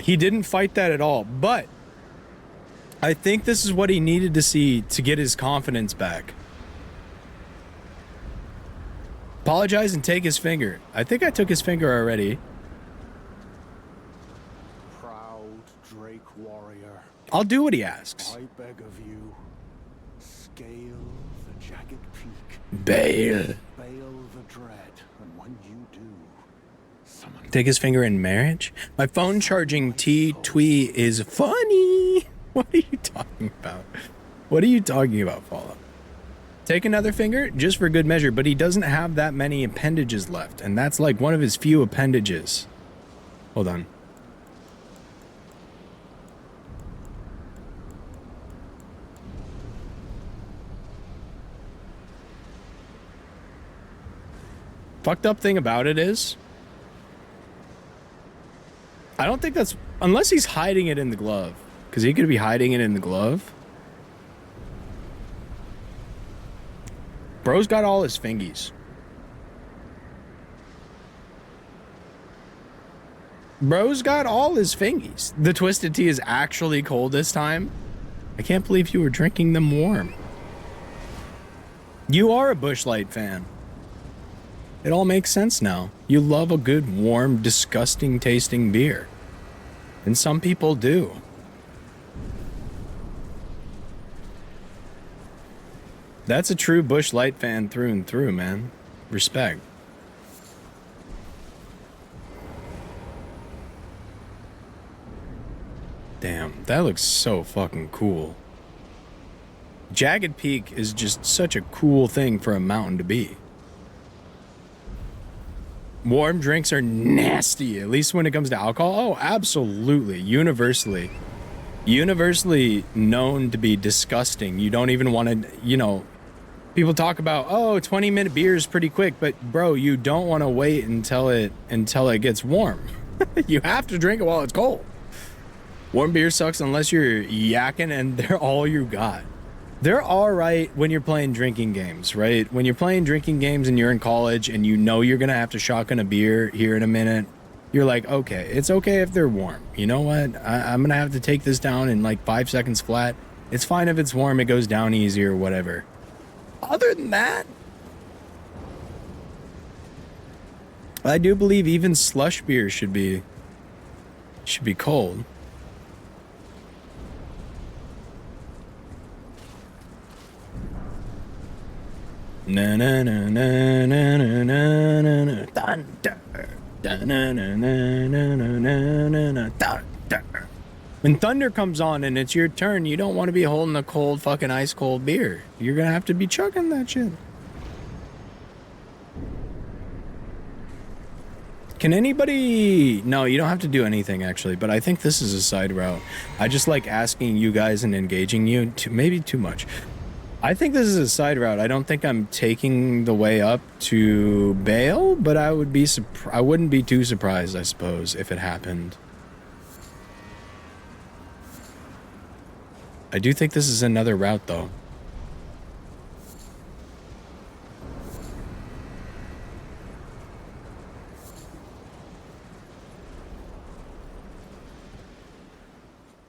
He didn't fight that at all, but I think this is what he needed to see to get his confidence back. Apologize and take his finger. I think I took his finger already. Proud Drake warrior, I'll do what he asks. I beg of you, scale the jagged peak, Bale. Bale the dread, and when you do, summon Take his finger in marriage? My phone charging T-Twee is funny. What are you talking about? What are you talking about, Fallout? Take another finger just for good measure, but he doesn't have that many appendages left, and that's like one of his few appendages. Hold on. Fucked up thing about it is, I don't think that's, unless he's hiding it in the glove, because he could be hiding it in the glove. Bro's got all his fingies. Bro's got all his fingies. The twisted tea is actually cold this time. I can't believe you were drinking them warm. You are a Busch Light fan. It all makes sense now. You love a good, warm, disgusting tasting beer. And some people do. That's a true Busch Light fan through and through, man. Respect. Damn, that looks so fucking cool. Jagged Peak is just such a cool thing for a mountain to be. Warm drinks are nasty, at least when it comes to alcohol. Oh, absolutely. Universally known to be disgusting. You don't even want to, you know, people talk about, oh, 20-minute beer is pretty quick, but bro, you don't want to wait until it gets warm. You have to drink it while it's cold. Warm beer sucks unless you're yakking and they're all you got. They're all right when you're playing drinking games, right? When you're playing drinking games and you're in college and you know you're going to have to shotgun a beer here in a minute, you're like, okay, it's okay if they're warm. You know what? I'm going to have to take this down in like 5 seconds flat. It's fine if it's warm, it goes down easy or whatever. Other than that, I do believe even slush beer should be cold. Na na na na na na na na na thunder. Da na na na na na na na na thunder. When thunder comes on and it's your turn, you don't want to be holding a cold fucking ice cold beer. You're gonna have to be chugging that shit. Can anybody... No, you don't have to do anything, actually, but I think this is a side route. I just like asking you guys and engaging you, maybe too much. I think this is a side route. I don't think I'm taking the way up to Bale, but I wouldn't be too surprised, I suppose, if it happened. I do think this is another route, though.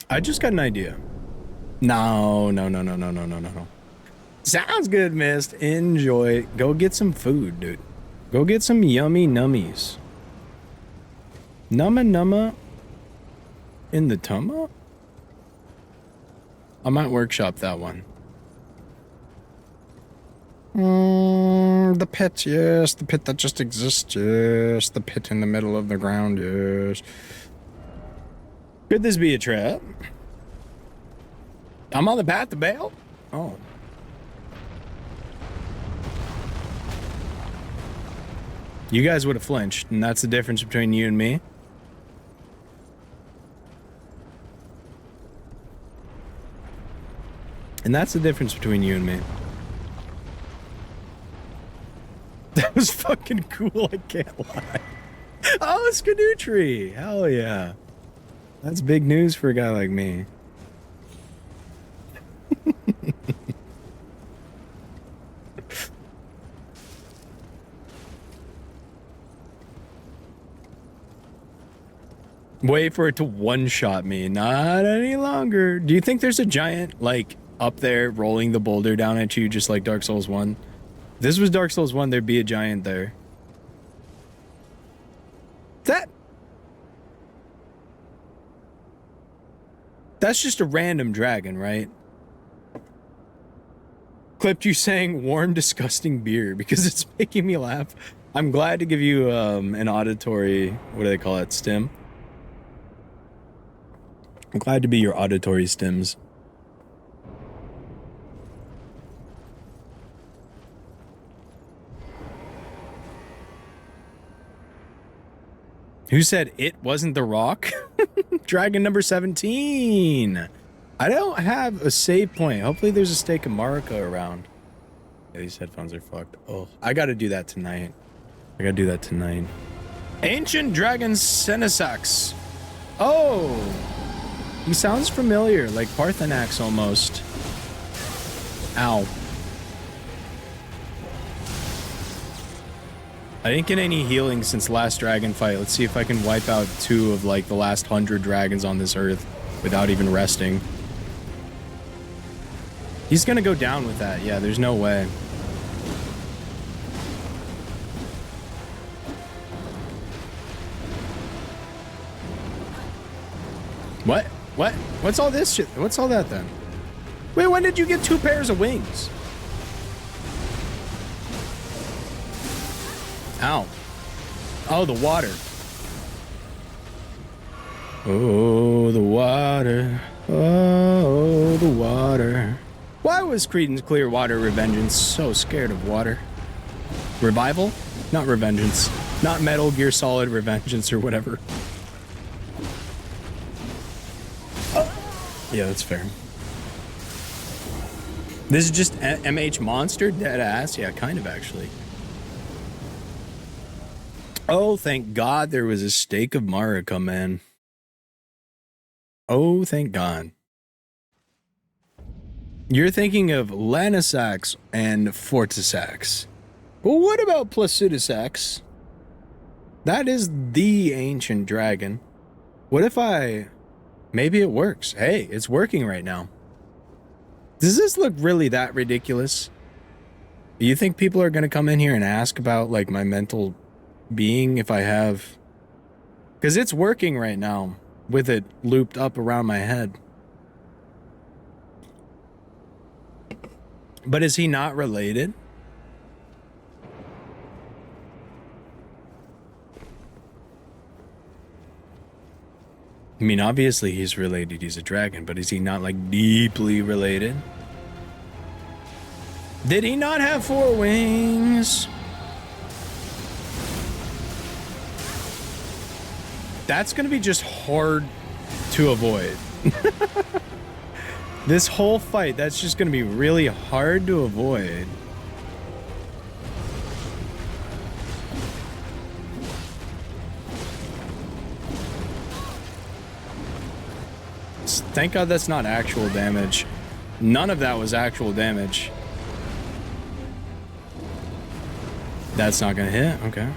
I just got an idea. No. Sounds good, Mist. Enjoy. Go get some food, dude. Go get some yummy nummies. Numma in the tumma? I might workshop that one. The pit, yes. The pit that just exists, yes. The pit in the middle of the ground, yes. Could this be a trap? I'm on the path to Bale? Oh. You guys would have flinched, and that's the difference between you and me. And that's the difference between you and me. That was fucking cool, I can't lie. Oh, it's Canoe Tree. Hell yeah. That's big news for a guy like me. Wait for it to one-shot me. Not any longer. Do you think there's a giant, like, up there rolling the boulder down at you just like Dark Souls 1? If this was Dark Souls 1, there'd be a giant there. That's just a random dragon, right? Clipped you saying warm, disgusting beer because it's making me laugh. I'm glad to give you an auditory, what do they call it, stim? I'm glad to be your auditory stims. Who said it wasn't the Rock? Dragon number 17. I don't have a save point. Hopefully there's a stake of Marika around. Yeah, these headphones are fucked. Oh, I gotta do that tonight. Ancient Dragon Senesax. Oh, he sounds familiar, like Parthenax almost. Ow. I didn't get any healing since last dragon fight. Let's see if I can wipe out 2 of like the last 100 dragons on this earth without even resting. He's gonna go down with that. Yeah, there's no way. What? What? What's all this shit? What's all that then? Wait, when did you get 2 pairs of wings? Ow. Oh, the water. Oh, the water. Oh, the water. Why was Creedence Clearwater Revengeance so scared of water? Revival? Not Revengeance. Not Metal Gear Solid Revengeance or whatever. Yeah, that's fair. This is just MH Monster? Dead ass? Yeah, kind of actually. Oh, thank God there was a stake of Marika, man. Oh, thank God. You're thinking of Lanisax and Fortisax. Well, what about Placidusax? That is the ancient dragon. What if I... Maybe it works. Hey, it's working right now. Does this look really that ridiculous? Do you think people are going to come in here and ask about, like, my mental being if I have... Because it's working right now with it looped up around my head. But is he not related? I mean, obviously he's related. He's a dragon, but is he not, like, deeply related? Did he not have 4 wings? That's going to be just hard to avoid. This whole fight, that's just going to be really hard to avoid. Thank God that's not actual damage. None of that was actual damage. That's not going to hit. Okay.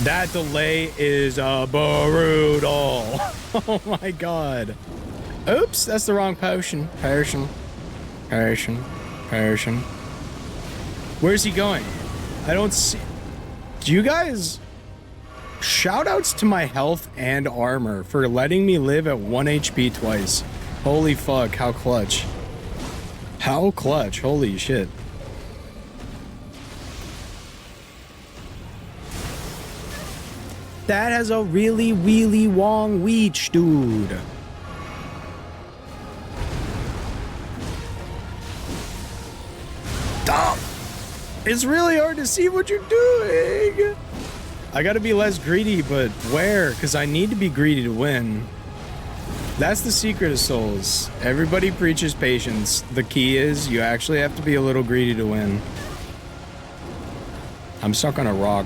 That delay is brutal. Oh my God. Oops, that's the wrong potion. Potion. Where's he going? I don't see. Do you guys... Shout outs to my health and armor for letting me live at 1 HP twice. Holy fuck, how clutch. How clutch, holy shit. That has a really, really long reach, dude. Stop. It's really hard to see what you're doing. I gotta be less greedy, but where? Because I need to be greedy to win. That's the secret of Souls. Everybody preaches patience. The key is you actually have to be a little greedy to win. I'm stuck on a rock.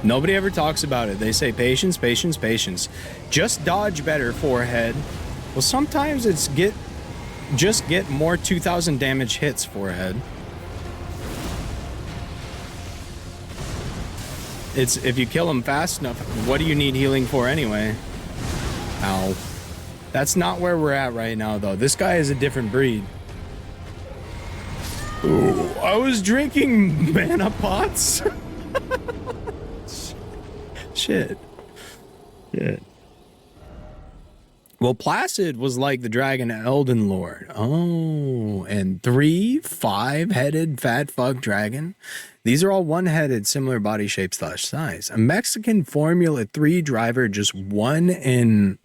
Nobody ever talks about it. They say patience, patience, patience. Just dodge better, forehead. Well, sometimes it's just get more 2,000 damage hits, forehead. It's if you kill him fast enough, what do you need healing for anyway? Ow. That's not where we're at right now, though. This guy is a different breed. Ooh, I was drinking mana pots. Shit. Well, Placid was like the dragon Elden Lord. Oh, and 3 5-headed fat fuck dragon. These are all one-headed, similar body shape / size. A Mexican Formula 3 driver just won in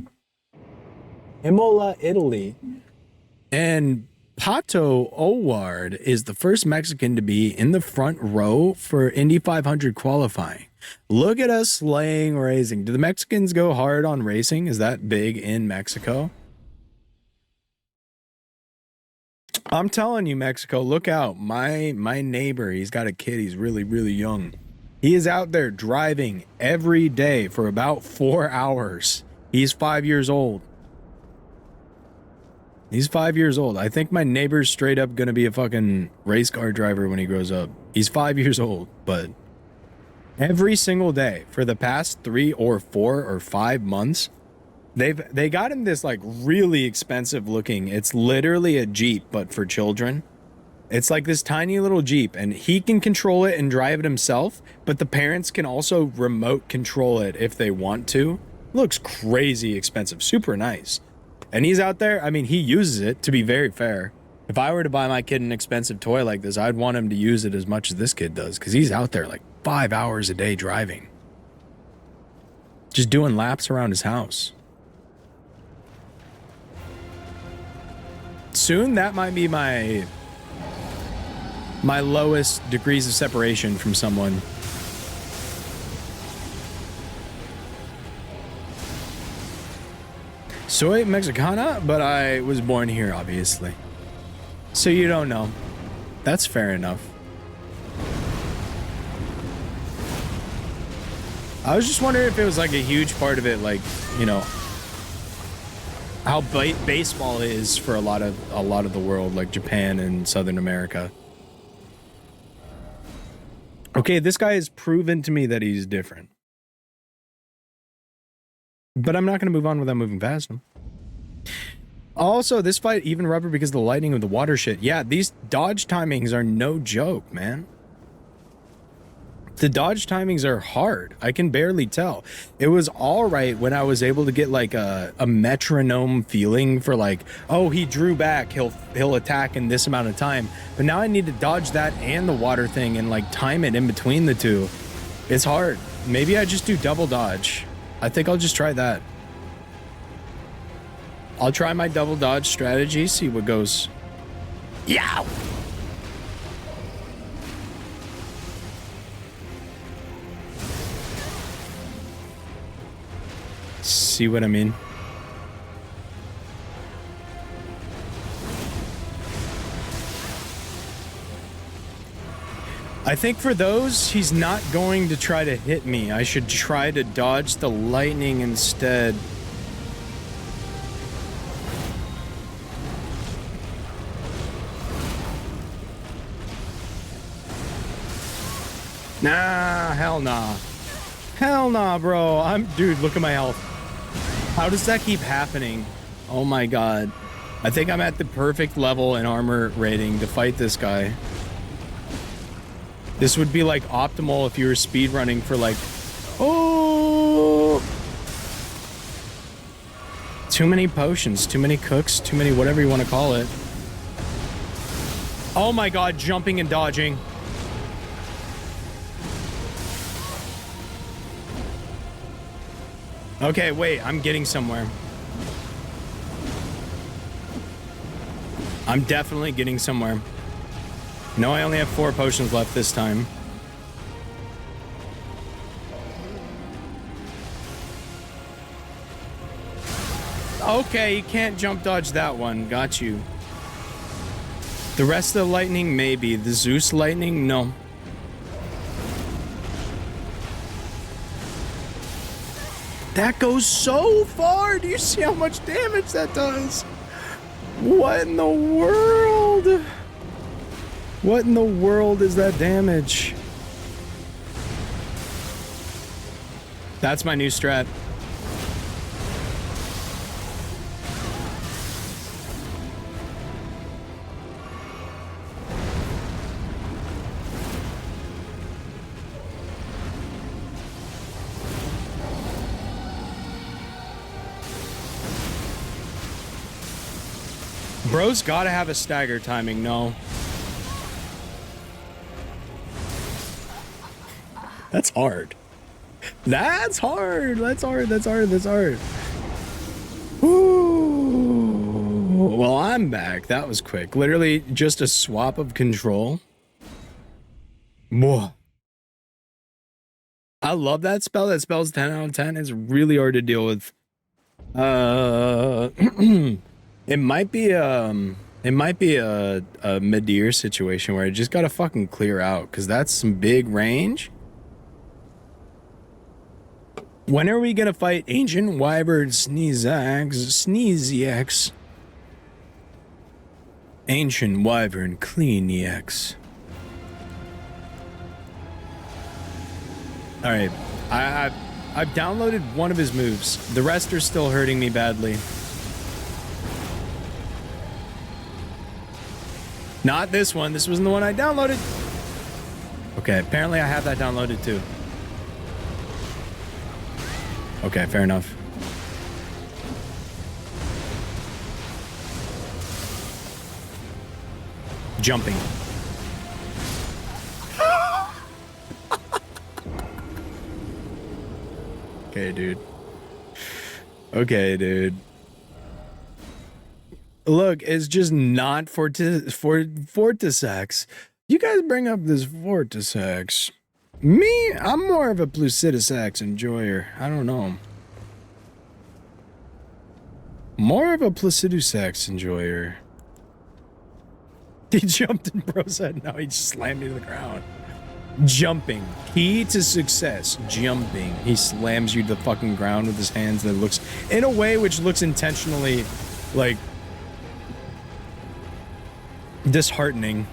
Imola, Italy. And Pato O'Ward is the first Mexican to be in the front row for Indy 500 qualifying. Look at us slaying racing. Do the Mexicans go hard on racing? Is that big in Mexico? I'm telling you, Mexico, look out. My neighbor, he's got a kid. He's really, really young. He is out there driving every day for about 4 hours. He's 5 years old. He's 5 years old. I think my neighbor's straight up going to be a fucking race car driver when he grows up. He's 5 years old, but every single day for the past 3 or 4 or 5 months, they got him this like really expensive looking. It's literally a Jeep, but for children. It's like this tiny little Jeep, and he can control it and drive it himself, but the parents can also remote control it if they want to. Looks crazy expensive, super nice. And he's out there, I mean, he uses it, to be very fair. If I were to buy my kid an expensive toy like this, I'd want him to use it as much as this kid does, because he's out there like 5 hours a day driving. Just doing laps around his house. Soon, that might be my lowest degrees of separation from someone. Soy Mexicana, but I was born here, obviously. So you don't know. That's fair enough. I was just wondering if it was like a huge part of it, like, you know, how baseball is for a lot of the world, like Japan and Southern America. Okay, this guy has proven to me that he's different. But I'm not going to move on without moving past him. Also, this fight even rubber because of the lightning of the water shit. Yeah, these dodge timings are no joke, man. The dodge timings are hard. I can barely tell. It was all right when I was able to get like a metronome feeling for like, oh, he drew back, he'll attack in this amount of time. But now I need to dodge that and the water thing and like time it in between the two. It's hard. Maybe I just do double dodge. I think I'll just try that. I'll try my double dodge strategy, see what goes. Yow! See what I mean? I think for those, he's not going to try to hit me. I should try to dodge the lightning instead. Nah, hell nah. Hell nah, bro. Dude, look at my health. How does that keep happening? Oh my god. I think I'm at the perfect level in armor rating to fight this guy. This would be like optimal if you were speedrunning for like... Oh! Too many potions, too many cooks, too many whatever you want to call it. Oh my god, jumping and dodging. Okay, wait, I'm getting somewhere. I'm definitely getting somewhere. No, I only have 4 potions left this time. Okay, you can't jump dodge that one. Got you. The rest of the lightning, maybe. The Zeus lightning, no. That goes so far. Do you see how much damage that does? What in the world? What in the world is that damage? That's my new strat. Bro's gotta have a stagger timing, no. That's hard. That's hard. That's hard. That's hard. That's hard. Ooh. Well, I'm back. That was quick. Literally just a swap of control. Whoa. I love that spell. That spell's 10 out of 10. It's really hard to deal with. It might be a Midir situation where I just gotta fucking clear out, because that's some big range. When are we gonna fight Ancient Wyvern Sneeziax? Ancient Wyvern Cleaniax. Alright, I've downloaded one of his moves. The rest are still hurting me badly. Not this one. This wasn't the one I downloaded. Okay, apparently I have that downloaded too. Okay, fair enough. Jumping. Okay, dude. Okay, dude. Look, it's just not Fortisax. You guys bring up this Fortisax. Me, I'm more of a Placidusax enjoyer. I don't know. More of a Placidusax enjoyer. He jumped in bro's head. Now he just slammed me to the ground. Jumping. Key to success. Jumping. He slams you to the fucking ground with his hands that looks in a way which looks intentionally like disheartening.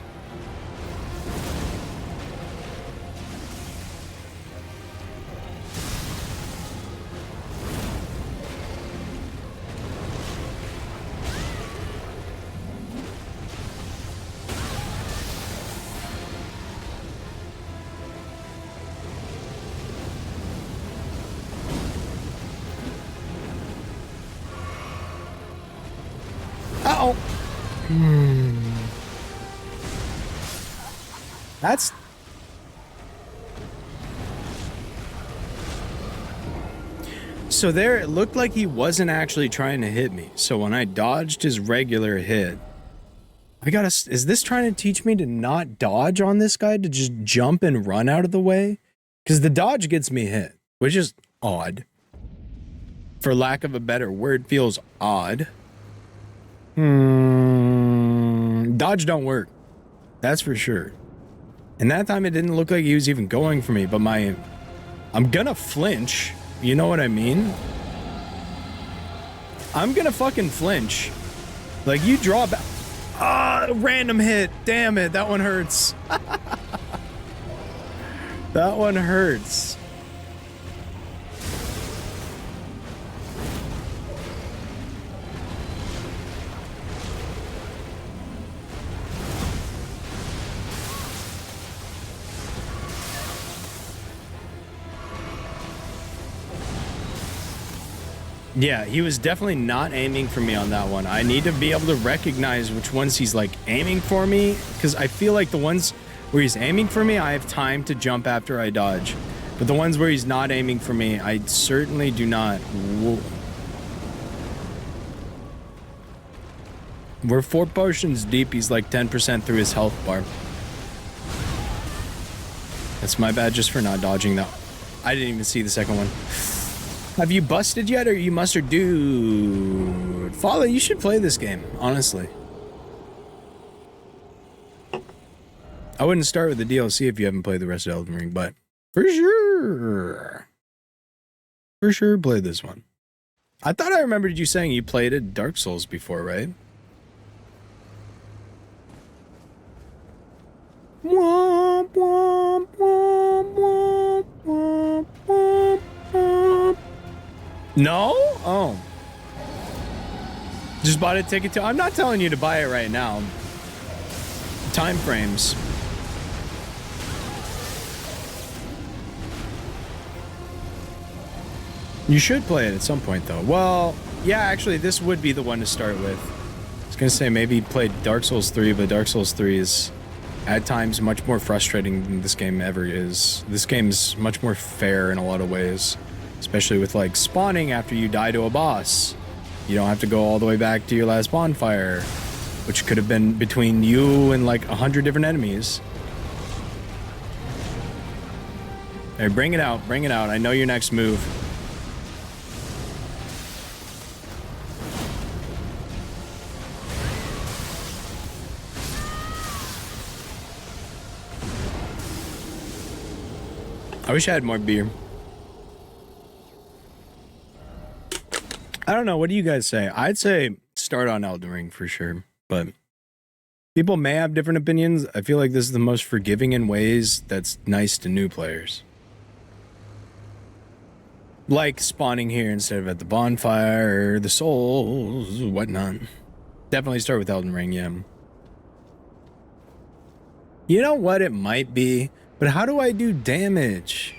Uh-oh. That's... So there, it looked like he wasn't actually trying to hit me. So when I dodged his regular hit, is this trying to teach me to not dodge on this guy, to just jump and run out of the way? Because the dodge gets me hit, which is odd. For lack of a better word, feels odd. Dodge don't work. That's for sure. And that time it didn't look like he was even going for me, but I'm gonna flinch. You know what I mean? I'm gonna fucking flinch. Like, you draw back. Ah, random hit. Damn it, that one hurts. That one hurts. Yeah, he was definitely not aiming for me on that one. I need to be able to recognize which ones he's like aiming for me, because I feel like the ones where he's aiming for me, I have time to jump after I dodge. But the ones where he's not aiming for me, I certainly do not. Whoa. We're 4 potions deep. He's like 10% through his health bar. That's my bad just for not dodging that. I didn't even see the second one. Have you busted yet, or you mustard? Dude, Follow, you should play this game, honestly. I wouldn't start with the DLC if you haven't played the rest of Elden Ring, but for sure play this one. I thought I remembered you saying you played a Dark Souls before, right? Womp, womp, womp, womp, womp, womp, womp. No? Oh. Just bought a ticket to... I'm not telling you to buy it right now. Time frames. You should play it at some point, though. Well, yeah, actually, this would be the one to start with. I was going to say maybe play Dark Souls 3, but Dark Souls 3 is at times much more frustrating than this game ever is. This game's much more fair in a lot of ways. Especially with, like, spawning after you die to a boss. You don't have to go all the way back to your last bonfire, which could have been between you and, like, 100 different enemies. Hey, bring it out. Bring it out. I know your next move. I wish I had more beer. I don't know. What do you guys say? I'd say start on Elden Ring for sure, but people may have different opinions. I feel like this is the most forgiving in ways that's nice to new players. Like spawning here instead of at the bonfire, or the souls, whatnot. Definitely start with Elden Ring, yeah. You know what it might be? But how do I do damage?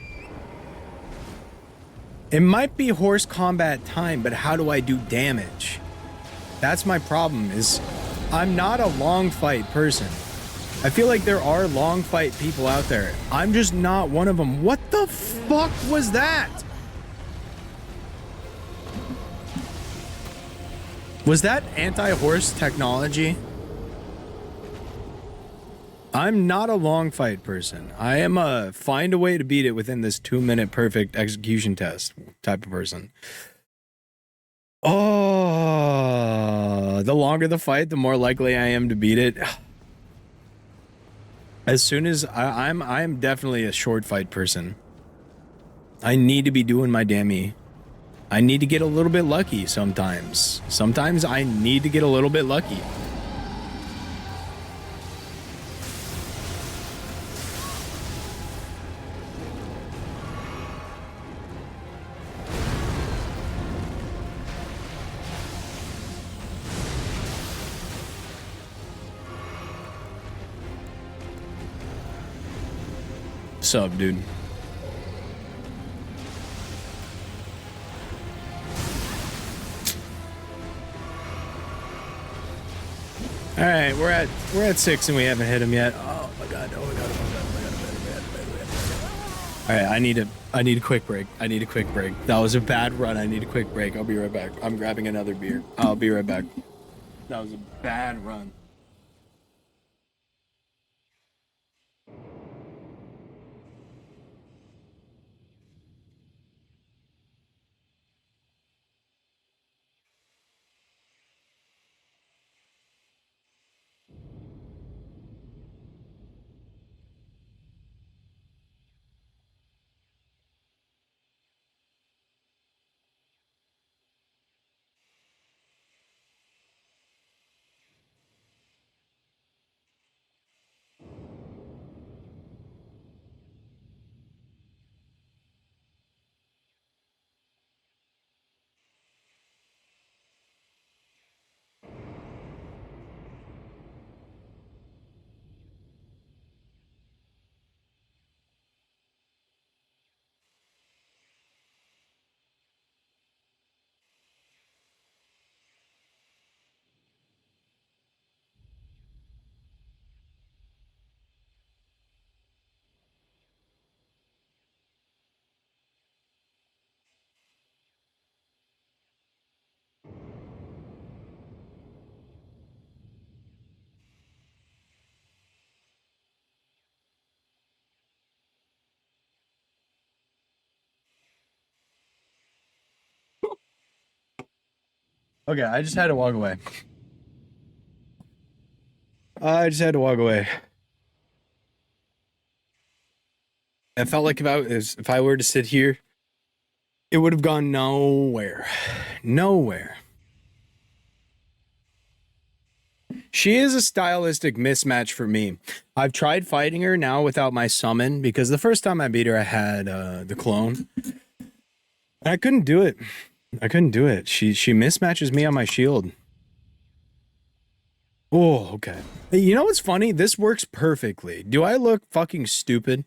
It might be horse combat time, but how do I do damage? That's my problem, is I'm not a long fight person. I feel like there are long fight people out there. I'm just not one of them. What the fuck was that? Was that anti-horse technology? I'm not a long fight person. I am a find a way to beat it within this 2-minute perfect execution test type of person. Oh, the longer the fight, the more likely I am to beat it. As soon as I'm definitely a short fight person. I need to be doing my dammy. I need to get a little bit lucky sometimes. Sometimes I need to get a little bit lucky. Sup, dude? All right, we're at 6 and we haven't hit him yet. Oh my god! Oh my god! Oh my god! Oh my god! Oh my god! Oh my god! All right, I need a quick break. I need a quick break. That was a bad run. I need a quick break. I'll be right back. I'm grabbing another beer. I'll be right back. That was a bad run. Okay, I just had to walk away. I just had to walk away. I felt like if I were to sit here, it would have gone nowhere. Nowhere. She is a stylistic mismatch for me. I've tried fighting her now without my summon because the first time I beat her, I had the clone. And I couldn't do it. I couldn't do it. She mismatches me on my shield. Oh, okay. You know what's funny? This works perfectly. Do I look fucking stupid?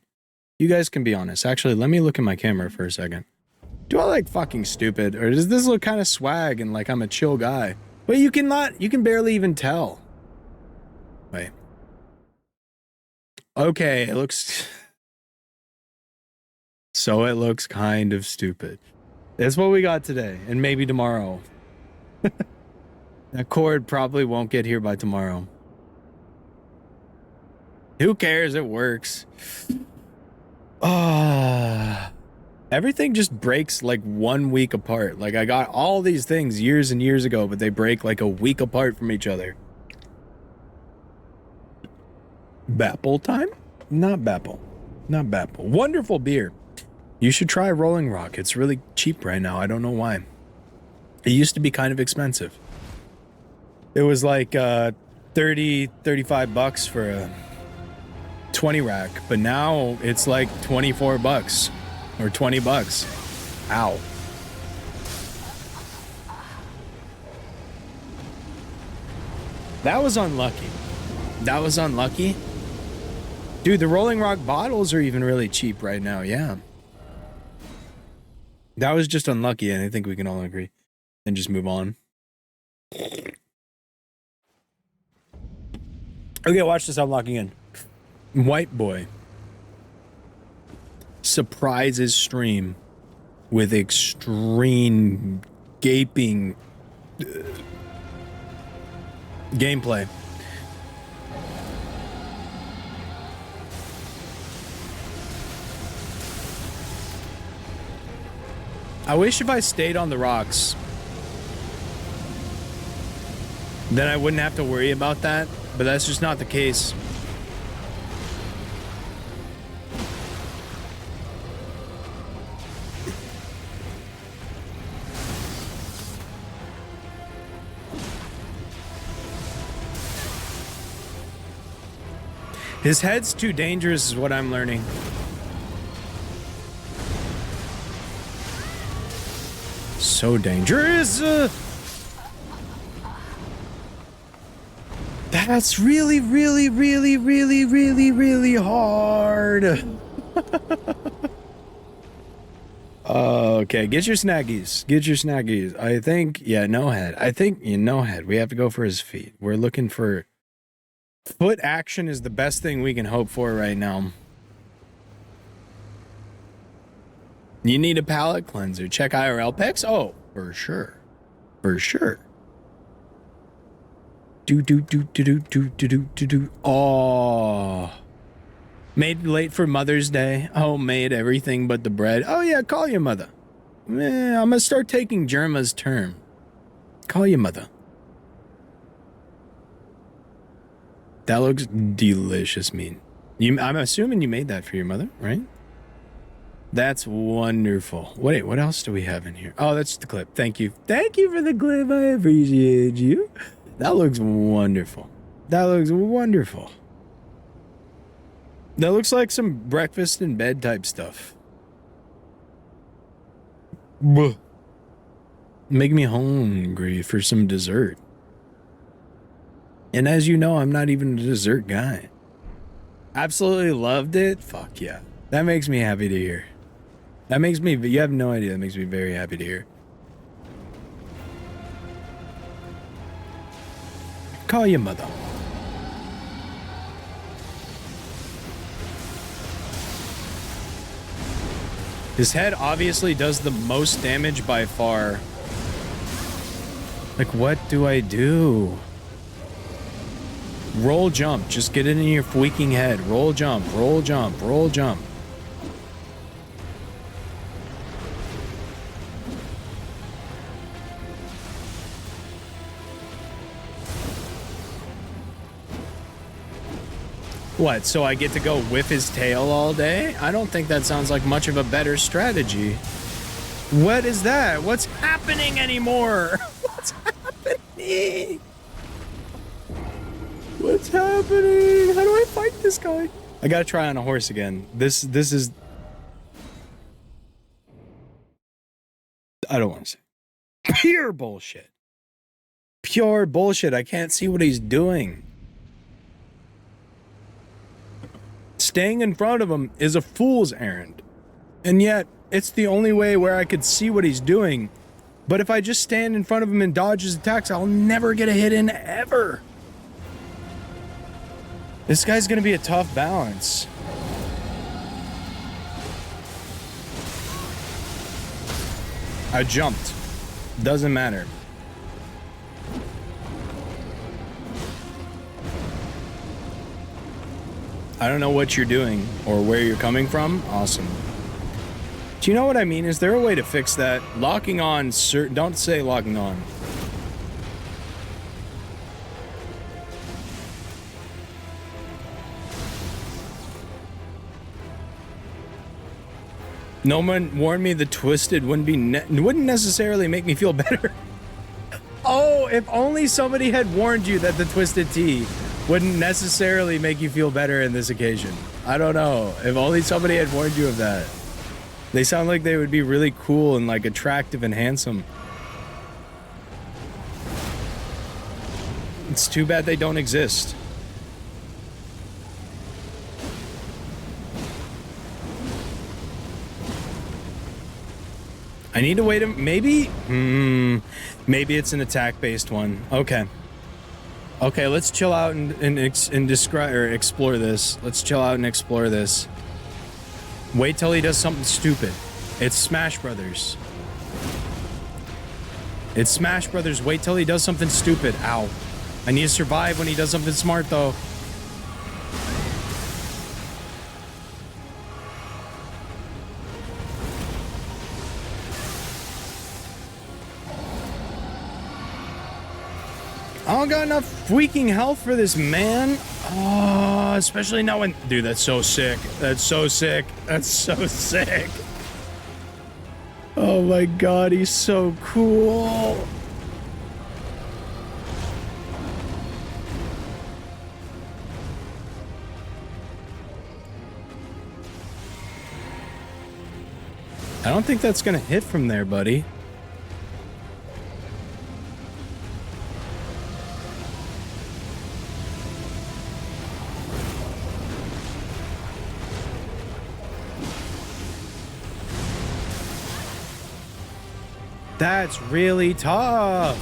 You guys can be honest. Actually, let me look at my camera for a second. Do I look fucking stupid? Or does this look kind of swag and like I'm a chill guy? But you can barely even tell. Wait. Okay, it looks... So it looks kind of stupid. That's what we got today, and maybe tomorrow. That cord probably won't get here by tomorrow. Who cares? It works. Everything just breaks like 1 week apart. Like I got all these things years and years ago, but they break like a week apart from each other. Bapple time? Not Bapple. Not Bapple. Wonderful beer. You should try Rolling Rock. It's really cheap right now. I don't know why. It used to be kind of expensive. It was like 35 bucks for a 20 rack, but now it's like 24 bucks or 20 bucks. Ow. That was unlucky. That was unlucky. Dude, the Rolling Rock bottles are even really cheap right now. Yeah. That was just unlucky, and I think we can all agree. And just move on. Okay, watch this. I'm locking in. White boy surprises stream with extreme gaping gameplay. I wish if I stayed on the rocks, then I wouldn't have to worry about that, but that's just not the case. His head's too dangerous is what I'm learning. So dangerous. That's really, really, really, really, really, really hard. Okay, get your snaggies. Get your snaggies. I think, yeah, no head. I think, no head. We have to go for his feet. We're looking for... Foot action is the best thing we can hope for right now. You need a palate cleanser. Check IRL pics. Oh, for sure. For sure. Do. Oh. Made late for Mother's Day. Oh, made everything but the bread. Oh, yeah, call your mother. I'm going to start taking Germa's term. Call your mother. That looks delicious meat. I'm assuming you made that for your mother, right? That's wonderful. Wait, what else do we have in here? Oh, that's the clip. Thank you. Thank you for the clip. I appreciate you. That looks wonderful. That looks wonderful. That looks like some breakfast in bed type stuff. Blech. Make me hungry for some dessert. And as you know, I'm not even a dessert guy. Absolutely loved it. Fuck yeah. That makes me happy to hear. That makes me, you have no idea, that makes me very happy to hear. Call your mother. His head obviously does the most damage by far. Like, what do I do? Roll jump. Just get it in your freaking head. Roll jump. Roll jump. Roll jump. What, so I get to go whip his tail all day? I don't think that sounds like much of a better strategy. What is that? What's happening anymore? What's happening? What's happening? How do I fight this guy? I gotta try on a horse again. This is... I don't want to say. Pure bullshit. Pure bullshit. I can't see what he's doing. Staying in front of him is a fool's errand. And yet, it's the only way where I could see what he's doing. But if I just stand in front of him and dodge his attacks, I'll never get a hit in ever. This guy's gonna be a tough balance. I jumped. Doesn't matter. I don't know what you're doing or where you're coming from. Awesome. Do you know what I mean? Is there a way to fix that? Locking on certain... Don't say locking on. No one warned me the twisted wouldn't necessarily make me feel better. Oh, if only somebody had warned you that the twisted T wouldn't necessarily make you feel better in this occasion. I don't know. If only somebody had warned you of that. They sound like they would be really cool and like attractive and handsome. It's too bad they don't exist. I need to wait a... Maybe? Maybe it's an attack-based one. Okay. Okay, let's chill out and describe or explore this. Let's chill out and explore this. Wait till he does something stupid. It's Smash Brothers. It's Smash Brothers. Wait till he does something stupid. Ow. I need to survive when he does something smart, though. I don't got enough freaking health for this, man. Oh, especially now when... Dude, that's so sick. That's so sick. That's so sick. Oh my god, he's so cool. I don't think that's gonna hit from there, buddy. That's really tough.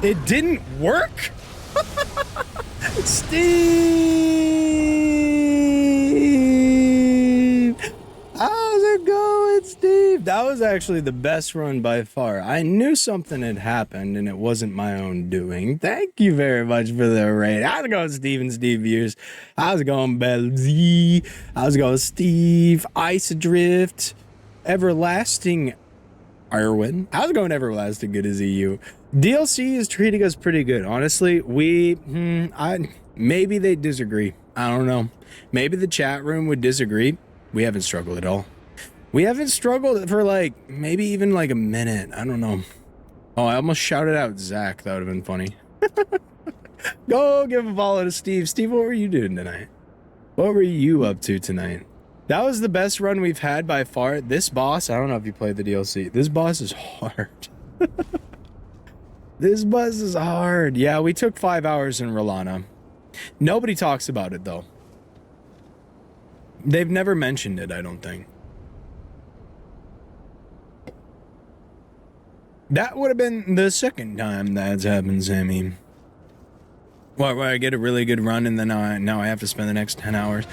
It didn't work? Steve! How's it going, Steve? That was actually the best run by far. I knew something had happened and it wasn't my own doing. Thank you very much for the raid. How's it going, Steve and Steve viewers? How's it going, Belzy? How's it going, Steve? Ice Adrift? Everlasting Irwin. How's it going, Everlasting? Good to see you. DLC is treating us pretty good. Honestly, maybe they disagree. I don't know. Maybe the chat room would disagree. We haven't struggled at all. We haven't struggled for like, maybe even like a minute. I don't know. Oh, I almost shouted out Zach. That would have been funny. Go give a follow to Steve. Steve, what were you doing tonight? What were you up to tonight? That was the best run we've had by far. This boss, I don't know if you played the DLC. This boss is hard. This boss is hard. Yeah, we took 5 hours in Rolana. Nobody talks about it, though. They've never mentioned it, I don't think. That would have been the second time that's happened, Sammy. Where I get a really good run and then now I have to spend the next 10 hours.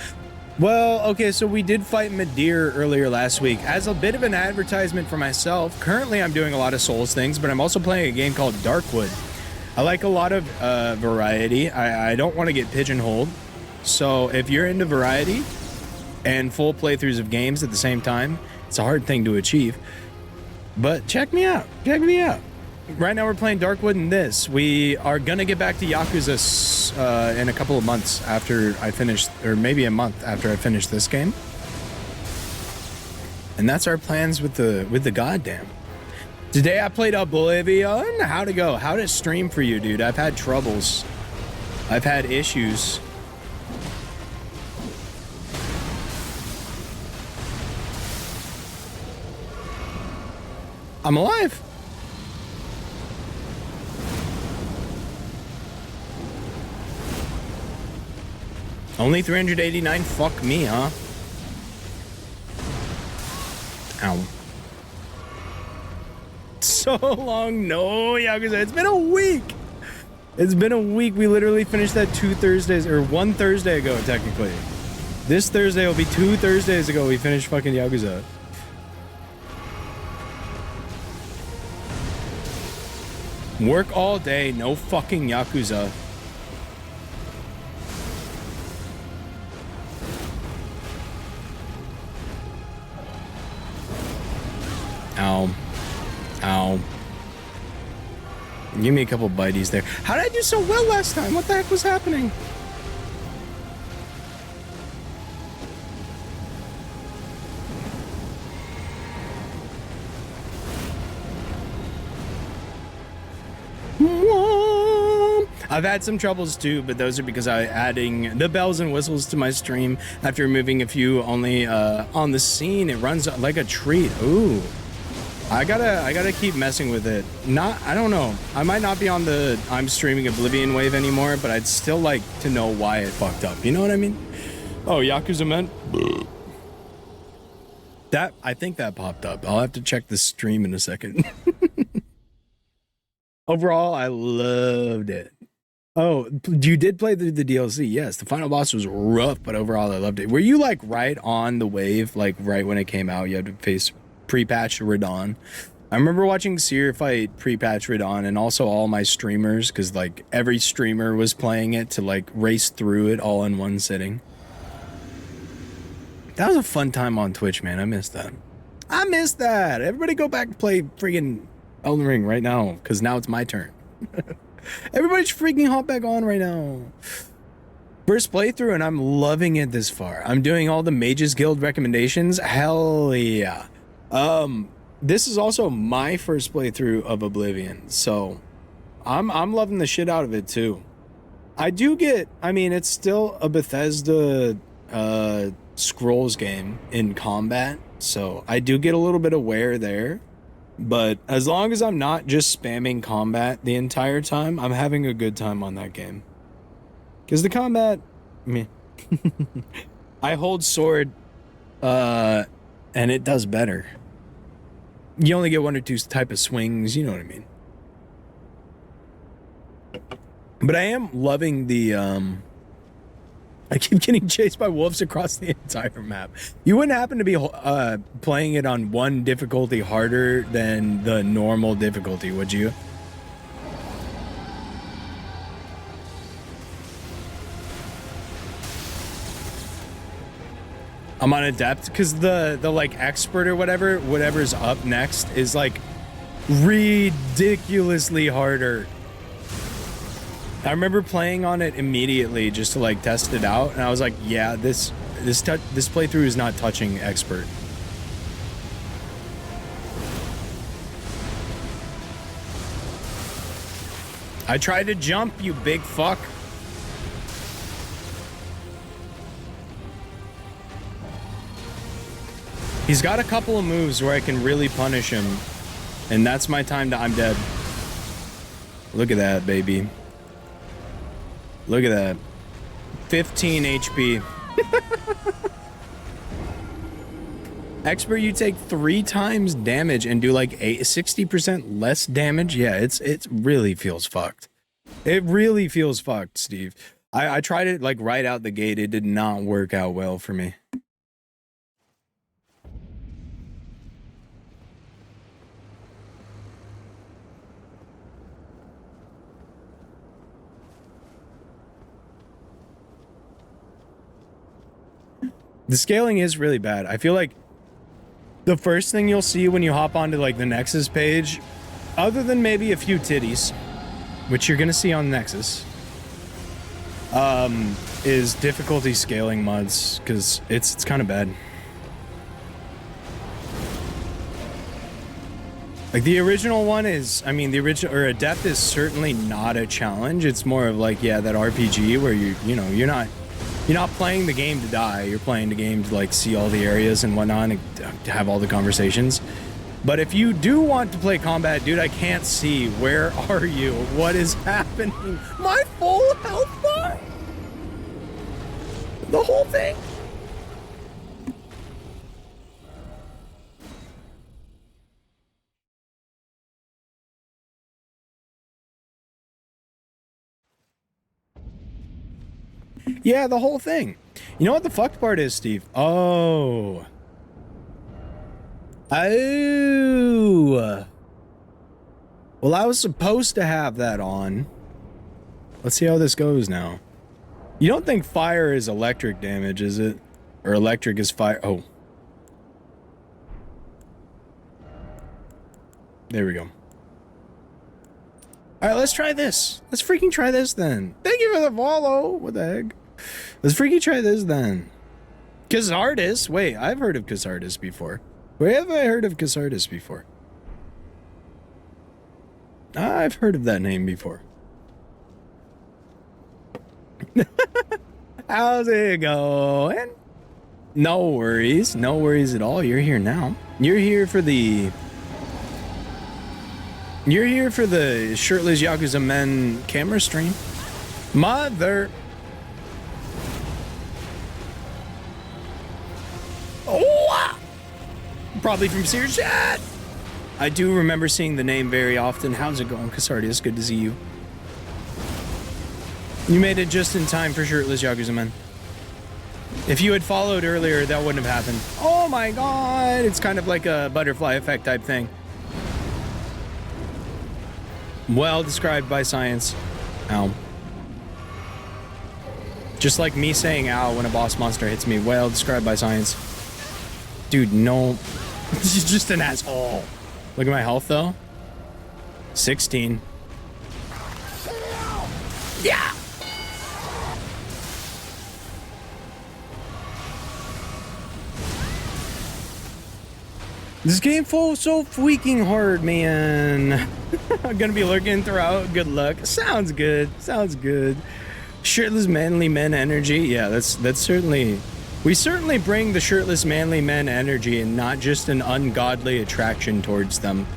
Well, okay, so we did fight Madeir earlier last week. As a bit of an advertisement for myself, currently I'm doing a lot of Souls things, but I'm also playing a game called Darkwood. I like a lot of variety. I don't want to get pigeonholed. So if you're into variety and full playthroughs of games at the same time, it's a hard thing to achieve. But check me out. Check me out. Right now we're playing Darkwood and this. We are going to get back to Yakuza in a couple of months after I finish, or maybe a month after I finish this game. And that's our plans with the goddamn. Today I played Oblivion. How'd it go? How'd it stream for you, dude? I've had troubles. I've had issues. I'm alive. Only 389? Fuck me, huh? Ow. So long, no, Yakuza. It's been a week. It's been a week. We literally finished that 2 Thursdays, or 1 Thursday ago, technically. This Thursday will be 2 Thursdays ago we finished fucking Yakuza. Work all day, no fucking Yakuza. Ow. Ow. Give me a couple bites there. How did I do so well last time? What the heck was happening? I've had some troubles too, but those are because I'm adding the bells and whistles to my stream after removing a few only on the scene. It runs like a treat. Ooh. I gotta keep messing with it. I don't know. I might not be on the I'm streaming Oblivion wave anymore, but I'd still like to know why it fucked up. You know what I mean? Oh, Yakuza meant that. I think that popped up. I'll have to check the stream in a second. Overall, I loved it. Oh, you did play the DLC? Yes, the final boss was rough, but overall, I loved it. Were you like right on the wave, like right when it came out? You had to face pre-patch Radon. I remember watching Seer fight pre-patch Radon, and also all my streamers, because like every streamer was playing it to like race through it all in one sitting. That was a fun time on Twitch, man. I missed that. I missed that. Everybody go back and play friggin' Elden Ring right now, because now it's my turn. Everybody's freaking hop back on right now. First playthrough, and I'm loving it this far. I'm doing all the Mages Guild recommendations. Hell yeah. This is also my first playthrough of Oblivion, so I'm loving the shit out of it too. I mean, it's still a Bethesda Scrolls game in combat, so I do get a little bit of wear there. But as long as I'm not just spamming combat the entire time, I'm having a good time on that game. Because the combat, meh. I hold sword, and it does better. You only get one or two type of swings, you know what I mean. But I am loving the I keep getting chased by wolves across the entire map. You wouldn't happen to be playing it on one difficulty harder than the normal difficulty, would you? I'm on adept because the like expert or whatever's up next is like ridiculously harder. I remember playing on it immediately just to like test it out, and I was like, yeah, this playthrough is not touching expert. I tried to jump, you big fuck. He's got a couple of moves where I can really punish him, and that's my time to I'm dead. Look at that, baby. Look at that. 15 HP. Expert, you take 3 times damage and do like 60% less damage. Yeah, it really feels fucked. It really feels fucked, Steve. I tried it like right out the gate. It did not work out well for me. The scaling is really bad. I feel like the first thing you'll see when you hop onto like the Nexus page, other than maybe a few titties, which you're gonna see on Nexus, is difficulty scaling mods, because it's kind of bad. Like the original one is, I mean, the original or Adept is certainly not a challenge. It's more of like, yeah, that RPG where you know, you're not playing the game to die. You're playing the game to like see all the areas and whatnot and to have all the conversations. But if you do want to play combat, dude, I can't see. Where are you? What is happening? My full health bar? The whole thing? Yeah, the whole thing. You know what the fucked part is, Steve? Oh. Oh. Well, I was supposed to have that on. Let's see how this goes now. You don't think fire is electric damage, is it? Or electric is fire? Oh. There we go. Alright, let's try this. Let's freaking try this then. Thank you for the follow. What the heck? Let's freaking try this then. Kazardis. Wait, I've heard of Kazardis before. Where have I heard of Kazardis before? I've heard of that name before. How's it going? No worries. No worries at all. You're here now. You're here for the Shirtless Yakuza Men camera stream. Mother. Oh! Probably from Sears Chat. I do remember seeing the name very often. How's it going, Casardius? Good to see you. You made it just in time for Shirtless Yakuza Men. If you had followed earlier, that wouldn't have happened. Oh my god! It's kind of like a butterfly effect type thing. Well described by science. Ow. Just like me saying ow when a boss monster hits me. Well described by science. Dude, no. This is just an asshole. Look at my health though. 16. Yeah! This game falls so freaking hard, man. I'm gonna be lurking throughout. Good luck. Sounds good. Sounds good. Shirtless manly men energy. Yeah, that's certainly. We certainly bring the shirtless manly men energy and not just an ungodly attraction towards them.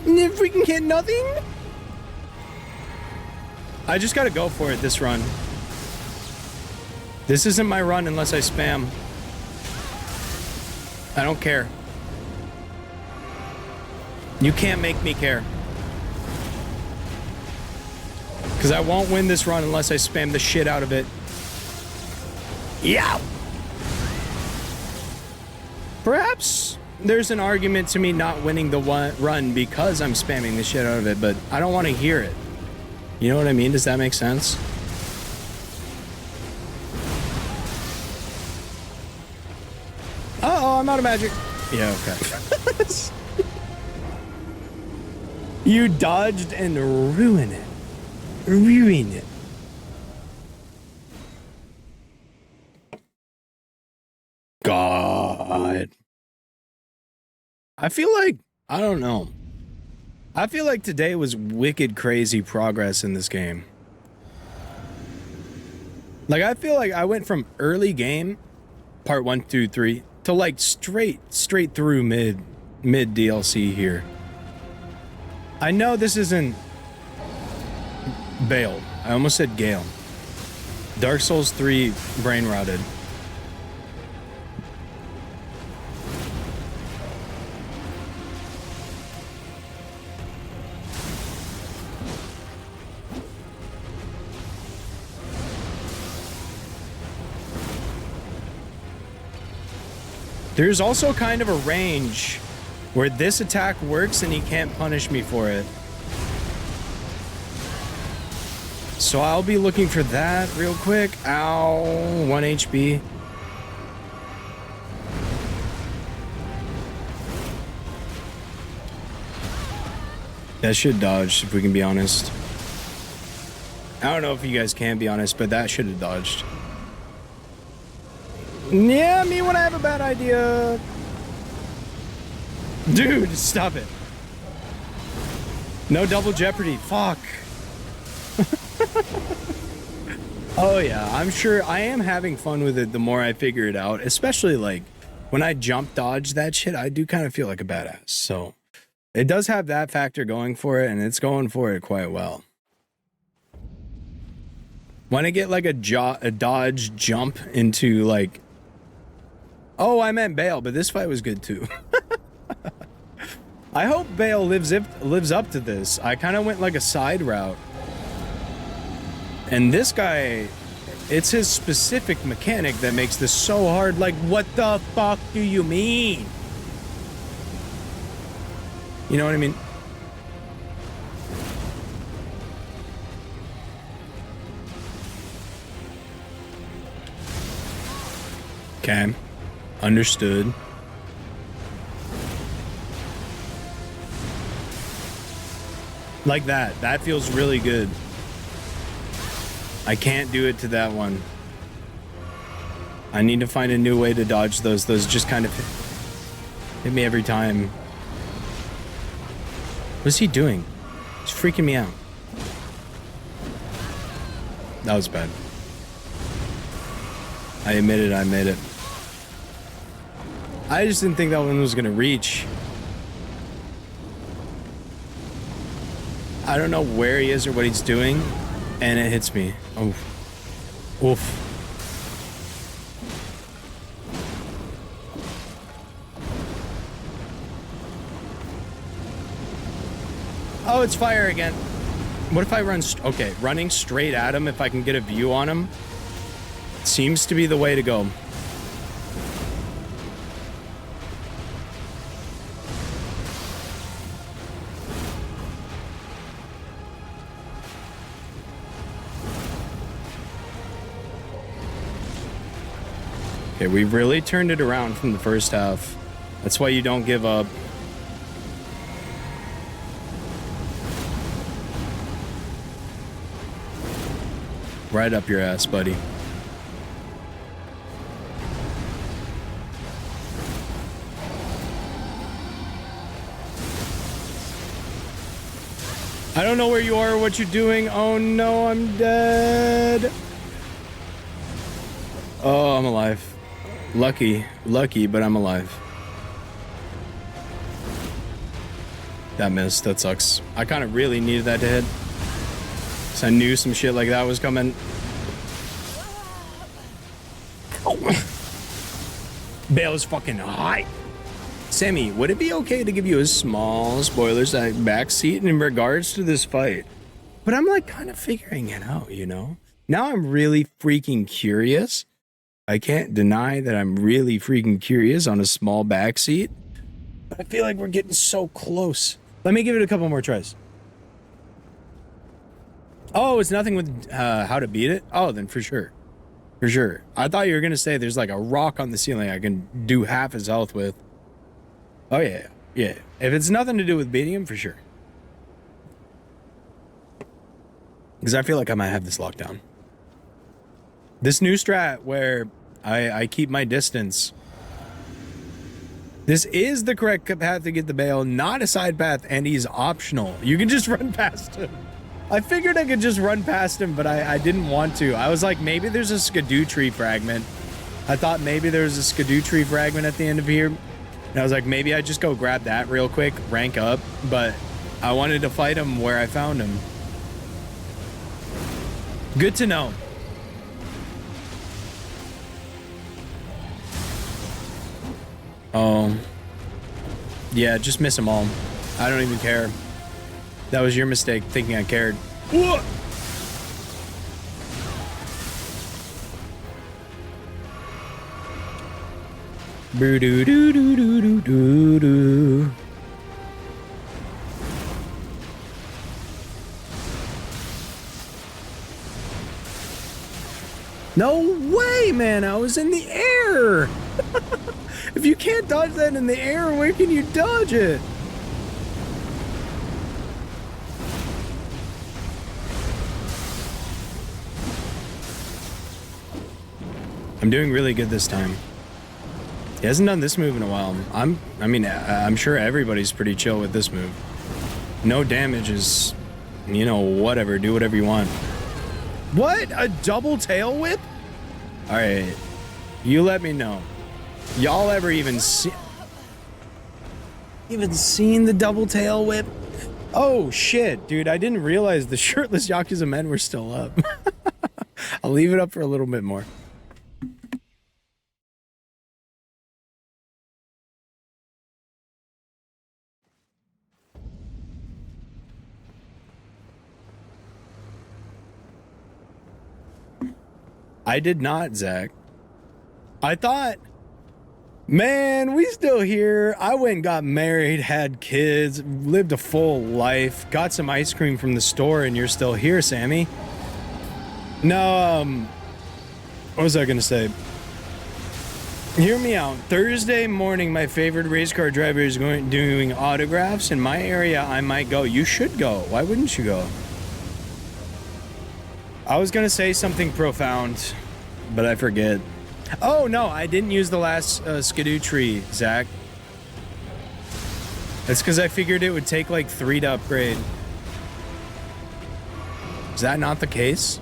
You freaking hit nothing? I just gotta go for it this run. This isn't my run unless I spam. I don't care. You can't make me care. Because I won't win this run unless I spam the shit out of it. Yeah. Perhaps there's an argument to me not winning the run because I'm spamming the shit out of it, but I don't want to hear it. You know what I mean? Does that make sense? Uh-oh, I'm out of magic. Yeah, okay. You dodged and ruined it. Ruined it. God. I feel like, I don't know. I feel like today was wicked crazy progress in this game. Like, I feel like I went from early game, part 1, 2, 3, to like straight through mid DLC here. I know this isn't Bale. I almost said Gale. Dark Souls 3 brain rotted. There's also kind of a range where this attack works and he can't punish me for it. So I'll be looking for that real quick. Ow, 1 HP. That should dodge, if we can be honest. I don't know if you guys can be honest, but that should have dodged. Yeah, me when I have a bad idea. Dude, stop it. No double jeopardy. Fuck. Oh yeah, I'm sure I am having fun with it the more I figure it out. Especially like when I jump dodge that shit, I do kind of feel like a badass. So it does have that factor going for it, and it's going for it quite well. When I get like a dodge jump into like... Oh, I meant Bale, but this fight was good too. I hope Bale lives up to this. I kind of went like a side route. And this guy, it's his specific mechanic that makes this so hard. Like, what the fuck do you mean? You know what I mean? Okay. Understood. Like that. That feels really good. I can't do it to that one. I need to find a new way to dodge those. Those just kind of hit me every time. What's he doing? He's freaking me out. That was bad. I admit it, I made it. I just didn't think that one was gonna reach. I don't know where he is or what he's doing, and it hits me. Oh. Oof. Oh, it's fire again. What if I run... Okay, running straight at him, if I can get a view on him, seems to be the way to go. Okay, we've really turned it around from the first half. That's why you don't give up. Right up your ass, buddy. I don't know where you are or what you're doing. Oh no, I'm dead. Oh, I'm alive. Lucky, but I'm alive. That missed, that sucks. I kind of really needed that to hit. So I knew some shit like that was coming. Bale's fucking hot. Sammy, would it be okay to give you a small spoilers backseat in regards to this fight? But I'm like kind of figuring it out, you know? Now I'm really freaking curious. I can't deny that I'm really freaking curious on a small backseat. But I feel like we're getting so close. Let me give it a couple more tries. Oh, it's nothing with how to beat it? Oh, then for sure. For sure. I thought you were going to say there's like a rock on the ceiling I can do half his health with. Oh, yeah. Yeah. If it's nothing to do with beating him, for sure. Because I feel like I might have this locked down. This new strat where I keep my distance. This is the correct path to get the Bale, not a side path, and he's optional. You can just run past him. I figured I could just run past him, but I didn't want to. I was like, maybe there's a Skidoo tree fragment. I thought maybe there was a Skidoo tree fragment at the end of here. And I was like, maybe I just go grab that real quick, rank up. But I wanted to fight him where I found him. Good to know. Oh. Yeah, just miss them all. I don't even care. That was your mistake, thinking I cared. Whoa! Boo-doo-doo-doo-doo-doo-doo. No way, man! I was in the air! If you can't dodge that in the air, where can you dodge it? I'm doing really good this time. He hasn't done this move in a while. I'm sure everybody's pretty chill with this move. No damage is, you know, whatever. Do whatever you want. What? A double tail whip? All right. You let me know. Y'all ever even seen the double tail whip? Oh, shit, dude. I didn't realize the shirtless Yakuza men were still up. I'll leave it up for a little bit more. I did not, Zach. I thought, man, we still here. I went and got married, had kids, lived a full life, got some ice cream from the store, and you're still here, Sammy. No, what was I gonna say? Hear me out. Thursday morning, my favorite race car driver is doing autographs. In my area, I might go. You should go. Why wouldn't you go? I was gonna say something profound, but I forget. Oh no, I didn't use the last Skidoo tree, Zach. That's because I figured it would take like 3 to upgrade. Is that not the case?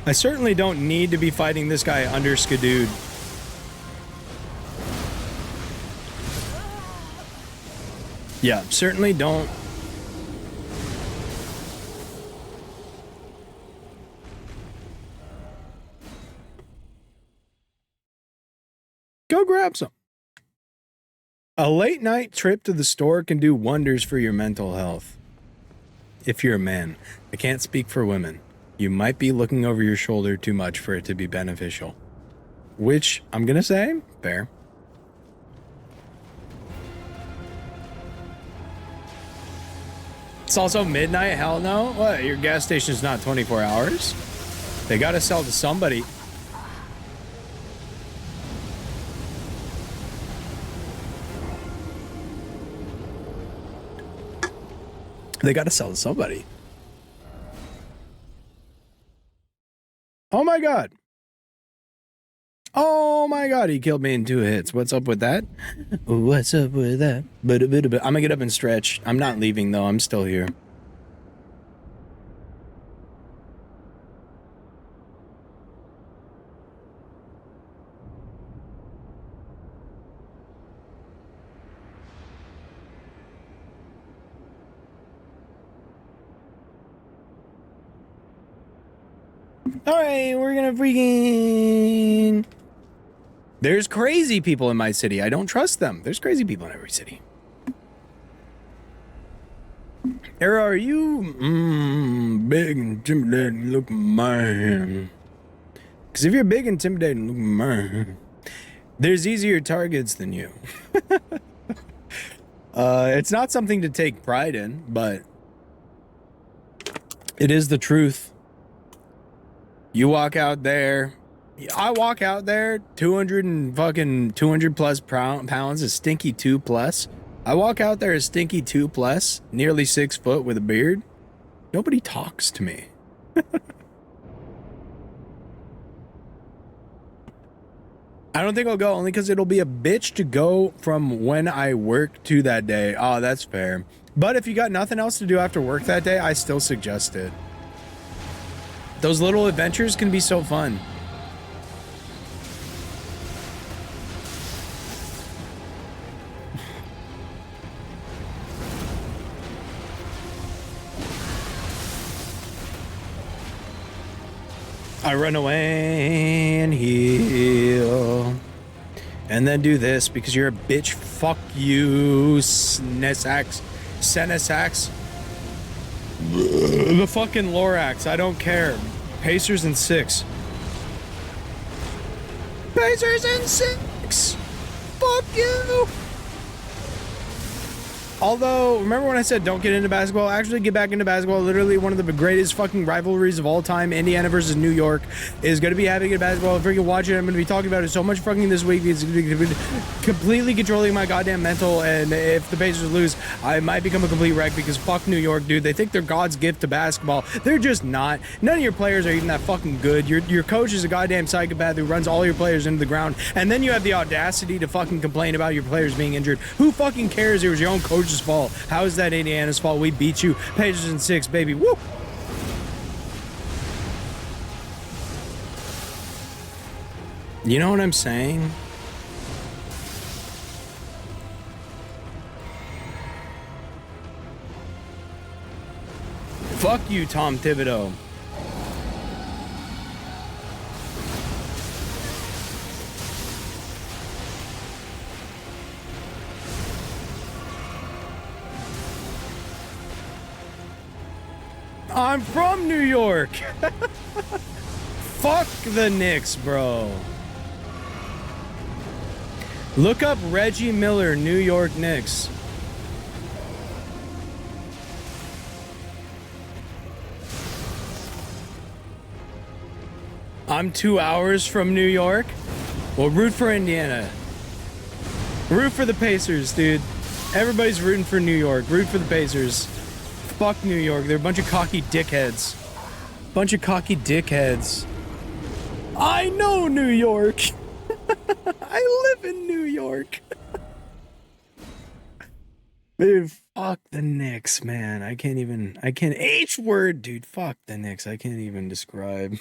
I certainly don't need to be fighting this guy under Skidooed. Yeah, certainly don't. Go grab some. A late night trip to the store can do wonders for your mental health. If you're a man, I can't speak for women. You might be looking over your shoulder too much for it to be beneficial. Which, I'm gonna say, fair. It's also midnight? Hell no. What? Your gas station's not 24 hours? They gotta sell to somebody. They gotta sell to somebody. Oh my god. Oh my god, he killed me in 2 hits. What's up with that? What's up with that? I'm gonna get up and stretch. I'm not leaving though, I'm still here. Alright, we're gonna freaking... There's crazy people in my city. I don't trust them. There's crazy people in every city. Era, are you big, intimidating looking man? Because if you're big, intimidating looking man, there's easier targets than you. It's not something to take pride in, but it is the truth. You walk out there, I walk out there, 200 plus pounds, a stinky 2 plus. I walk out there a stinky 2 plus, nearly 6 foot with a beard. Nobody talks to me. I don't think I'll go, only because it'll be a bitch to go from when I work to that day. Oh, that's fair. But if you got nothing else to do after work that day, I still suggest it. Those little adventures can be so fun. I run away and heal. And then do this because you're a bitch. Fuck you, Senesax. The fucking Lorax. I don't care. Pacers in 6. Pacers in 6. Fuck you. Although, remember when I said don't get into basketball? Actually, get back into basketball. Literally one of the greatest fucking rivalries of all time. Indiana versus New York is going to be having a basketball. Freaking watch it. I'm going to be talking about it so much fucking this week. It's completely controlling my goddamn mental. And if the Pacers lose, I might become a complete wreck because fuck New York, dude. They think they're God's gift to basketball. They're just not. None of your players are even that fucking good. Your coach is a goddamn psychopath who runs all your players into the ground. And then you have the audacity to fucking complain about your players being injured. Who fucking cares? It was your own coach's fault. How is that Indiana's fault? We beat you. Pacers in 6, baby. Woo! You know what I'm saying? Fuck you, Tom Thibodeau. I'm from New York. Fuck the Knicks, bro. Look up Reggie Miller, New York Knicks. I'm 2 hours from New York. Well, root for Indiana. Root for the Pacers, dude. Everybody's rooting for New York. Root for the Pacers. Fuck New York. They're a bunch of cocky dickheads. Bunch of cocky dickheads. I know New York. I live in New York. Dude, fuck the Knicks, man. I can't H word, dude. Fuck the Knicks. I can't even describe.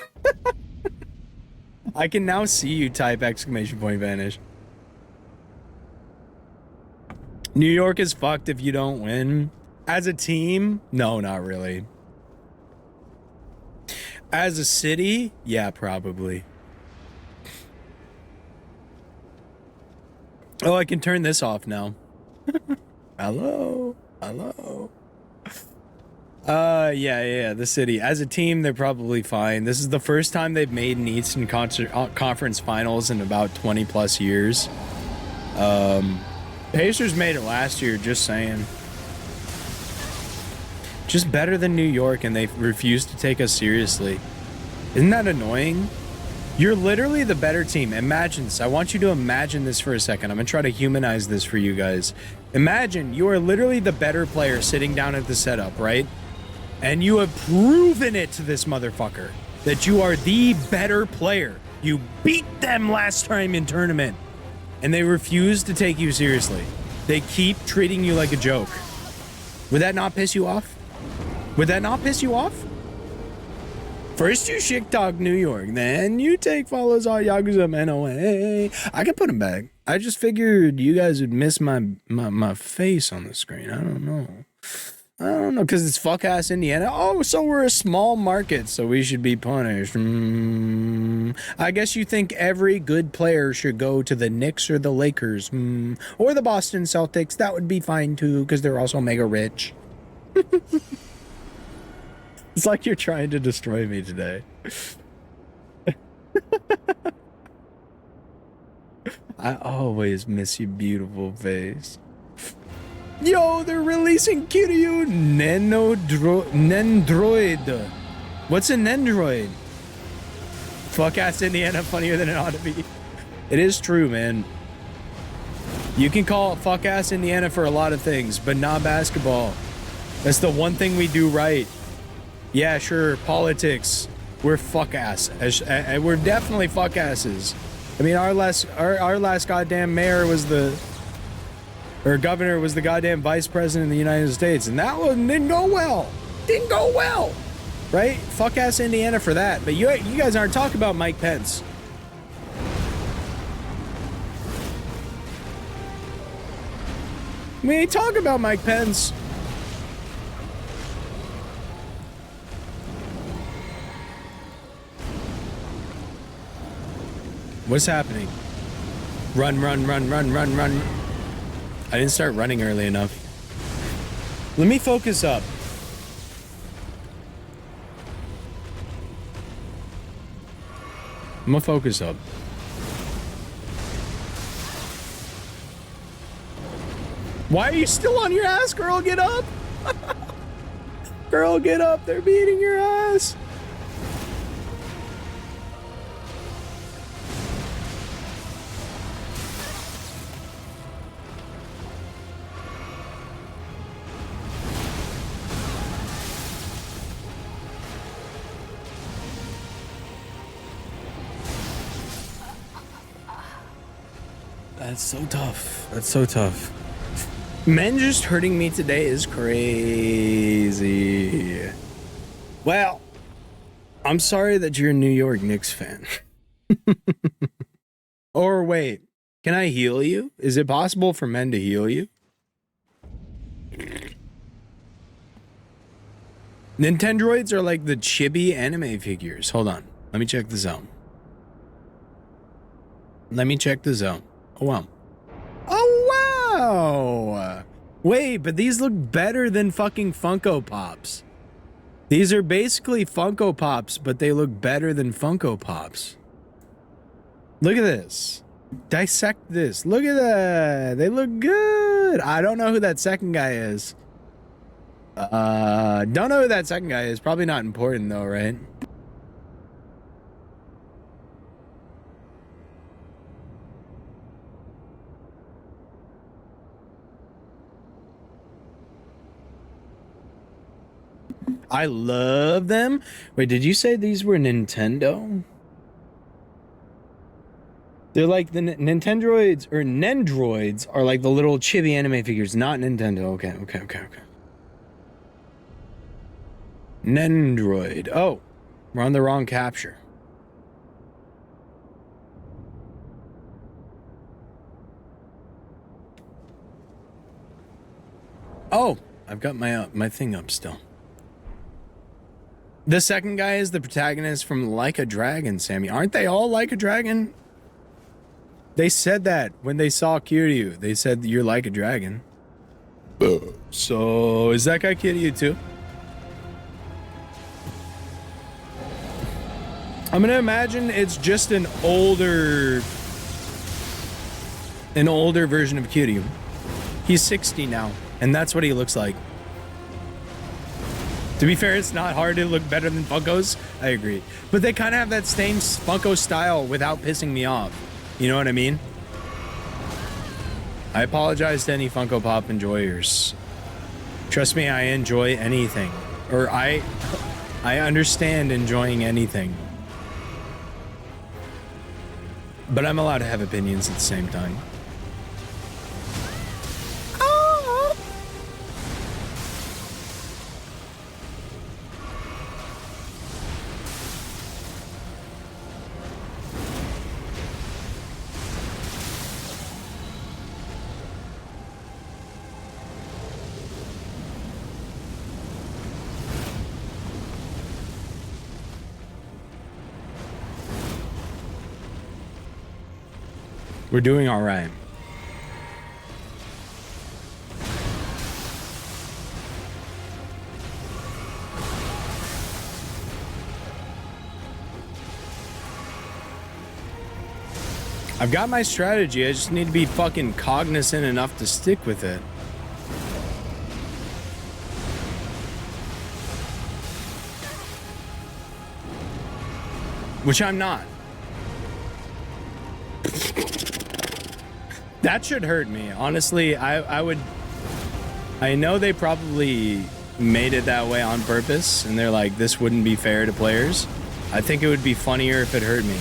I can now see you type exclamation point vanish. New York is fucked if you don't win. As a team, no, not really. As a city, yeah, probably. Oh, I can turn this off now. Hello. Yeah, the city. As a team, they're probably fine. This is the first time they've made an Eastern Conference Finals in about 20 plus years. Pacers made it last year, just saying. Just better than New York, and they refuse to take us seriously. Isn't that annoying? You're literally the better team. Imagine this. I want you to imagine this for a second. I'm going to try to humanize this for you guys. Imagine you are literally the better player sitting down at the setup, right? And you have proven it to this motherfucker that you are the better player. You beat them last time in tournament. And they refuse to take you seriously. They keep treating you like a joke. Would that not piss you off? Would that not piss you off? First you shit talk New York, then you take follows all Yakuza men away. I can put them back. I just figured you guys would miss my face on the screen. I don't know. I don't know, because it's fuck ass Indiana. Oh, so we're a small market, so we should be punished. I guess you think every good player should go to the Knicks or the Lakers, or the Boston Celtics. That would be fine too, because they're also mega rich. It's like you're trying to destroy me today. I always miss your beautiful face. Yo, they're releasing Kiryu Nendroid. What's a Nendroid? Fuck ass Indiana, funnier than it ought to be. It is true, man. You can call it fuck ass Indiana for a lot of things, but not basketball. That's the one thing we do right. Yeah, sure, politics. We're fuck ass. We're definitely fuck asses. I mean, our last goddamn mayor was governor was the goddamn vice president of the United States, and that one didn't go well. Didn't go well, right? Fuck ass Indiana for that. But you guys aren't talking about Mike Pence. We ain't talking about Mike Pence. What's happening? Run, run, run, run, run, run. I didn't start running early enough. Let me focus up. I'm gonna focus up. Why are you still on your ass, girl? Get up! Girl, get up! They're beating your ass! That's so tough. That's so tough. Men just hurting me today is crazy. Well, I'm sorry that you're a New York Knicks fan. Or wait, can I heal you? Is it possible for men to heal you? Nintendroids are like the chibi anime figures. Hold on. Let me check this out. Let me check this out. Oh, wow. Oh, wow. Wait, but these look better than fucking Funko Pops. These are basically Funko Pops, but they look better than Funko Pops. Look at this. Dissect this. Look at that. They look good. I don't know who that second guy is. Don't know who that second guy is. Probably not important though, right? I love them. Wait, did you say these were Nintendo? They're like the Nintendroids or Nendroids are like the little chibi anime figures, not Nintendo. Okay. Nendroid. Oh, we're on the wrong capture. Oh, I've got my thing up still. The second guy is the protagonist from Like a Dragon, Sammy. Aren't they all like a dragon? They said that when they saw Kiryu. They said, you're like a dragon. So, is that guy Kiryu too? I'm gonna imagine it's just an older version of Kiryu. He's 60 now, and that's what he looks like. To be fair, it's not hard to look better than Funkos. I agree. But they kind of have that same Funko style without pissing me off. You know what I mean? I apologize to any Funko Pop enjoyers. Trust me, I enjoy anything. Or I understand enjoying anything. But I'm allowed to have opinions at the same time. We're doing all right. I've got my strategy. I just need to be fucking cognizant enough to stick with it. Which I'm not. That should hurt me. Honestly, I would... I know they probably made it that way on purpose, and they're like, this wouldn't be fair to players. I think it would be funnier if it hurt me.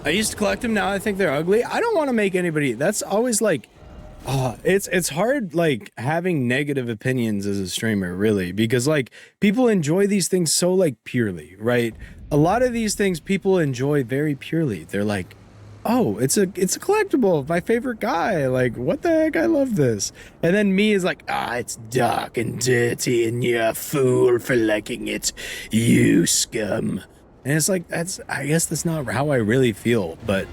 I used to collect them, now I think they're ugly. I don't want to make anybody... That's always like... it's hard, like, having negative opinions as a streamer, really. Because, like, people enjoy these things so, like, purely, right? A lot of these things people enjoy very purely. They're like, oh, it's a collectible. My favorite guy. Like, what the heck? I love this. And then me is like, it's dark and dirty and you're a fool for liking it. You scum. And it's like, I guess that's not how I really feel, but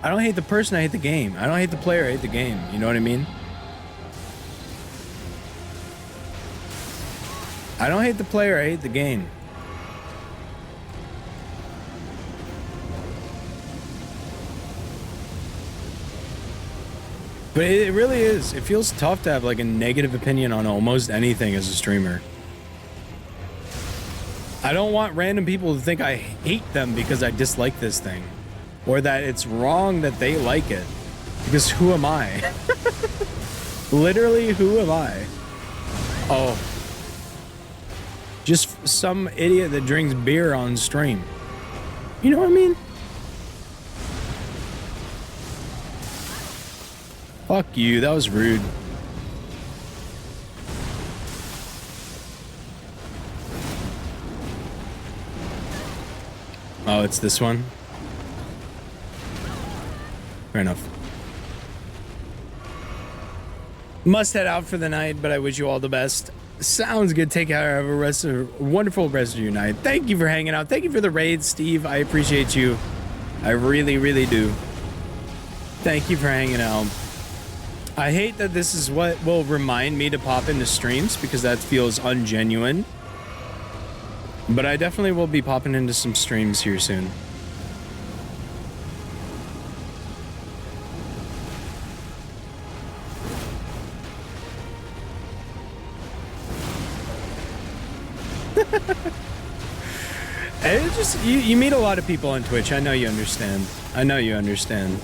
I don't hate the person, I hate the game. I don't hate the player, I hate the game. You know what I mean? I don't hate the player, I hate the game. But it really is. It feels tough to have like a negative opinion on almost anything as a streamer. I don't want random people to think I hate them because I dislike this thing. Or that it's wrong that they like it. Because who am I? Literally, who am I? Oh. Just some idiot that drinks beer on stream. You know what I mean? Fuck you, that was rude. Oh, it's this one? Fair enough. Must head out for the night, but I wish you all the best. Sounds good. Take care. Have a wonderful rest of your night. Thank you for hanging out. Thank you for the raid, Steve. I appreciate you. I really, really do. Thank you for hanging out. I hate that this is what will remind me to pop into streams because that feels ungenuine. But I definitely will be popping into some streams here soon. It just you meet a lot of people on Twitch. I know you understand. I know you understand.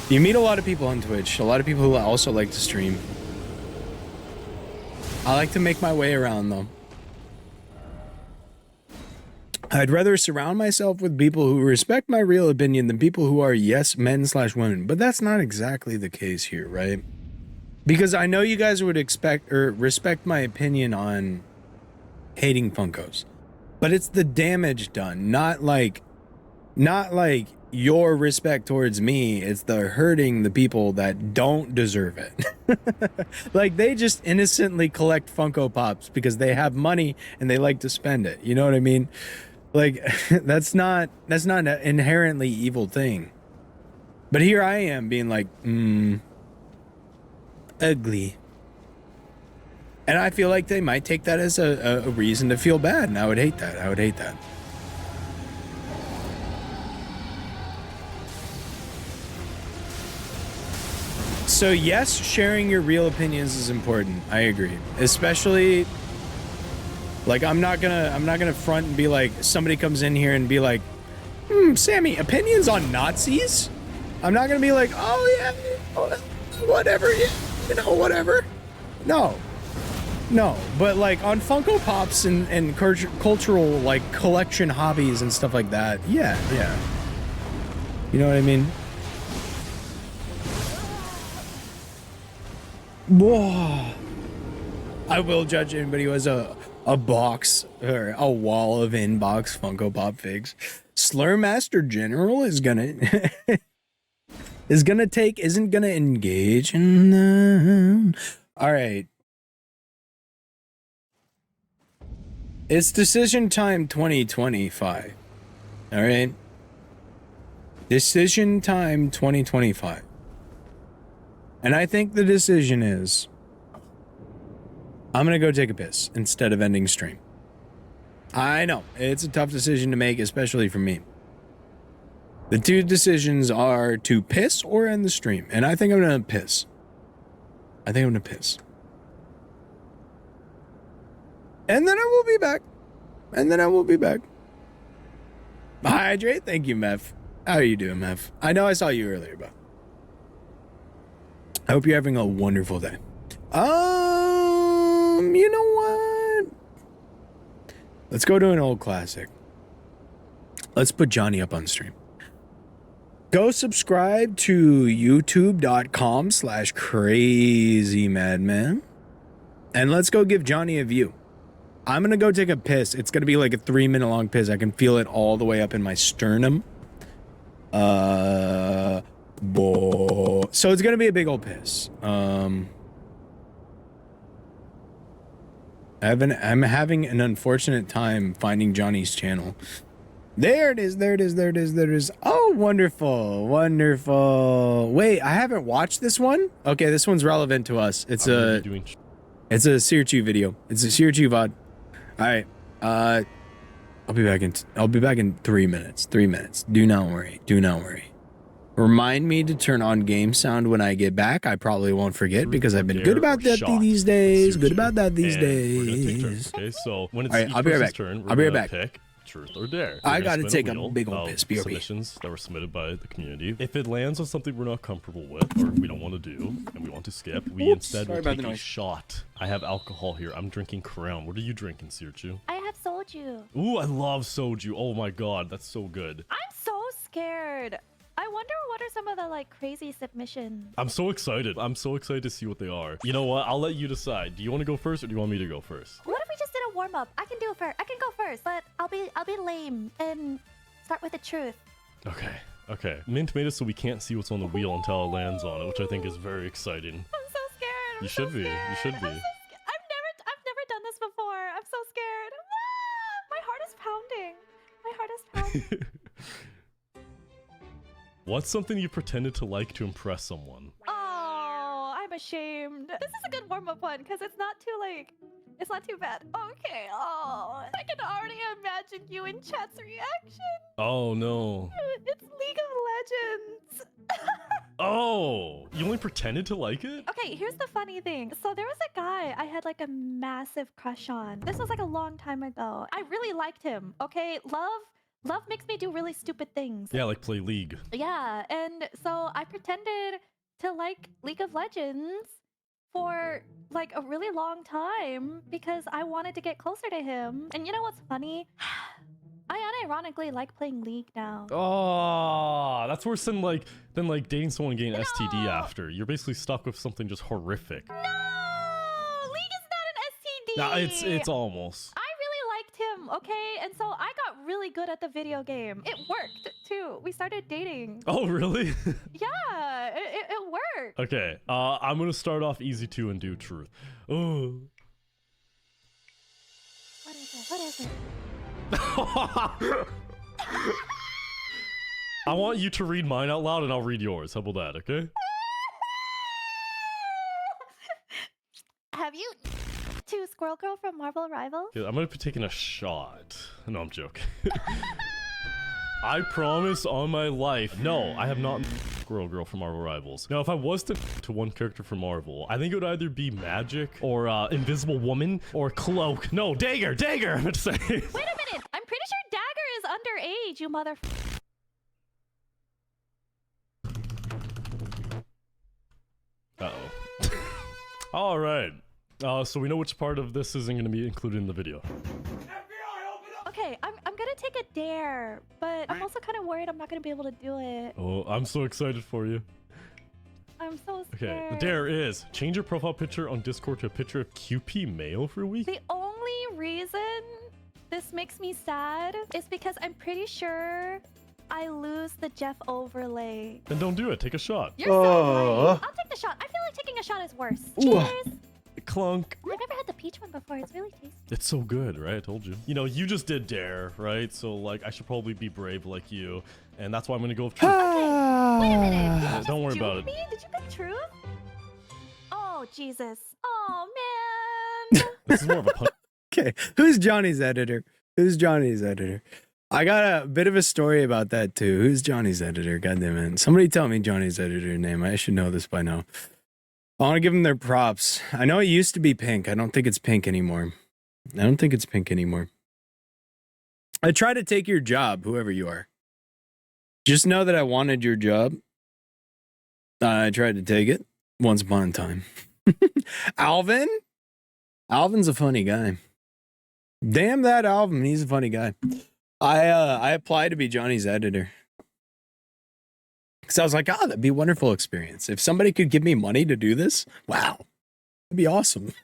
You meet a lot of people on Twitch. A lot of people who also like to stream. I like to make my way around though. I'd rather surround myself with people who respect my real opinion than people who are yes men/women. But that's not exactly the case here, right? Because I know you guys would expect or respect my opinion on hating Funkos. But it's the damage done, not like your respect towards me. It's the hurting the people that don't deserve it. Like they just innocently collect Funko Pops because they have money and they like to spend it. You know what I mean? Like that's not an inherently evil thing. But here I am being like, ugly. And I feel like they might take that as a reason to feel bad, and I would hate that. I would hate that. So yes, sharing your real opinions is important. I agree. Especially like I'm not gonna front and be like somebody comes in here and be like, Sammy, opinions on Nazis? I'm not gonna be like, oh yeah, whatever, yeah, you know, whatever. No, but like on Funko Pops and cultural like collection hobbies and stuff like that, yeah. You know what I mean? Whoa. I will judge anybody who has a box or a wall of inbox Funko Pop figs. Slur Master General is gonna isn't gonna engage in them. All right. It's decision time 2025. All right. Decision time 2025. And I think the decision is I'm going to go take a piss instead of ending stream. I know it's a tough decision to make, especially for me. The two decisions are to piss or end the stream. And I think I'm going to piss. And then I will be back. Hydrate. Thank you, Mev. How are you doing, Mev? I know I saw you earlier, but I hope you're having a wonderful day. You know what? Let's go to an old classic. Let's put Johnny up on stream. Go subscribe to youtube.com/crazymadman. And let's go give Johnny a view. I'm going to go take a piss. It's going to be like a 3-minute long piss. I can feel it all the way up in my sternum. So it's going to be a big old piss. I'm having an unfortunate time finding Johnny's channel. There it is. Oh, wonderful. Wait, I haven't watched this one? Okay, this one's relevant to us. It's a Sirchu video. It's a Sirchu VOD. All right. I'll be back in 3 minutes. 3 minutes. Do not worry. Remind me to turn on game sound when I get back. I probably won't forget because I've been good about that these days. We're gonna take turns, okay, so when it's all right, I'll be right back. Turn, I'll be right back. Pick truth or dare. I gotta take a big old piss. BRB. Submissions that were submitted by the community. If it lands on something we're not comfortable with or we don't want to do and we want to skip, we instead will take a shot. I have alcohol here. I'm drinking Crown. What are you drinking, Sirchu? I have soju. Ooh, I love soju. Oh my god, that's so good. I'm so scared. I wonder what are some of the like crazy submissions. I'm so excited. I'm so excited to see what they are. You know what? I'll let you decide. Do you want to go first or do you want me to go first? What if we just did a warm up? I can do it first. I can go first, but I'll be lame and start with the truth. Okay. Mint made it so we can't see what's on the wheel until it lands on it, which I think is very exciting. I'm so scared. You should be. You should be. I've never done this before. I'm so scared. My heart is pounding. What's something you pretended to like to impress someone? Oh, I'm ashamed. This is a good warm-up one because it's not too bad. Okay. Oh, I can already imagine you in chat's reaction. Oh no. It's League of Legends. Oh, you only pretended to like it? Okay, here's the funny thing. So there was a guy I had like a massive crush on. This was like a long time ago. I really liked him. Okay, Love makes me do really stupid things. Yeah, like play League. Yeah, and so I pretended to like League of Legends for like a really long time because I wanted to get closer to him. And you know what's funny? I unironically like playing League now. Oh, that's worse than like dating someone and getting STD after. You're basically stuck with something just horrific. No! League is not an STD! Nah, it's almost. Okay, and so I got really good at the video game. It worked too. We started dating. Oh, really? Yeah, it worked. Okay, I'm gonna start off easy too and do truth. Oh. What is it? I want you to read mine out loud and I'll read yours. How about that, okay? Have you to Squirrel Girl from Marvel Rivals? Yeah, I'm gonna be taking a shot. No, I'm joking. I promise on my life. No, I have not Squirrel Girl from Marvel Rivals. Now, if I was to one character from Marvel, I think it would either be Magic or Invisible Woman or Cloak. No, Dagger, I'm gonna say. Wait a minute, I'm pretty sure Dagger is underage, you mother. Uh-oh. All right. So we know which part of this isn't going to be included in the video. Okay, I'm gonna take a dare, but I'm also kind of worried I'm not gonna be able to do it. Oh, I'm so excited for you. I'm so scared. Okay, the dare is change your profile picture on Discord to a picture of QP male for a week. The only reason this makes me sad is because I'm pretty sure I lose the Jeff overlay. Then don't do it. Take a shot. You're so right. I'll take the shot. I feel like taking a shot is worse. Cheers. clunk. I've never had the peach one before. It's really tasty. It's so good, right? I told you. You know, you just did dare, right? So like, I should probably be brave like you, and that's why I'm gonna go with truth. Wait a minute. Did you Don't worry just about dupe it. me? Did you pick truth? Oh, Jesus. Oh, man. This is more of a pun. Okay, who's Johnny's editor? Who's Johnny's editor? I got a bit of a story about that too. Who's Johnny's editor? God damn it. Somebody tell me Johnny's editor name. I should know this by now. I want to give them their props. I know it used to be pink. I don't think it's pink anymore. I tried to take your job, whoever you are. Just know that I wanted your job. I tried to take it once upon a time. Alvin? Alvin's a funny guy. Damn that Alvin. He's a funny guy. I applied to be Johnny's editor. Because I was like, oh, that'd be a wonderful experience. If somebody could give me money to do this, wow. That'd be awesome.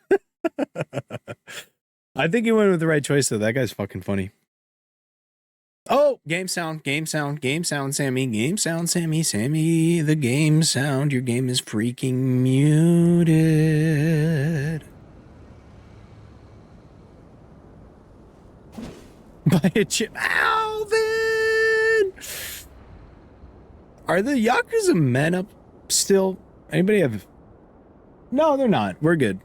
I think he went with the right choice, though. That guy's fucking funny. Oh, game sound, Sammy, Sammy, the game sound. Your game is freaking muted. By a chip. Alvin! Are the Yakuza men up still? Anybody have... No, they're not. We're good.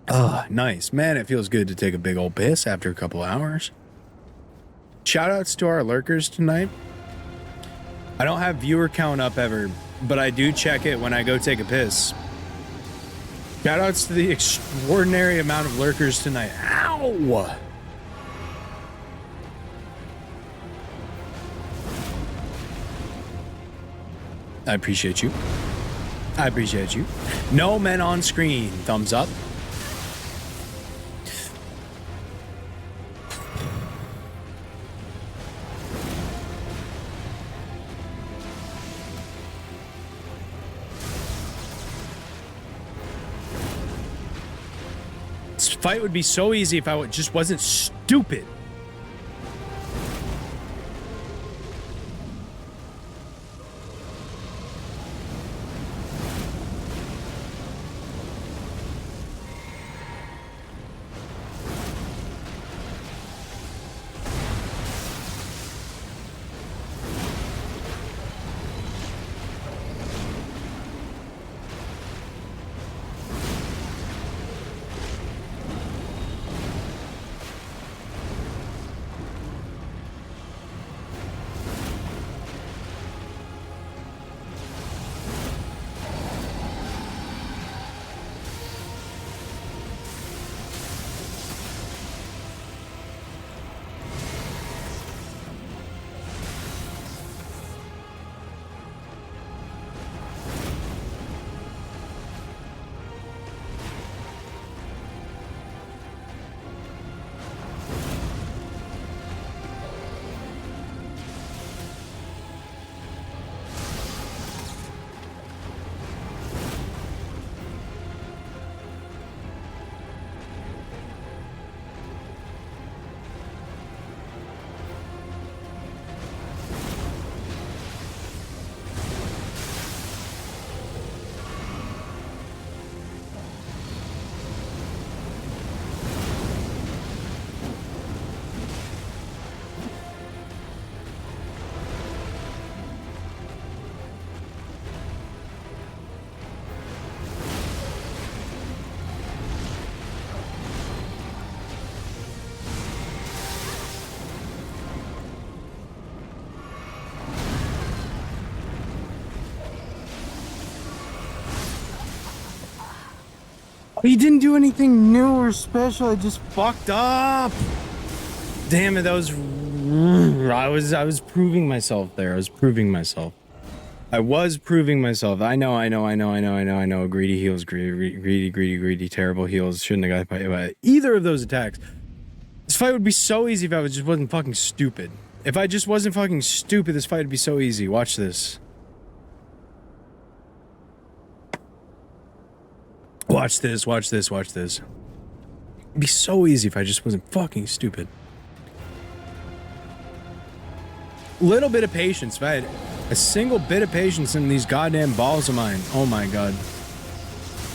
Oh, nice. Man, it feels good to take a big old piss after a couple hours. Shoutouts to our lurkers tonight. I don't have viewer count up ever, but I do check it when I go take a piss. Shoutouts to the extraordinary amount of lurkers tonight. Ow! I appreciate you. I appreciate you. No men on screen. Thumbs up. This fight would be so easy if I just wasn't stupid. He didn't do anything new or special. I just fucked up. Damn it, that was... I was proving myself there. I was proving myself. I know. Greedy heals, greedy, terrible heals. Shouldn't have got by either of those attacks. This fight would be so easy if I just wasn't fucking stupid. If I just wasn't fucking stupid, this fight would be so easy. Watch this. Watch this. It'd be so easy if I just wasn't fucking stupid. Little bit of patience. If I had a single bit of patience in these goddamn balls of mine. Oh my god.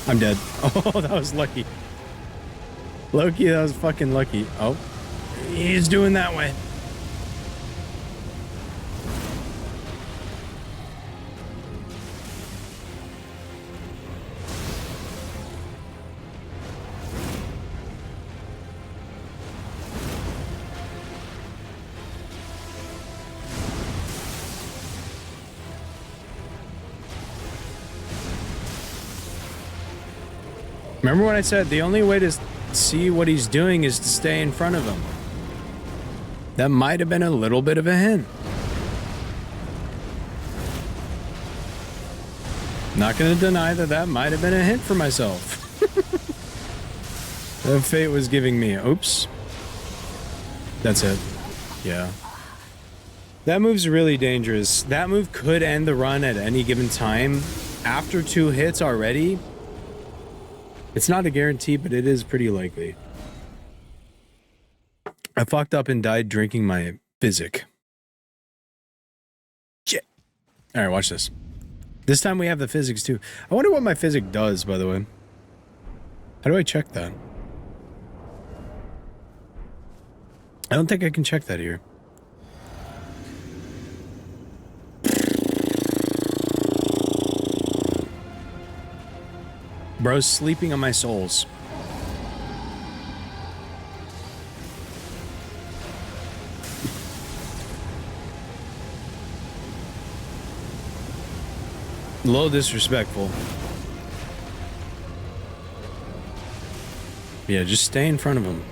I'm dead. Oh, that was lucky. Loki, that was fucking lucky. Oh, he's doing that way. Remember when I said the only way to see what he's doing is to stay in front of him? That might have been a little bit of a hint. Not going to deny that that might have been a hint for myself. The fate was giving me. Oops. That's it. Yeah. That move's really dangerous. That move could end the run at any given time. After 2 hits already, it's not a guarantee, but it is pretty likely. I fucked up and died drinking my physic. Shit. All right, watch this. This time we have the physics too. I wonder what my physic does, by the way. How do I check that? I don't think I can check that here. Bro's sleeping on my souls. A little disrespectful. Yeah, just stay in front of him.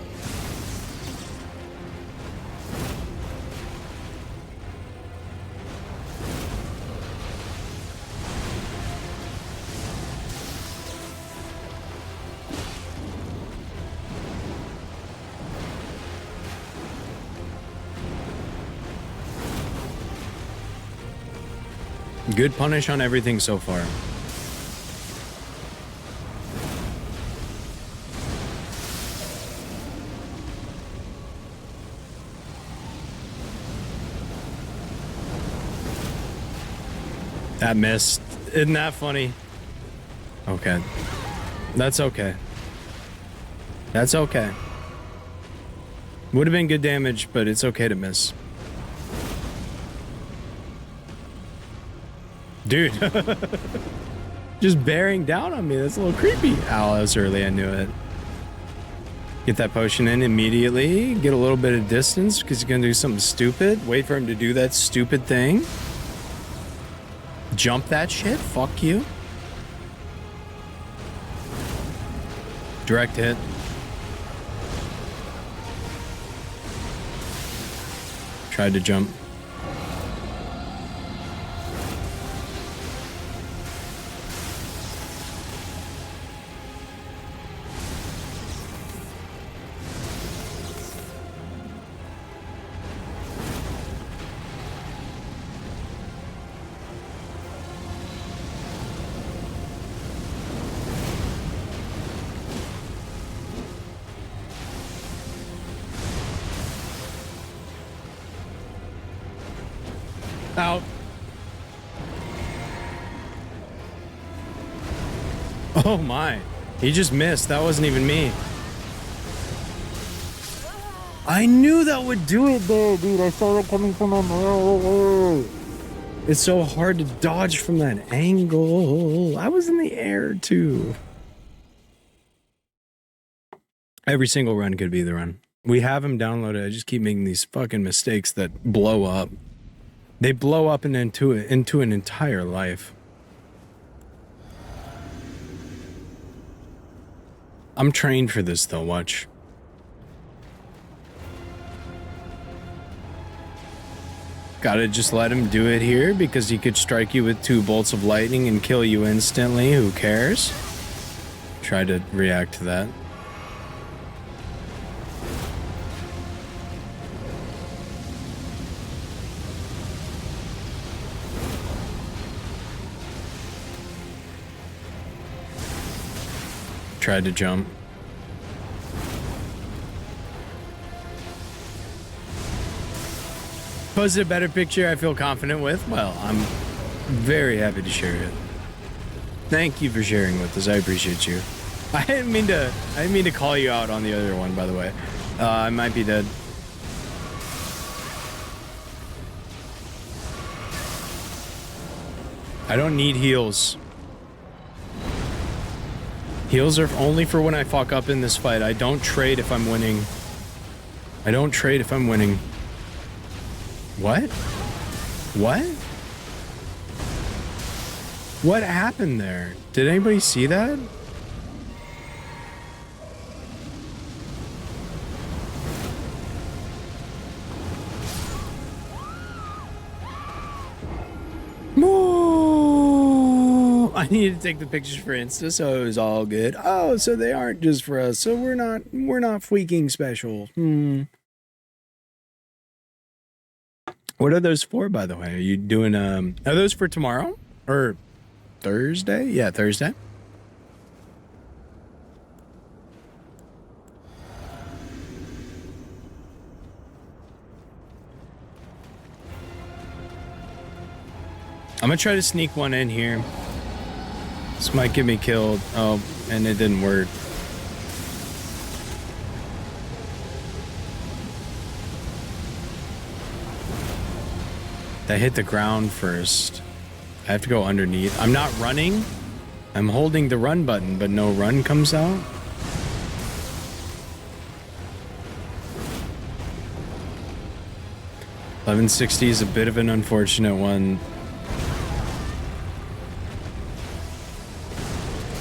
Good punish on everything so far. That missed. Isn't that funny? Okay. That's okay. That's okay. Would have been good damage, but it's okay to miss. Dude. Just bearing down on me. That's a little creepy. Ow, that was early. I knew it. Get that potion in immediately. Get a little bit of distance because he's going to do something stupid. Wait for him to do that stupid thing. Jump that shit. Fuck you. Direct hit. Tried to jump. Out. Oh my. He just missed. That wasn't even me. I knew that would do it though, dude. I saw that coming from a mile. It's so hard to dodge from that angle. I was in the air too. Every single run could be the run. We have him downloaded. I just keep making these fucking mistakes that blow up. They blow up and into an entire life. I'm trained for this though, watch. Gotta just let him do it here because he could strike you with 2 bolts of lightning and kill you instantly. Who cares? Try to react to that. Tried to jump. Posted a better picture I feel confident with. Well, I'm very happy to share it. Thank you for sharing with us. I appreciate you. I didn't mean to call you out on the other one, by the way. I might be dead. I don't need heals. Heals are only for when I fuck up in this fight. I don't trade if I'm winning. I don't trade if I'm winning. What? What? What happened there? Did anybody see that? Moo! I needed to take the pictures for Insta, so it was all good. Oh, so they aren't just for us. So we're not freaking special. What are those for, by the way? Are you doing are those for tomorrow or Thursday? Yeah, Thursday. I'm gonna try to sneak one in here. This might get me killed. Oh, and it didn't work. That hit the ground first. I have to go underneath. I'm not running. I'm holding the run button, but no run comes out. $11.60 is a bit of an unfortunate one.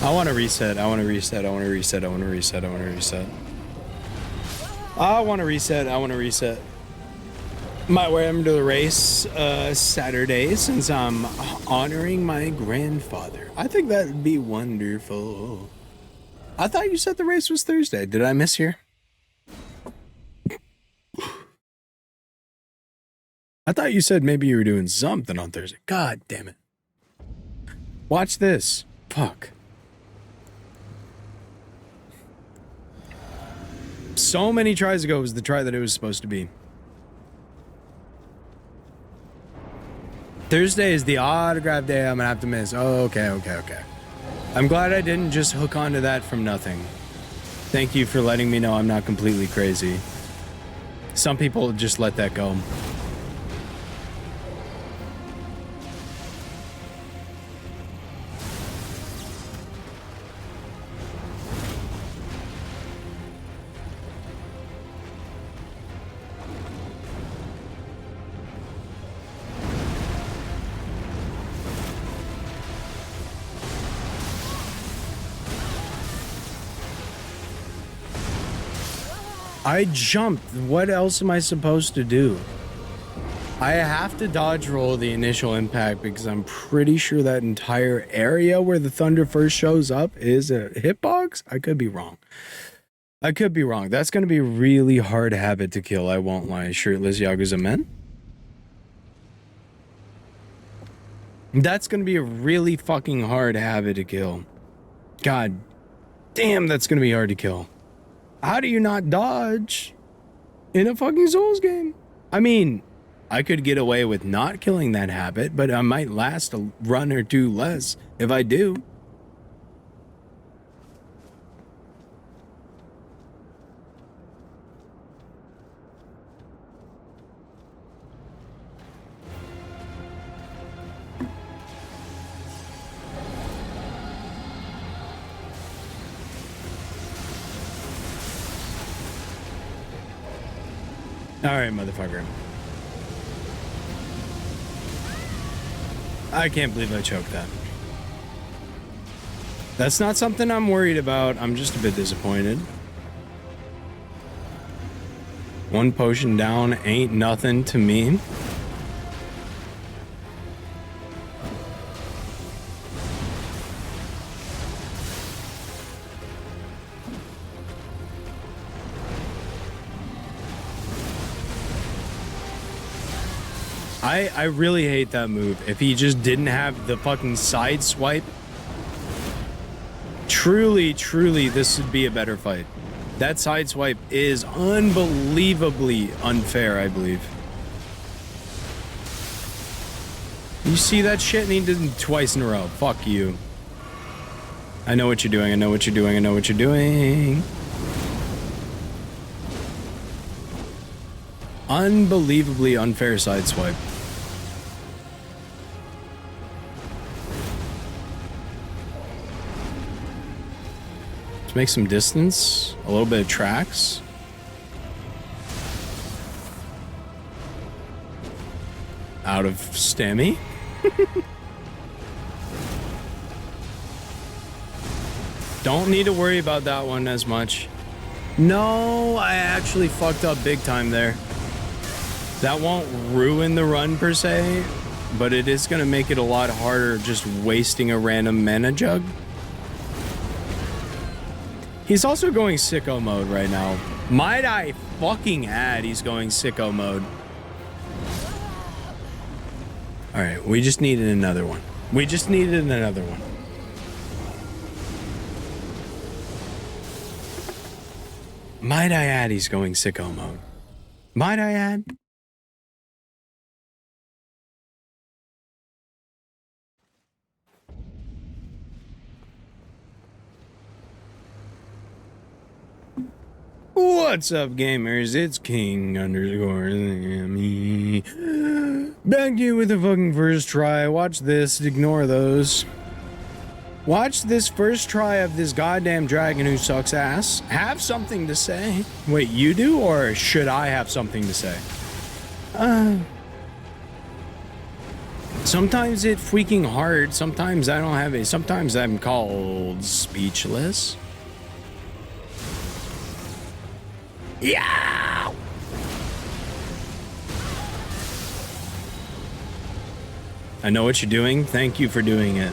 I want to reset. I want to reset. I want to reset. I want to reset. I want to reset. I want to reset. I want to reset. Might wear them to the race Saturday since I'm honoring my grandfather. I think that would be wonderful. I thought you said the race was Thursday. Did I miss here? I thought you said maybe you were doing something on Thursday. God damn it. Watch this. Fuck. So many tries ago was the try that it was supposed to be. Thursday is the autograph day I'm gonna have to miss. Oh, okay. I'm glad I didn't just hook onto that from nothing. Thank you for letting me know I'm not completely crazy. Some people just let that go. I jumped. What else am I supposed to do? I have to dodge roll the initial impact because I'm pretty sure that entire area where the thunder first shows up is a hitbox. I could be wrong. I could be wrong. That's going to be a really hard habit to kill. I won't lie. Shirtless Yakuza men. That's going to be a really fucking hard habit to kill. God damn, that's going to be hard to kill. How do you not dodge in a fucking Souls game? I mean, I could get away with not killing that habit, but I might last a run or two less if I do. All right, motherfucker. I can't believe I choked that. That's not something I'm worried about. I'm just a bit disappointed. One potion down ain't nothing to me. I really hate that move. If he just didn't have the fucking side swipe, truly, this would be a better fight. That side swipe is unbelievably unfair, I believe. You see that shit and he did it twice in a row. Fuck you. I know what you're doing. I know what you're doing. I know what you're doing. Unbelievably unfair sideswipe. Let's make some distance. A little bit of tracks. Out of stammy. Don't need to worry about that one as much. No, I actually fucked up big time there. That won't ruin the run per se, but it is going to make it a lot harder just wasting a random mana jug. He's also going sicko mode right now. Might I fucking add he's going sicko mode. All right, we just needed another one. We just needed another one. Might I add he's going sicko mode. Might I add? What's up, gamers? It's King _ me. Back to you with the fucking first try. Watch this. Ignore those. Watch this first try of this goddamn dragon who sucks ass. Have something to say. Wait, you do? Or should I have something to say? Sometimes it's freaking hard. Sometimes I don't have a... Sometimes I'm called speechless. Yeah! I know what you're doing. Thank you for doing it.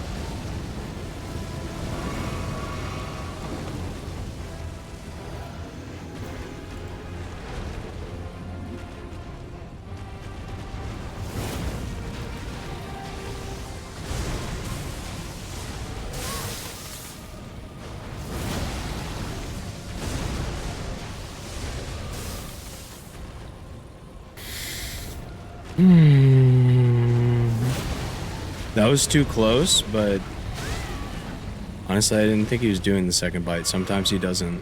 That was too close, but honestly, I didn't think he was doing the second bite. Sometimes he doesn't.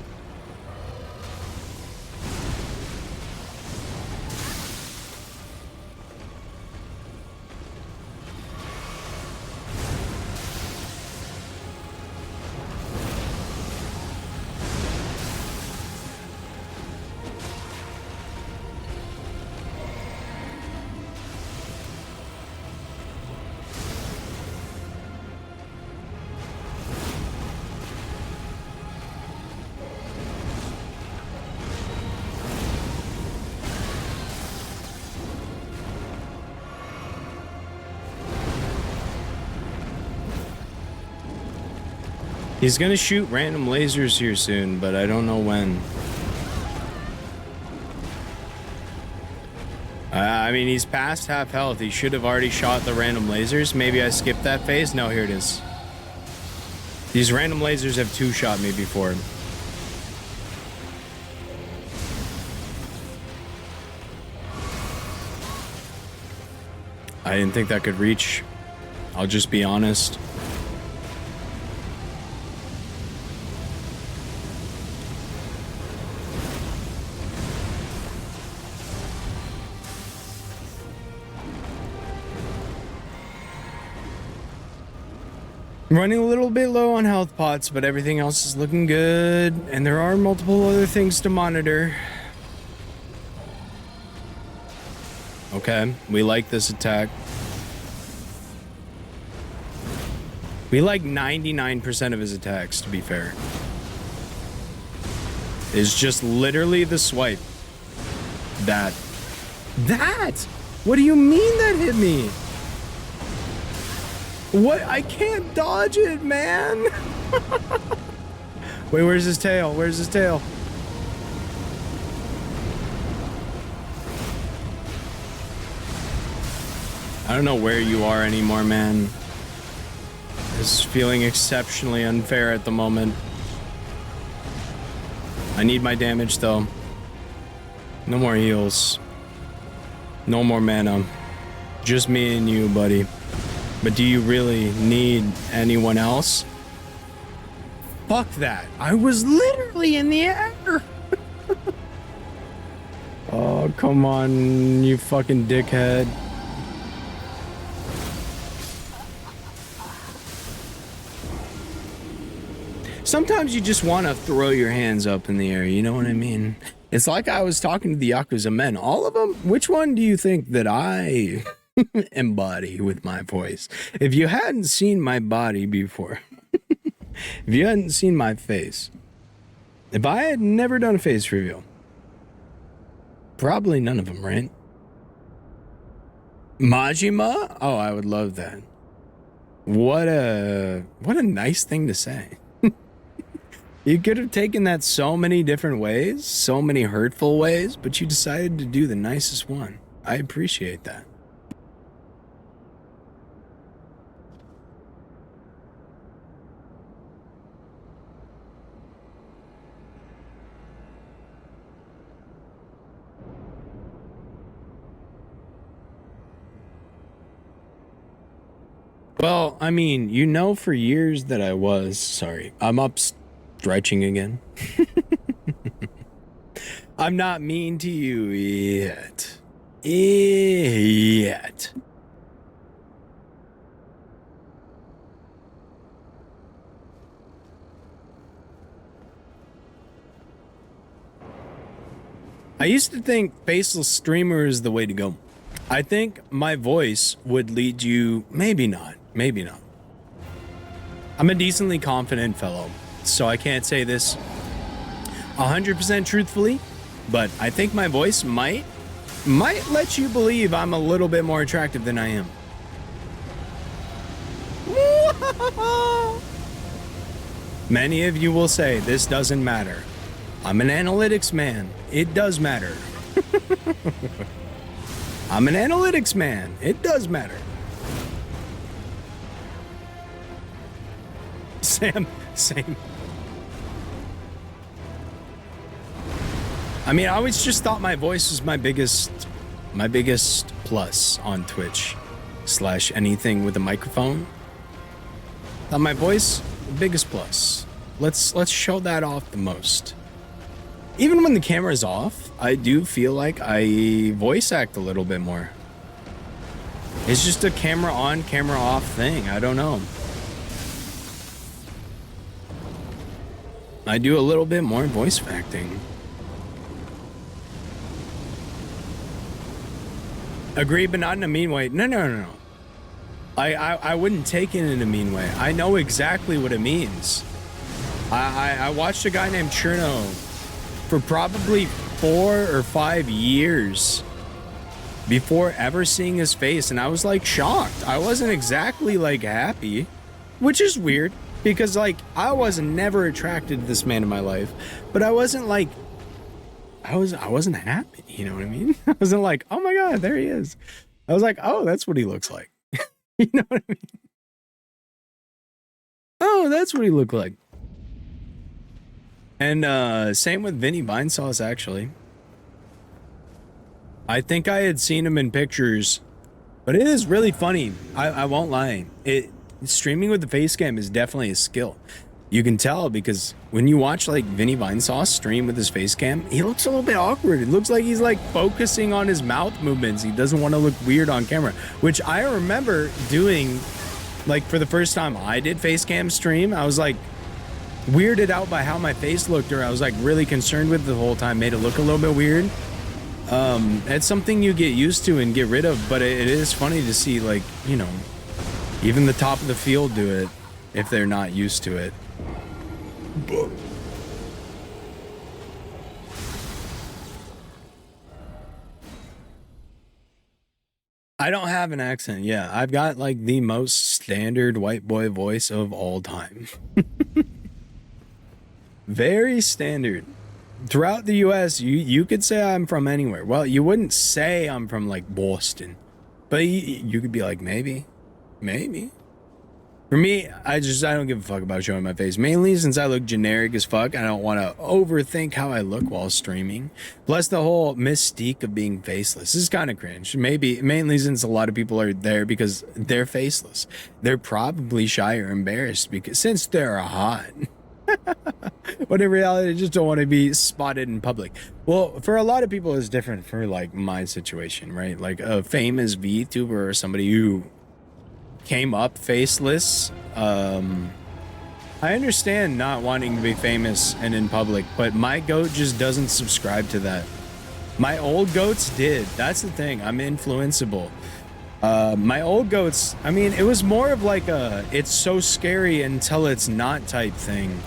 He's gonna shoot random lasers here soon, but I don't know when. I mean, he's past half health. He should have already shot the random lasers. Maybe I skipped that phase. No, here it is. These random lasers have two-shot me before. I didn't think that could reach. I'll just be honest. Running a little bit low on health pots, but everything else is looking good. And there are multiple other things to monitor. Okay, we like this attack. We like 99% of his attacks, to be fair. It's just literally the swipe. That? What do you mean that hit me? What? I can't dodge it, man. Wait, where's his tail? Where's his tail? I don't know where you are anymore, man. This is feeling exceptionally unfair at the moment. I need my damage, though. No more heals. No more mana. Just me and you, buddy. But do you really need anyone else? fuck that. I was literally in the air. Oh, come on, you fucking dickhead. Sometimes you just want to throw your hands up in the air, you know what I mean? It's like I was talking to the Yakuza men. All of them? Which one do you think that I embody with my voice? If you hadn't seen my body before, if you hadn't seen my face, if I had never done a face reveal, probably none of them, right? Majima? Oh, I would love that. What a nice thing to say. You could have taken that so many different ways, so many hurtful ways, but you decided to do the nicest one. I appreciate that. Well, I mean, you know for years that I was, sorry, I'm up stretching again. I'm not mean to you yet. Yet. I used to think faceless streamer is the way to go. I think my voice would lead you, maybe not, maybe not. I'm a decently confident fellow, so I can't say this 100% truthfully, but I think my voice might let you believe I'm a little bit more attractive than I am. Many of you will say this doesn't matter. I'm an analytics man. It does matter. I'm an analytics man. It does matter. Sam, same. I mean, I always just thought my voice was my biggest plus on Twitch / anything with a microphone. Thought my voice, the biggest plus. Let's show that off the most. Even when the camera's off, I do feel like I voice act a little bit more. It's just a camera on, camera off thing. I don't know. I do a little bit more voice acting. Agree, but not in a mean way. No. I wouldn't take it in a mean way. I know exactly what it means. I watched a guy named Cherno for probably 4 or 5 years before ever seeing his face, and I was like shocked. I wasn't exactly like happy, which is weird because like I was never attracted to this man in my life, but I wasn't like I wasn't happy, you know what I mean? I wasn't like, oh my god, there he is. I was like, oh, that's what he looks like. You know what I mean? Oh, that's what he looked like. And same with Vinny Vinesauce, actually. I think I had seen him in pictures, but it is really funny. I won't lie. Streaming with the face cam is definitely a skill. You can tell because when you watch like Vinny Vinesauce stream with his face cam, he looks a little bit awkward. It looks like he's like focusing on his mouth movements. He doesn't want to look weird on camera, which I remember doing like for the first time I did face cam stream. I was like weirded out by how my face looked, or I was like really concerned with the whole time, made it look a little bit weird. It's something you get used to and get rid of, but it is funny to see like, you know, even the top of the field do it if they're not used to it. I don't have an accent. Yeah, I've got like the most standard white boy voice of all time. Very standard. Throughout the US, you could say I'm from anywhere. Well, you wouldn't say I'm from like Boston, but you could be like, maybe. For me, I don't give a fuck about showing my face. Mainly since I look generic as fuck. I don't want to overthink how I look while streaming. Plus the whole mystique of being faceless is kind of cringe. Mainly since a lot of people are there because they're faceless. They're probably shy or embarrassed since they're hot. When in reality, I just don't want to be spotted in public. Well, for a lot of people, it's different for like my situation, right? Like a famous VTuber or somebody who came up faceless. I understand not wanting to be famous and in public, but my goat just doesn't subscribe to that. My old goats did. That's the thing. I'm influenceable. My old goats, I mean, it was more of like a it's so scary until it's not type thing.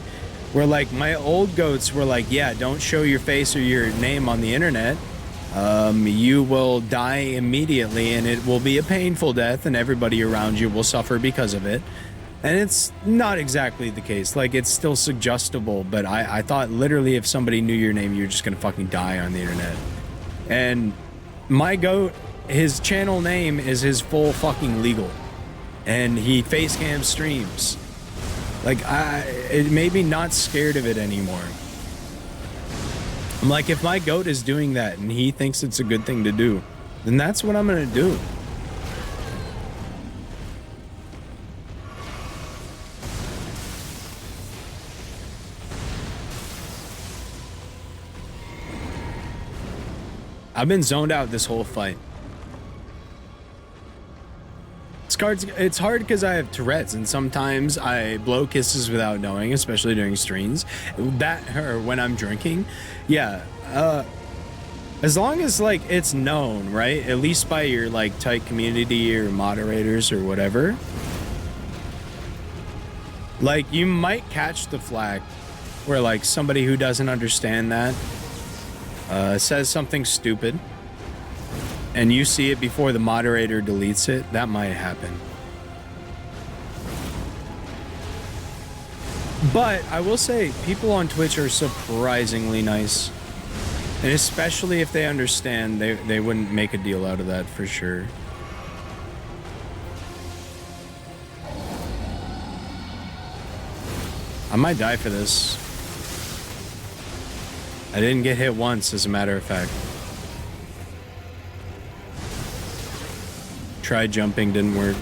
Where like my old goats were like, yeah, don't show your face or your name on the internet. You will die immediately and it will be a painful death and everybody around you will suffer because of it. And it's not exactly the case. Like, it's still suggestible, but I thought literally if somebody knew your name, you're just gonna fucking die on the internet. And my goat, his channel name is his full fucking legal. And he face cam streams. Like, it made me not scared of it anymore. I'm like, if my goat is doing that and he thinks it's a good thing to do, then that's what I'm gonna do. I've been zoned out this whole fight. It's hard because I have Tourette's and sometimes I blow kisses without knowing, especially during streams. That or when I'm drinking. Yeah. As long as like it's known, right? At least by your like tight community or moderators or whatever. Like you might catch the flag where like somebody who doesn't understand that says something stupid and you see it before the moderator deletes it. That might happen. But I will say people on Twitch are surprisingly nice, and especially if they understand, they wouldn't make a deal out of that for sure. I might die for this. I didn't get hit once, as a matter of fact. Tried jumping, didn't work.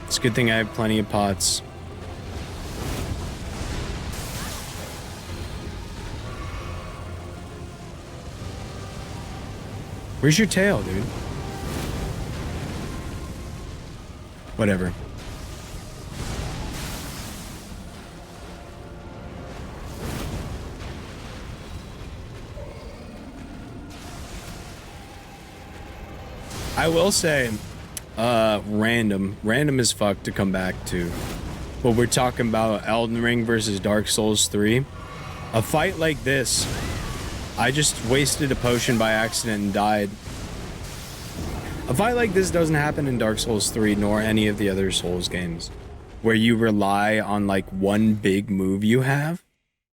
It's a good thing I have plenty of pots. Where's your tail, dude? Whatever. I will say, random as fuck to come back to. But we're talking about Elden Ring versus Dark Souls 3. A fight like this, I just wasted a potion by accident and died. A fight like this doesn't happen in Dark Souls 3 nor any of the other Souls games, where you rely on like one big move you have.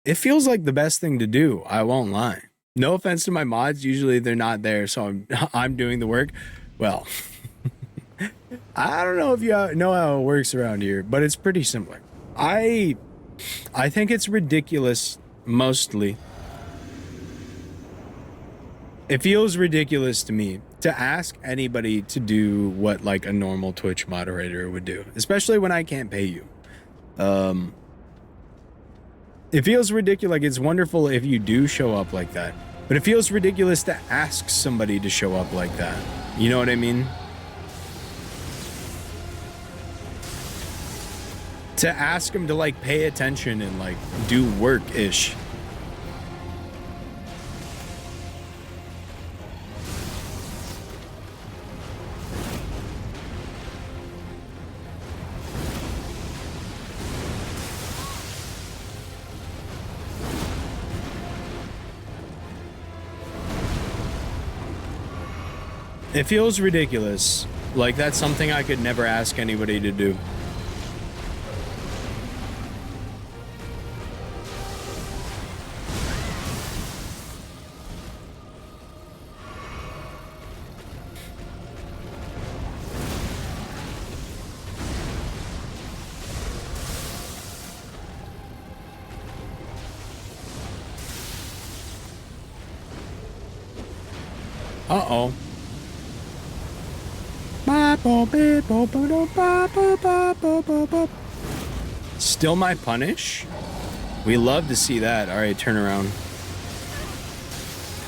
It feels like the best thing to do, I won't lie. No offense to my mods, usually they're not there, so I'm doing the work. Well, I don't know if you know how it works around here, but it's pretty similar. I think it's ridiculous, mostly. It feels ridiculous to me to ask anybody to do what like a normal Twitch moderator would do, especially when I can't pay you. It feels ridiculous. Like, it's wonderful if you do show up like that, but it feels ridiculous to ask somebody to show up like that. You know what I mean? To ask them to like pay attention and like do work-ish. It feels ridiculous. Like, that's something I could never ask anybody to do. Uh-oh. Still my punish? We love to see that. All right, turn around.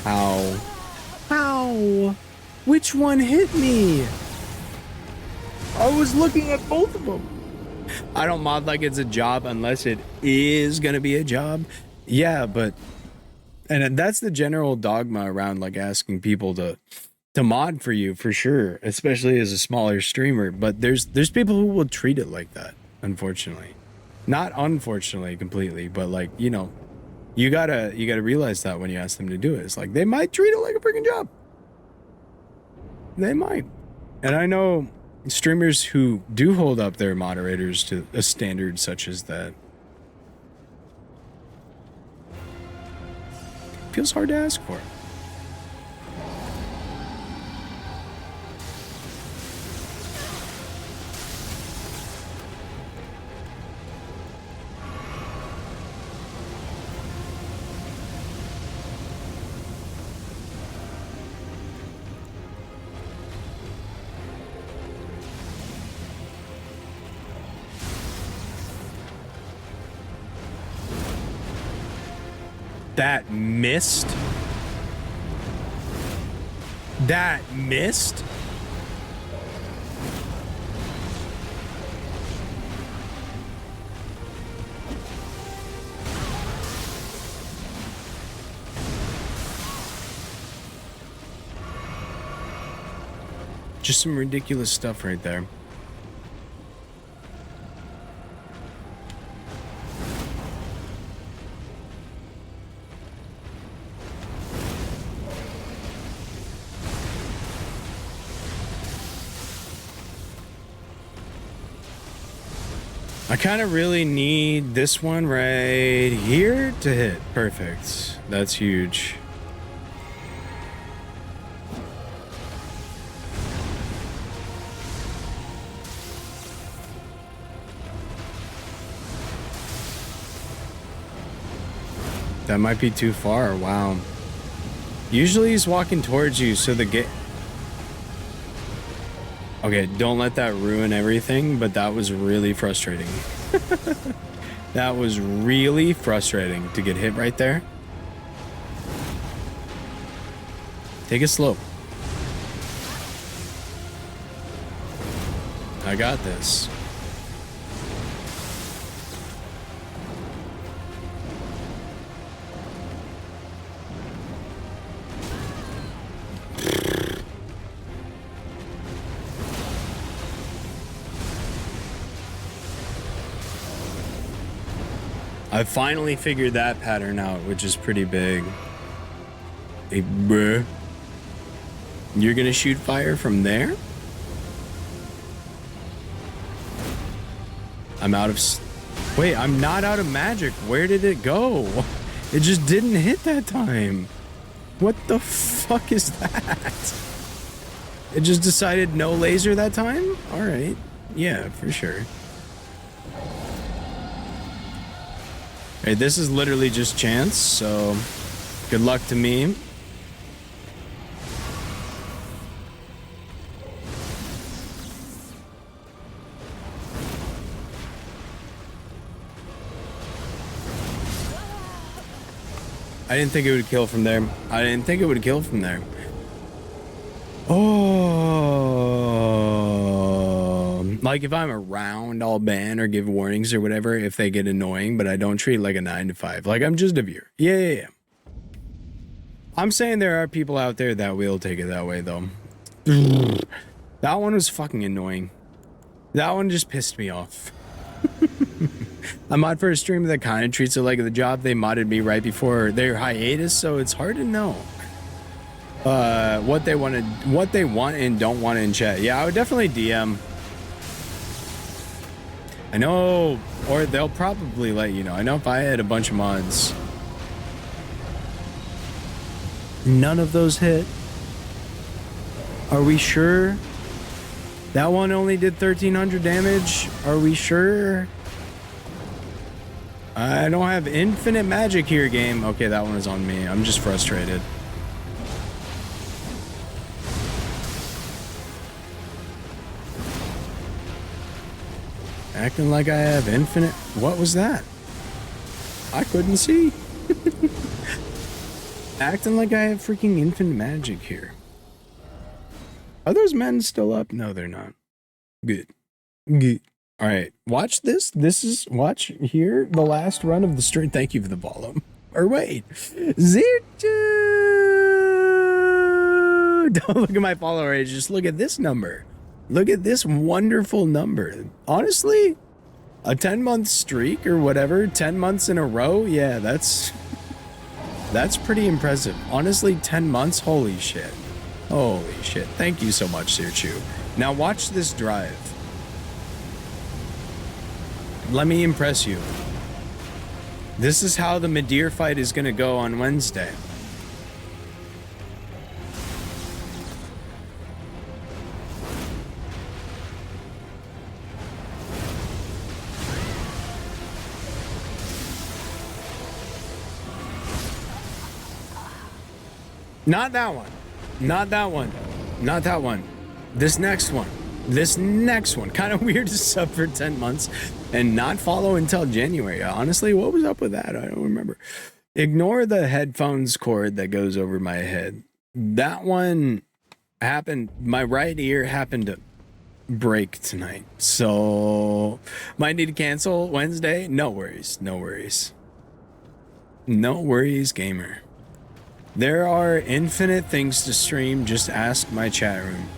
Ow. Ow. Which one hit me? I was looking at both of them. I don't mod like it's a job unless it is going to be a job. Yeah, but... And that's the general dogma around like asking people to mod for you, for sure, especially as a smaller streamer. But there's people who will treat it like that, unfortunately. Not unfortunately completely, but like, you know, you gotta realize that when you ask them to do it. It's like they might treat it like a freaking job. They might. And I know streamers who do hold up their moderators to a standard such as that. Feels hard to ask for. That missed? That missed? Just some ridiculous stuff right there. I kind of really need this one right here to hit. Perfect. That's huge. That might be too far. Wow. Usually he's walking towards you, so the get. Okay, don't let that ruin everything, but that was really frustrating. That was really frustrating to get hit right there. Take it slow. I got this. I finally figured that pattern out, which is pretty big. Hey, bruh. You're gonna shoot fire from there? I'm out of... Wait, I'm not out of magic. Where did it go? It just didn't hit that time. What the fuck is that? It just decided no laser that time? Alright. Yeah, for sure. Hey, this is literally just chance, so good luck to me. I didn't think it would kill from there. I didn't think it would kill from there. Oh, like if I'm around, I'll ban or give warnings or whatever if they get annoying, but I don't treat it like a 9 to 5. Like I'm just a viewer. Yeah. I'm saying there are people out there that will take it that way though. That one was fucking annoying. That one just pissed me off. I mod for a streamer that kind of treats it like the job. They modded me right before their hiatus, so it's hard to know what they want and don't want in chat. Yeah, I would definitely DM. I know, or they'll probably let you know. I know if I had a bunch of mods, none of those hit. Are we sure? That one only did 1,300 damage. Are we sure? I don't have infinite magic here, game. Okay, that one is on me. I'm just frustrated. Acting like I have infinite. What was that? I couldn't see. Acting like I have freaking infinite magic here. Are those men still up? No, they're not. Good. Good. All right. Watch this. Watch here. The last run of the stream. Thank you for the follow. Or wait. Zirchu! Don't look at my follow rate. Just look at this number. Look at this wonderful number. Honestly, a 10-month streak or whatever, 10 months in a row. Yeah, that's pretty impressive. Honestly, 10 months. Holy shit. Holy shit. Thank you so much, Zirchu. Now watch this drive. Let me impress you. This is how the Midir fight is going to go on Wednesday. Not that one. Not that one. Not that one. This next one. This next one. Kind of weird to sub for 10 months and not follow until January. Honestly, what was up with that? I don't remember. Ignore the headphones cord that goes over my head. That one happened. My right ear happened to break tonight. So might need to cancel Wednesday. No worries. No worries. No worries, gamer. There are infinite things to stream. Just ask my chat room.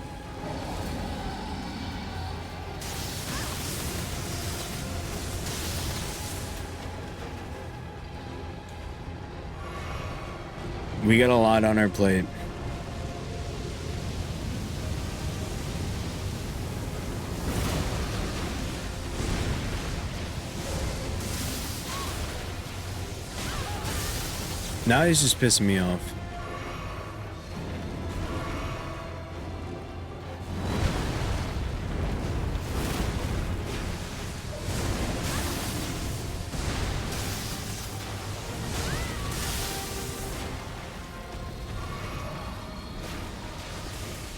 We got a lot on our plate. Now he's just pissing me off.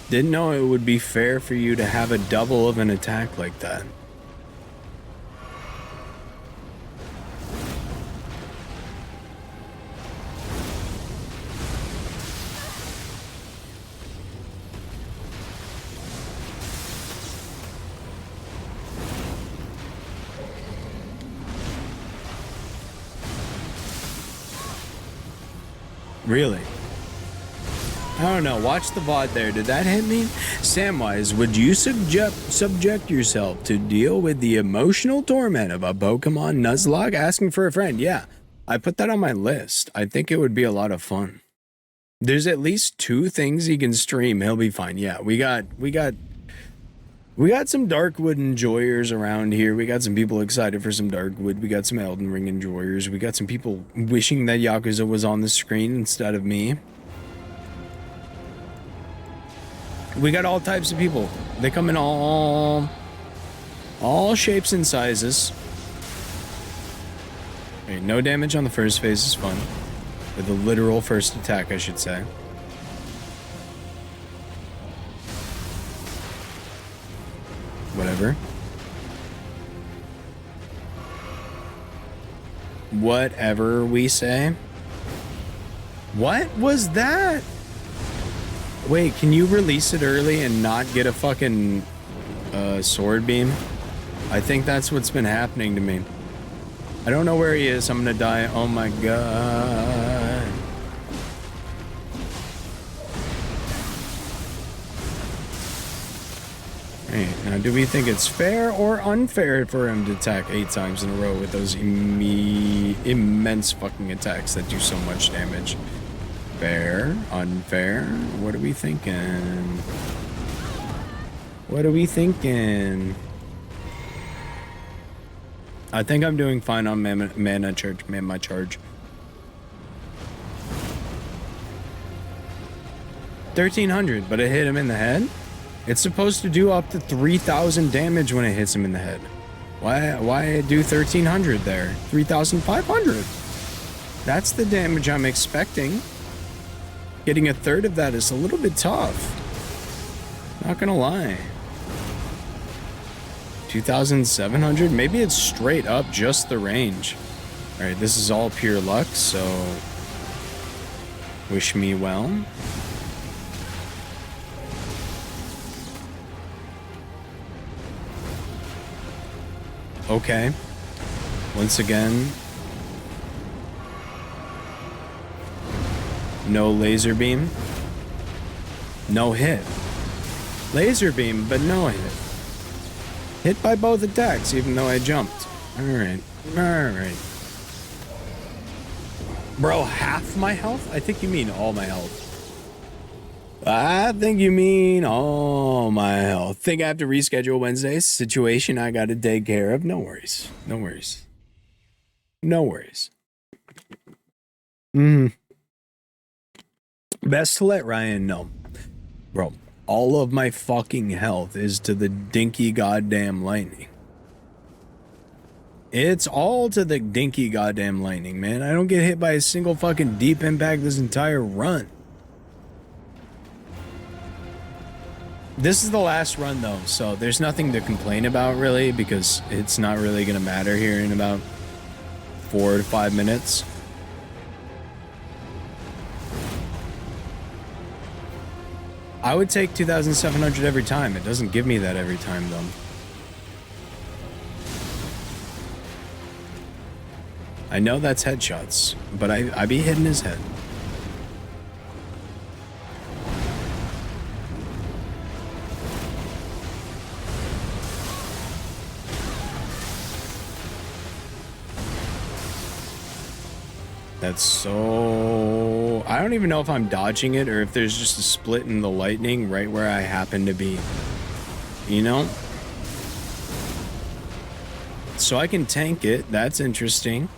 Didn't know it would be fair for you to have a double of an attack like that. Really? I don't know. Watch the VOD there. Did that hit me? Samwise, would you subject yourself to deal with the emotional torment of a Pokemon Nuzlocke asking for a friend? Yeah, I put that on my list. I think it would be a lot of fun. There's at least 2 things he can stream. He'll be fine. Yeah, we got some Darkwood enjoyers around here. We got some people excited for some Darkwood. We got some Elden Ring enjoyers. We got some people wishing that Yakuza was on the screen instead of me. We got all types of people. They come in all shapes and sizes. Okay, no damage on the first phase is fun. Or the literal first attack, I should say. Whatever. Whatever we say. What was that? Wait, can you release it early and not get a fucking sword beam? I think that's what's been happening to me. I don't know where he is. I'm gonna die. Oh my god. Hey, now do we think it's fair or unfair for him to attack 8 times in a row with those immense fucking attacks that do so much damage? Fair? Unfair? What are we thinking? What are we thinking? I think I'm doing fine on mana charge. Mana charge. 1300, but it hit him in the head? It's supposed to do up to 3000 damage when it hits him in the head. Why do 1300 there? 3500. That's the damage I'm expecting. Getting a third of that is a little bit tough. Not gonna lie. 2,700? Maybe it's straight up just the range. All right, this is all pure luck, so wish me well. Okay. Once again, no laser beam. No hit. Laser beam, but no hit. Hit by both attacks, even though I jumped. Alright. Alright. Bro, half my health? I think you mean all my health. I think you mean all my health. Think I have to reschedule Wednesday's situation I gotta take care of. No worries. No worries. No worries. Best to let Ryan know. Bro, all of my fucking health is to the dinky goddamn lightning. It's all to the dinky goddamn lightning, man. I don't get hit by a single fucking deep impact this entire run. This is the last run though, so there's nothing to complain about really, because it's not really gonna matter here in about 4 to 5 minutes. I would take 2,700 every time. It doesn't give me that every time though. I know that's headshots, but I be hitting his head. That's so... I don't even know if I'm dodging it or if there's just a split in the lightning right where I happen to be. You know? So I can tank it. That's interesting.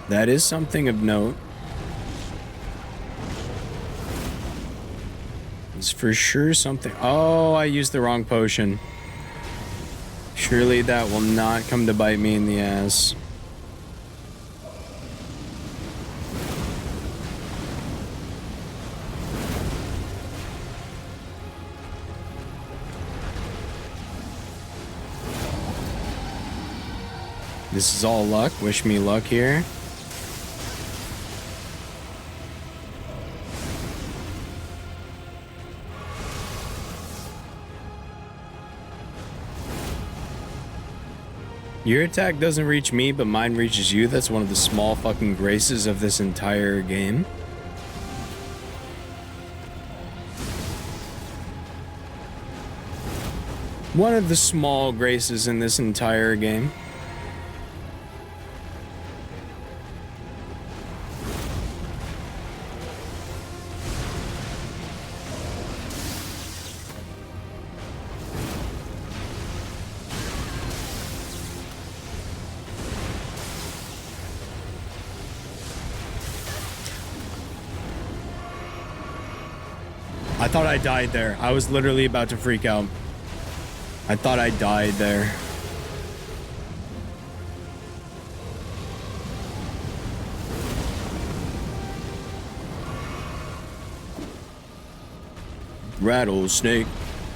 That is something of note. It's for sure something... Oh, I used the wrong potion. Surely that will not come to bite me in the ass. This is all luck. Wish me luck here. Your attack doesn't reach me, but mine reaches you. That's one of the small fucking graces of this entire game. One of the small graces in this entire game. I thought I died there. I was literally about to freak out. I thought I died there. Rattlesnake,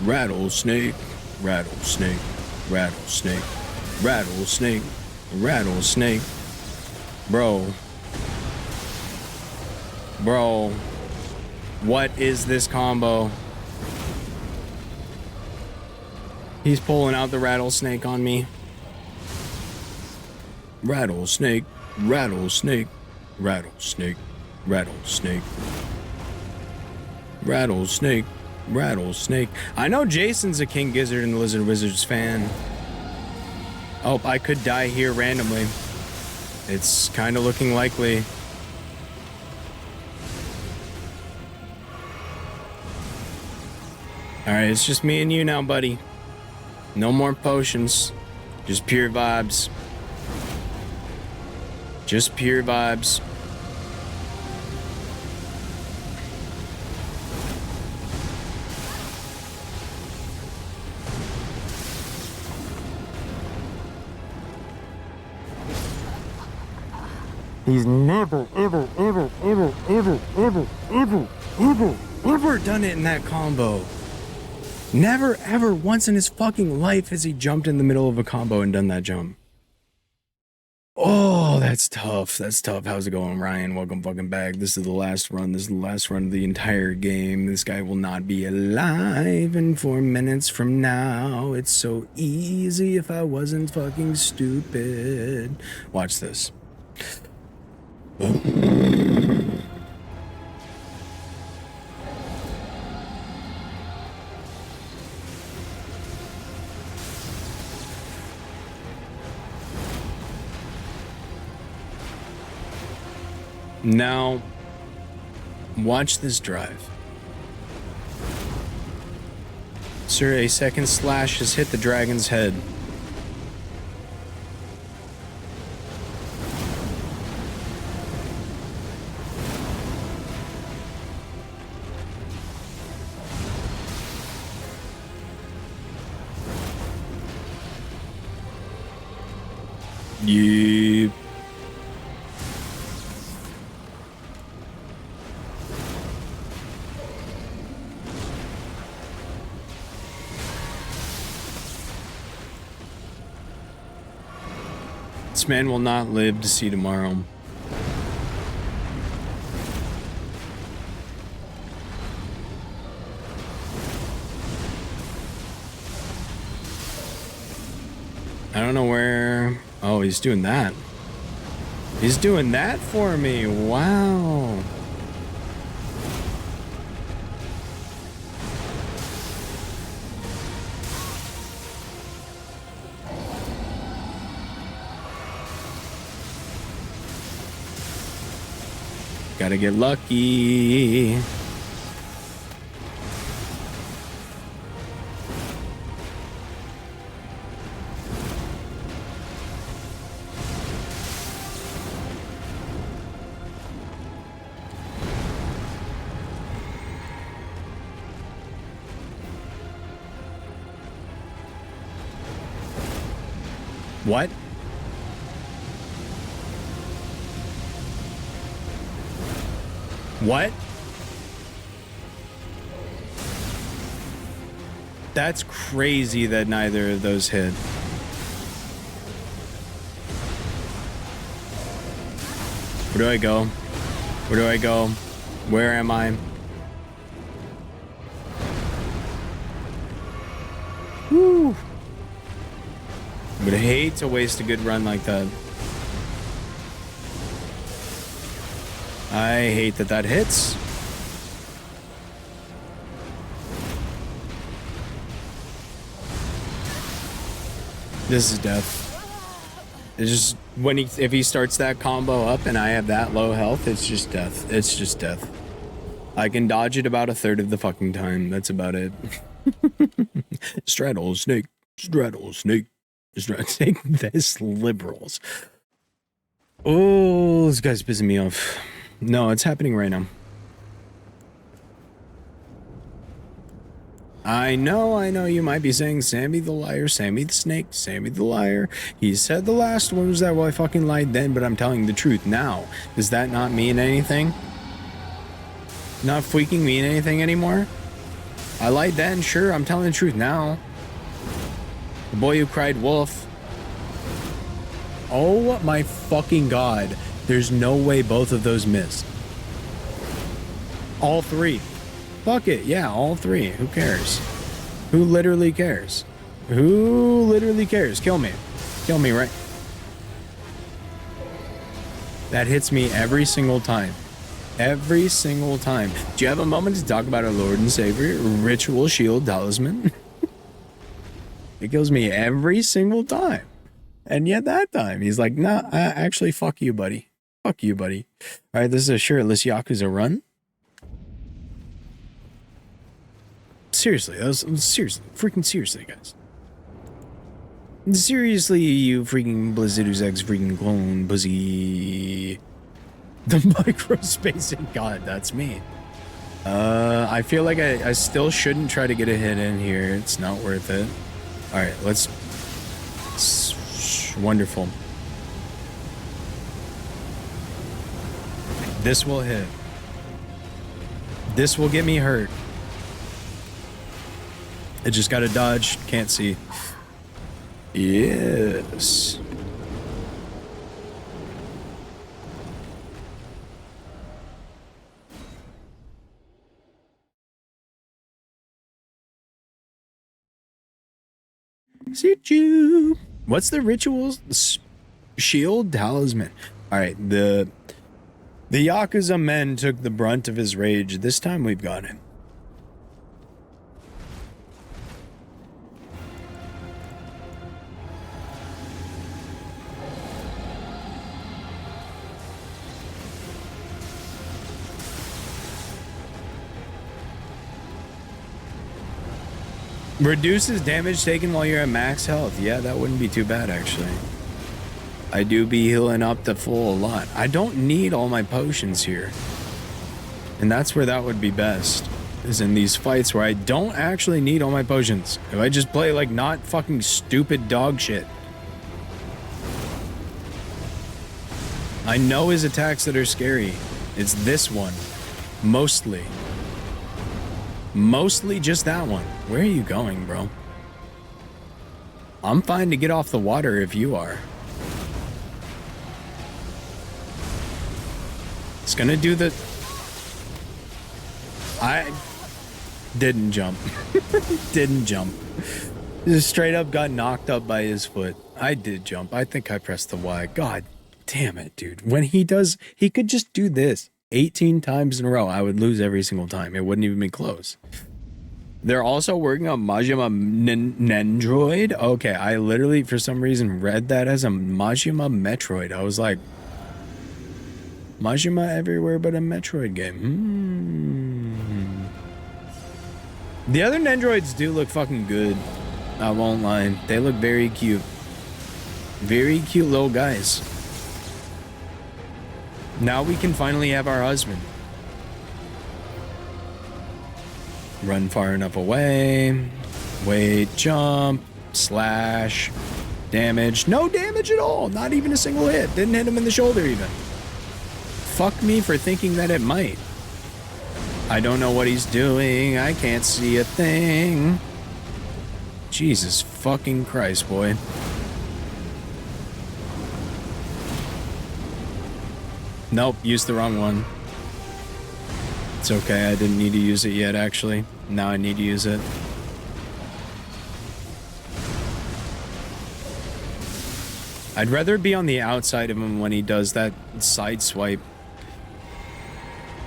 rattlesnake, rattlesnake, rattlesnake, rattlesnake, rattlesnake. Bro. Bro. What is this combo? He's pulling out the rattlesnake on me. Rattlesnake, rattlesnake, rattlesnake, rattlesnake. Rattlesnake, rattlesnake. I know Jason's a King Gizzard and Lizard Wizards fan. Oh, I could die here randomly. It's kind of looking likely. Alright, it's just me and you now, buddy. No more potions. Just pure vibes. Just pure vibes. He's never, ever, ever, ever, ever, ever, ever, ever, ever done it in that combo. Never, ever once in his fucking life has he jumped in the middle of a combo and done that jump. Oh, that's tough. That's tough. How's it going, Ryan? Welcome fucking back. This is the last run. This is the last run of the entire game. This guy will not be alive in 4 minutes from now. It's so easy if I wasn't fucking stupid. Watch this. Now, watch this drive. Sir, a second slash has hit the dragon's head. Yep. This man will not live to see tomorrow. I don't know where... Oh, he's doing that. He's doing that for me. Wow. Gotta get lucky. What? What? That's crazy that neither of those hit. Where do I go? Where do I go? Where am I? Woo! Would hate to waste a good run like that. I hate that that hits. This is death. It's just when if he starts that combo up and I have that low health, it's just death. It's just death. I can dodge it about a third of the fucking time. That's about it. Straddle snake, straddle snake, straddle snake. This liberals. Oh, this guy's pissing me off. No, it's happening right now. I know you might be saying Sammy the liar, Sammy the snake, Sammy the liar. He said the last one was that, well, I fucking lied then, but I'm telling the truth now. Does that not mean anything? Not freaking mean anything anymore? I lied then, sure, I'm telling the truth now. The boy who cried wolf. Oh my fucking god. There's no way both of those missed. All three. Fuck it, yeah, all three. Who cares? Who literally cares? Who literally cares? Kill me. Kill me, right? That hits me every single time. Every single time. Do you have a moment to talk about our Lord and Savior, Ritual Shield Talisman? It kills me every single time. And yet that time, he's like, nah, actually, fuck you, buddy. Fuck you, buddy. All right, this is a shirtless Yakuza run. Seriously, that was seriously, freaking seriously, guys. Seriously, you freaking Blizzard's ex freaking clone pussy. The microspacing god, that's me. I feel like I still shouldn't try to get a hit in here. It's not worth it. All right, let's. Wonderful. This will hit. This will get me hurt. I just gotta dodge. Can't see. Yes. See you. What's the rituals? Shield talisman. All right, the Yakuza men took the brunt of his rage. This time we've got him. Reduces damage taken while you're at max health. Yeah, that wouldn't be too bad, actually. I do be healing up to full a lot. I don't need all my potions here. And that's where that would be best. Is in these fights where I don't actually need all my potions. If I just play like not fucking stupid dog shit. I know his attacks that are scary. It's this one. Mostly. Mostly just that one. Where are you going, bro? I'm fine to get off the water if you are. It's gonna do the... I didn't jump. Didn't jump. Just straight up got knocked up by his foot. I did jump. I think I pressed the Y. God damn it, dude. When he does... He could just do this 18 times in a row. I would lose every single time. It wouldn't even be close. They're also working on Majima Nendroid. Okay, I literally, for some reason, read that as a Majima Metroid. I was like, Majima everywhere but a Metroid game. The other Nendroids do look fucking good. I won't lie. They look very cute. Very cute little guys. Now we can finally have our husband. Run far enough away. Wait, jump, slash, damage. No damage at all. Not even a single hit. Didn't hit him in the shoulder even. Fuck me for thinking that it might. I don't know what he's doing. I can't see a thing. Jesus fucking Christ, boy. Nope, used the wrong one. It's okay, I didn't need to use it yet, actually. Now I need to use it. I'd rather be on the outside of him when he does that side swipe.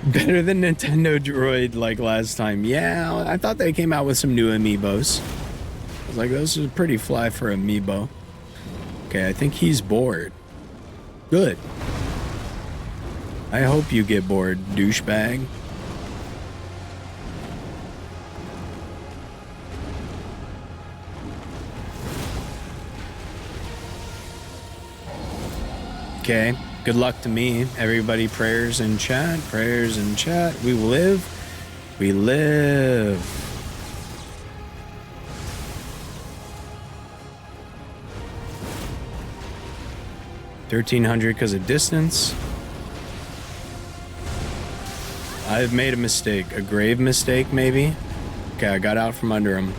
Better than Nintendo Droid like last time. Yeah, I thought they came out with some new amiibos. I was like, this is pretty fly for amiibo. Okay, I think he's bored. Good. I hope you get bored, douchebag. Okay, good luck to me. Everybody, prayers in chat. Prayers in chat. We will live. We live. $1,300 because of distance. I've made a mistake. A grave mistake, maybe? Okay, I got out from under him.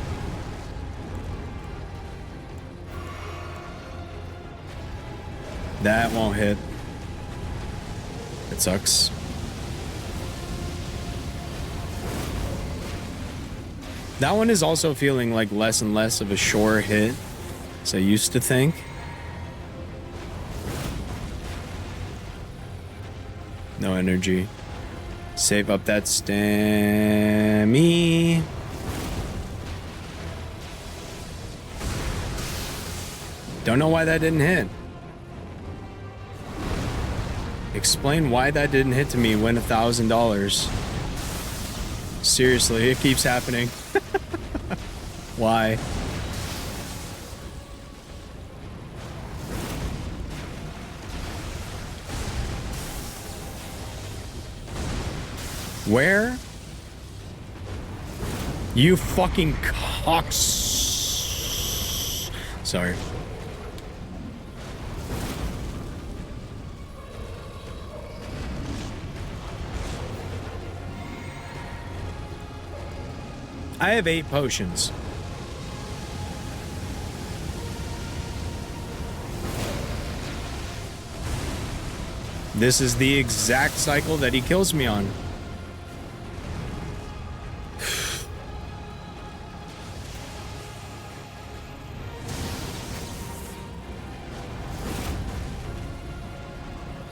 That won't hit. It sucks. That one is also feeling like less and less of a sure hit, as I used to think. No energy. Save up that stammy. Don't know why that didn't hit. Explain why that didn't hit to me. Win $1,000. Seriously, it keeps happening. Why? Where? You fucking cocks. Sorry. I have 8 potions. This is the exact cycle that he kills me on.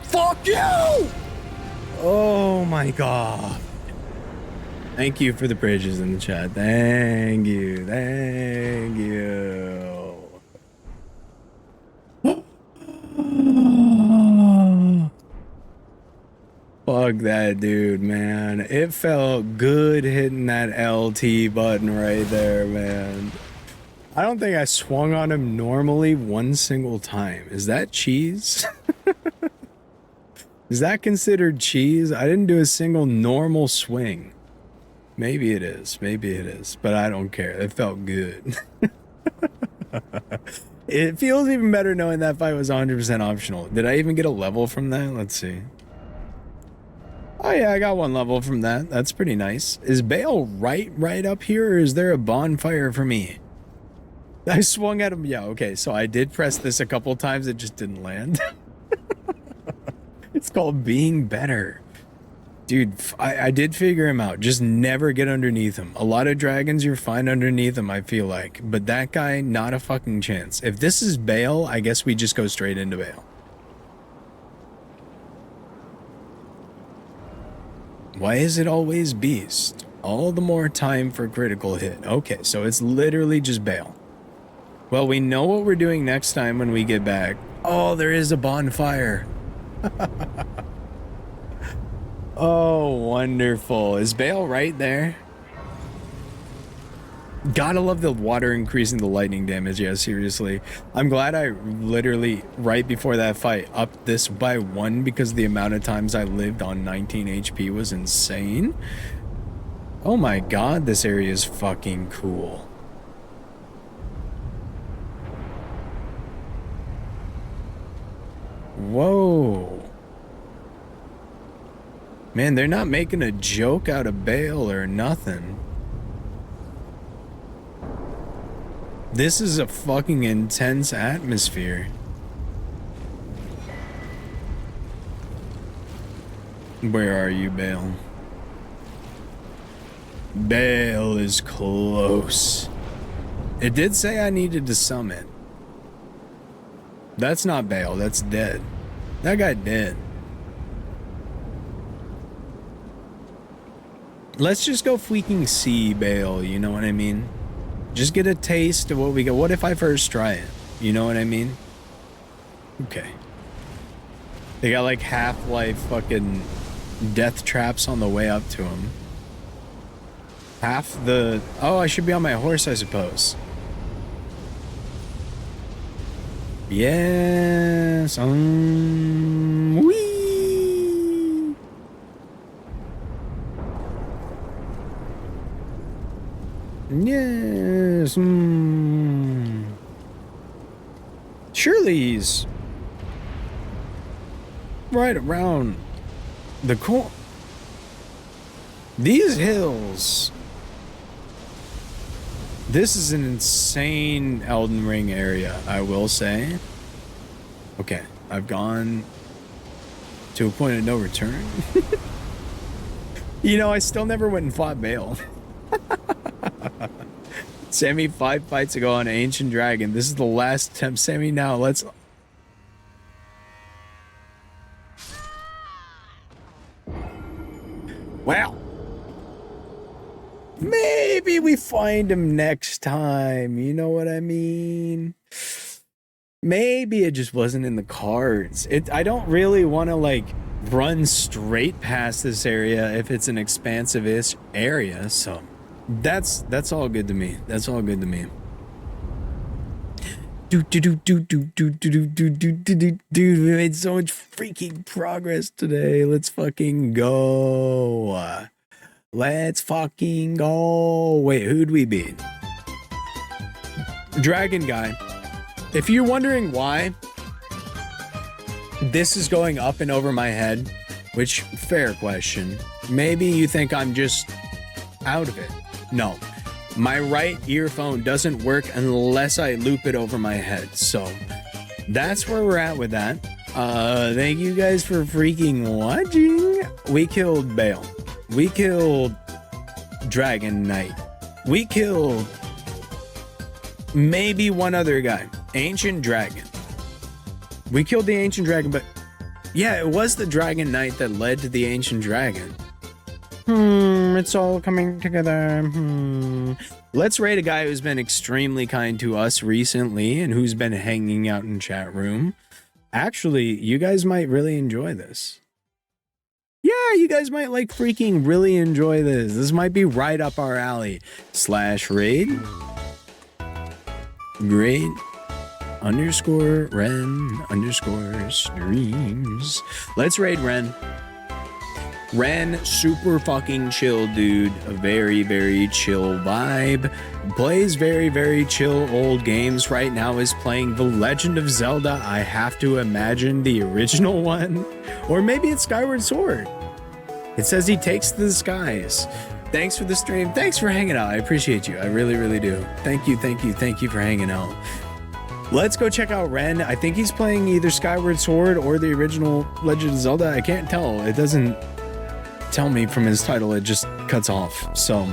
Fuck you! Oh my god. Thank you for the bridges in the chat. Thank you. Thank you. Fuck that dude, man. It felt good hitting that LT button right there, man. I don't think I swung on him normally one single time. Is that cheese? Is that considered cheese? I didn't do a single normal swing. Maybe it is. Maybe it is. But I don't care. It felt good. It feels even better knowing that fight was 100% optional. Did I even get a level from that? Let's see. Oh yeah, I got one level from that. That's pretty nice. Is Bale right up here, or is there a bonfire for me? I swung at him. Yeah, okay. So I did press this a couple times. It just didn't land. It's called being better. Dude, I did figure him out. Just never get underneath him. A lot of dragons, you're fine underneath him, I feel like. But that guy, not a fucking chance. If this is Bale, I guess we just go straight into Bale. Why is it always Beast? All the more time for critical hit. Okay, so it's literally just Bale. Well, we know what we're doing next time when we get back. Oh, there is a bonfire. Oh, wonderful. Is Bale right there? Gotta love the water increasing the lightning damage. Yeah, seriously. I'm glad I literally, right before that fight, upped this by 1 because the amount of times I lived on 19 HP was insane. Oh my god, this area is fucking cool. Whoa. Man, they're not making a joke out of Bale or nothing. This is a fucking intense atmosphere. Where are you, Bale? Bale is close. It did say I needed to summon. That's not Bale, that's dead. That guy dead. Let's just go freaking see Bale, you know what I mean? Just get a taste of what we got. What if I first try it? You know what I mean? Okay. They got like Half-Life fucking death traps on the way up to him. Half the... Oh, I should be on my horse, I suppose. Yes. Whee! Yes. Surely he's right around the corner. These hills. This is an insane Elden Ring area, I will say. Okay, I've gone to a point of no return. You know, I still never went and fought Bale. Sammy 5 fights ago on Ancient Dragon. This is the last attempt. Sammy, now let's... Well, maybe we find him next time. You know what I mean? Maybe it just wasn't in the cards. I don't really want to like run straight past this area if it's an expansive-ish area, so that's all good to me. That's all good to me. Dude, we made so much freaking progress today. Let's fucking go. Let's fucking go. Wait, who'd we beat? Dragon guy. If you're wondering why this is going up and over my head, which, fair question. Maybe you think I'm just out of it. No. My right earphone doesn't work unless I loop it over my head. So that's where we're at with that. Thank you guys for freaking watching. We killed Bale. We killed Dragon Knight. We killed maybe one other guy. Ancient Dragon. We killed the Ancient Dragon, but yeah, it was the Dragon Knight that led to the Ancient Dragon. It's all coming together. Let's rate a guy who's been extremely kind to us recently and who's been hanging out in chat room. Actually, you guys might really enjoy this. Yeah, you guys might like freaking really enjoy this. This might be right up our alley. /raid. Great. _Ren_streams. Let's raid Ren. Ren, super fucking chill dude. A very, very chill vibe. Plays very, very chill old games. Right now is playing The Legend of Zelda. I have to imagine the original one. Or maybe it's Skyward Sword. It says he takes to the skies. Thanks for the stream. Thanks for hanging out. I appreciate you. I really, really do. Thank you, thank you, thank you for hanging out. Let's go check out Ren. I think he's playing either Skyward Sword or the original Legend of Zelda. I can't tell. It doesn't tell me from his title. It just cuts off. So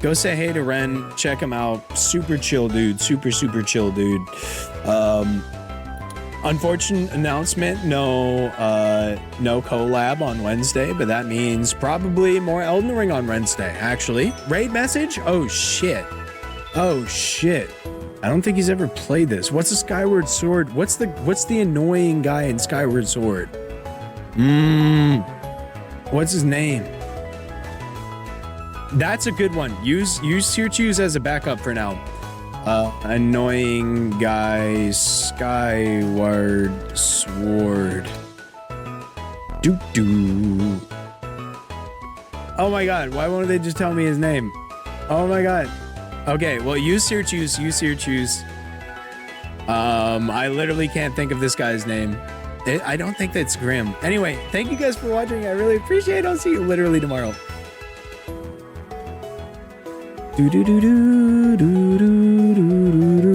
go say hey to Ren. Check him out. Super chill dude. Super, super chill dude. Unfortunate announcement. No collab on Wednesday, but that means probably more Elden Ring on Wednesday, actually. Raid message? Oh, shit. Oh, shit. I don't think he's ever played this. What's a Skyward Sword? What's the annoying guy in Skyward Sword? What's his name? That's a good one. Use Searchoose as a backup for now. Annoying guy, Skyward Sword. Doo. Oh my god, why won't they just tell me his name? Oh my god. Okay, well, use Searchoose. I literally can't think of this guy's name. I don't think that's Grim. Anyway, thank you guys for watching. I really appreciate it. I'll see you literally tomorrow. Do do do do do do do do.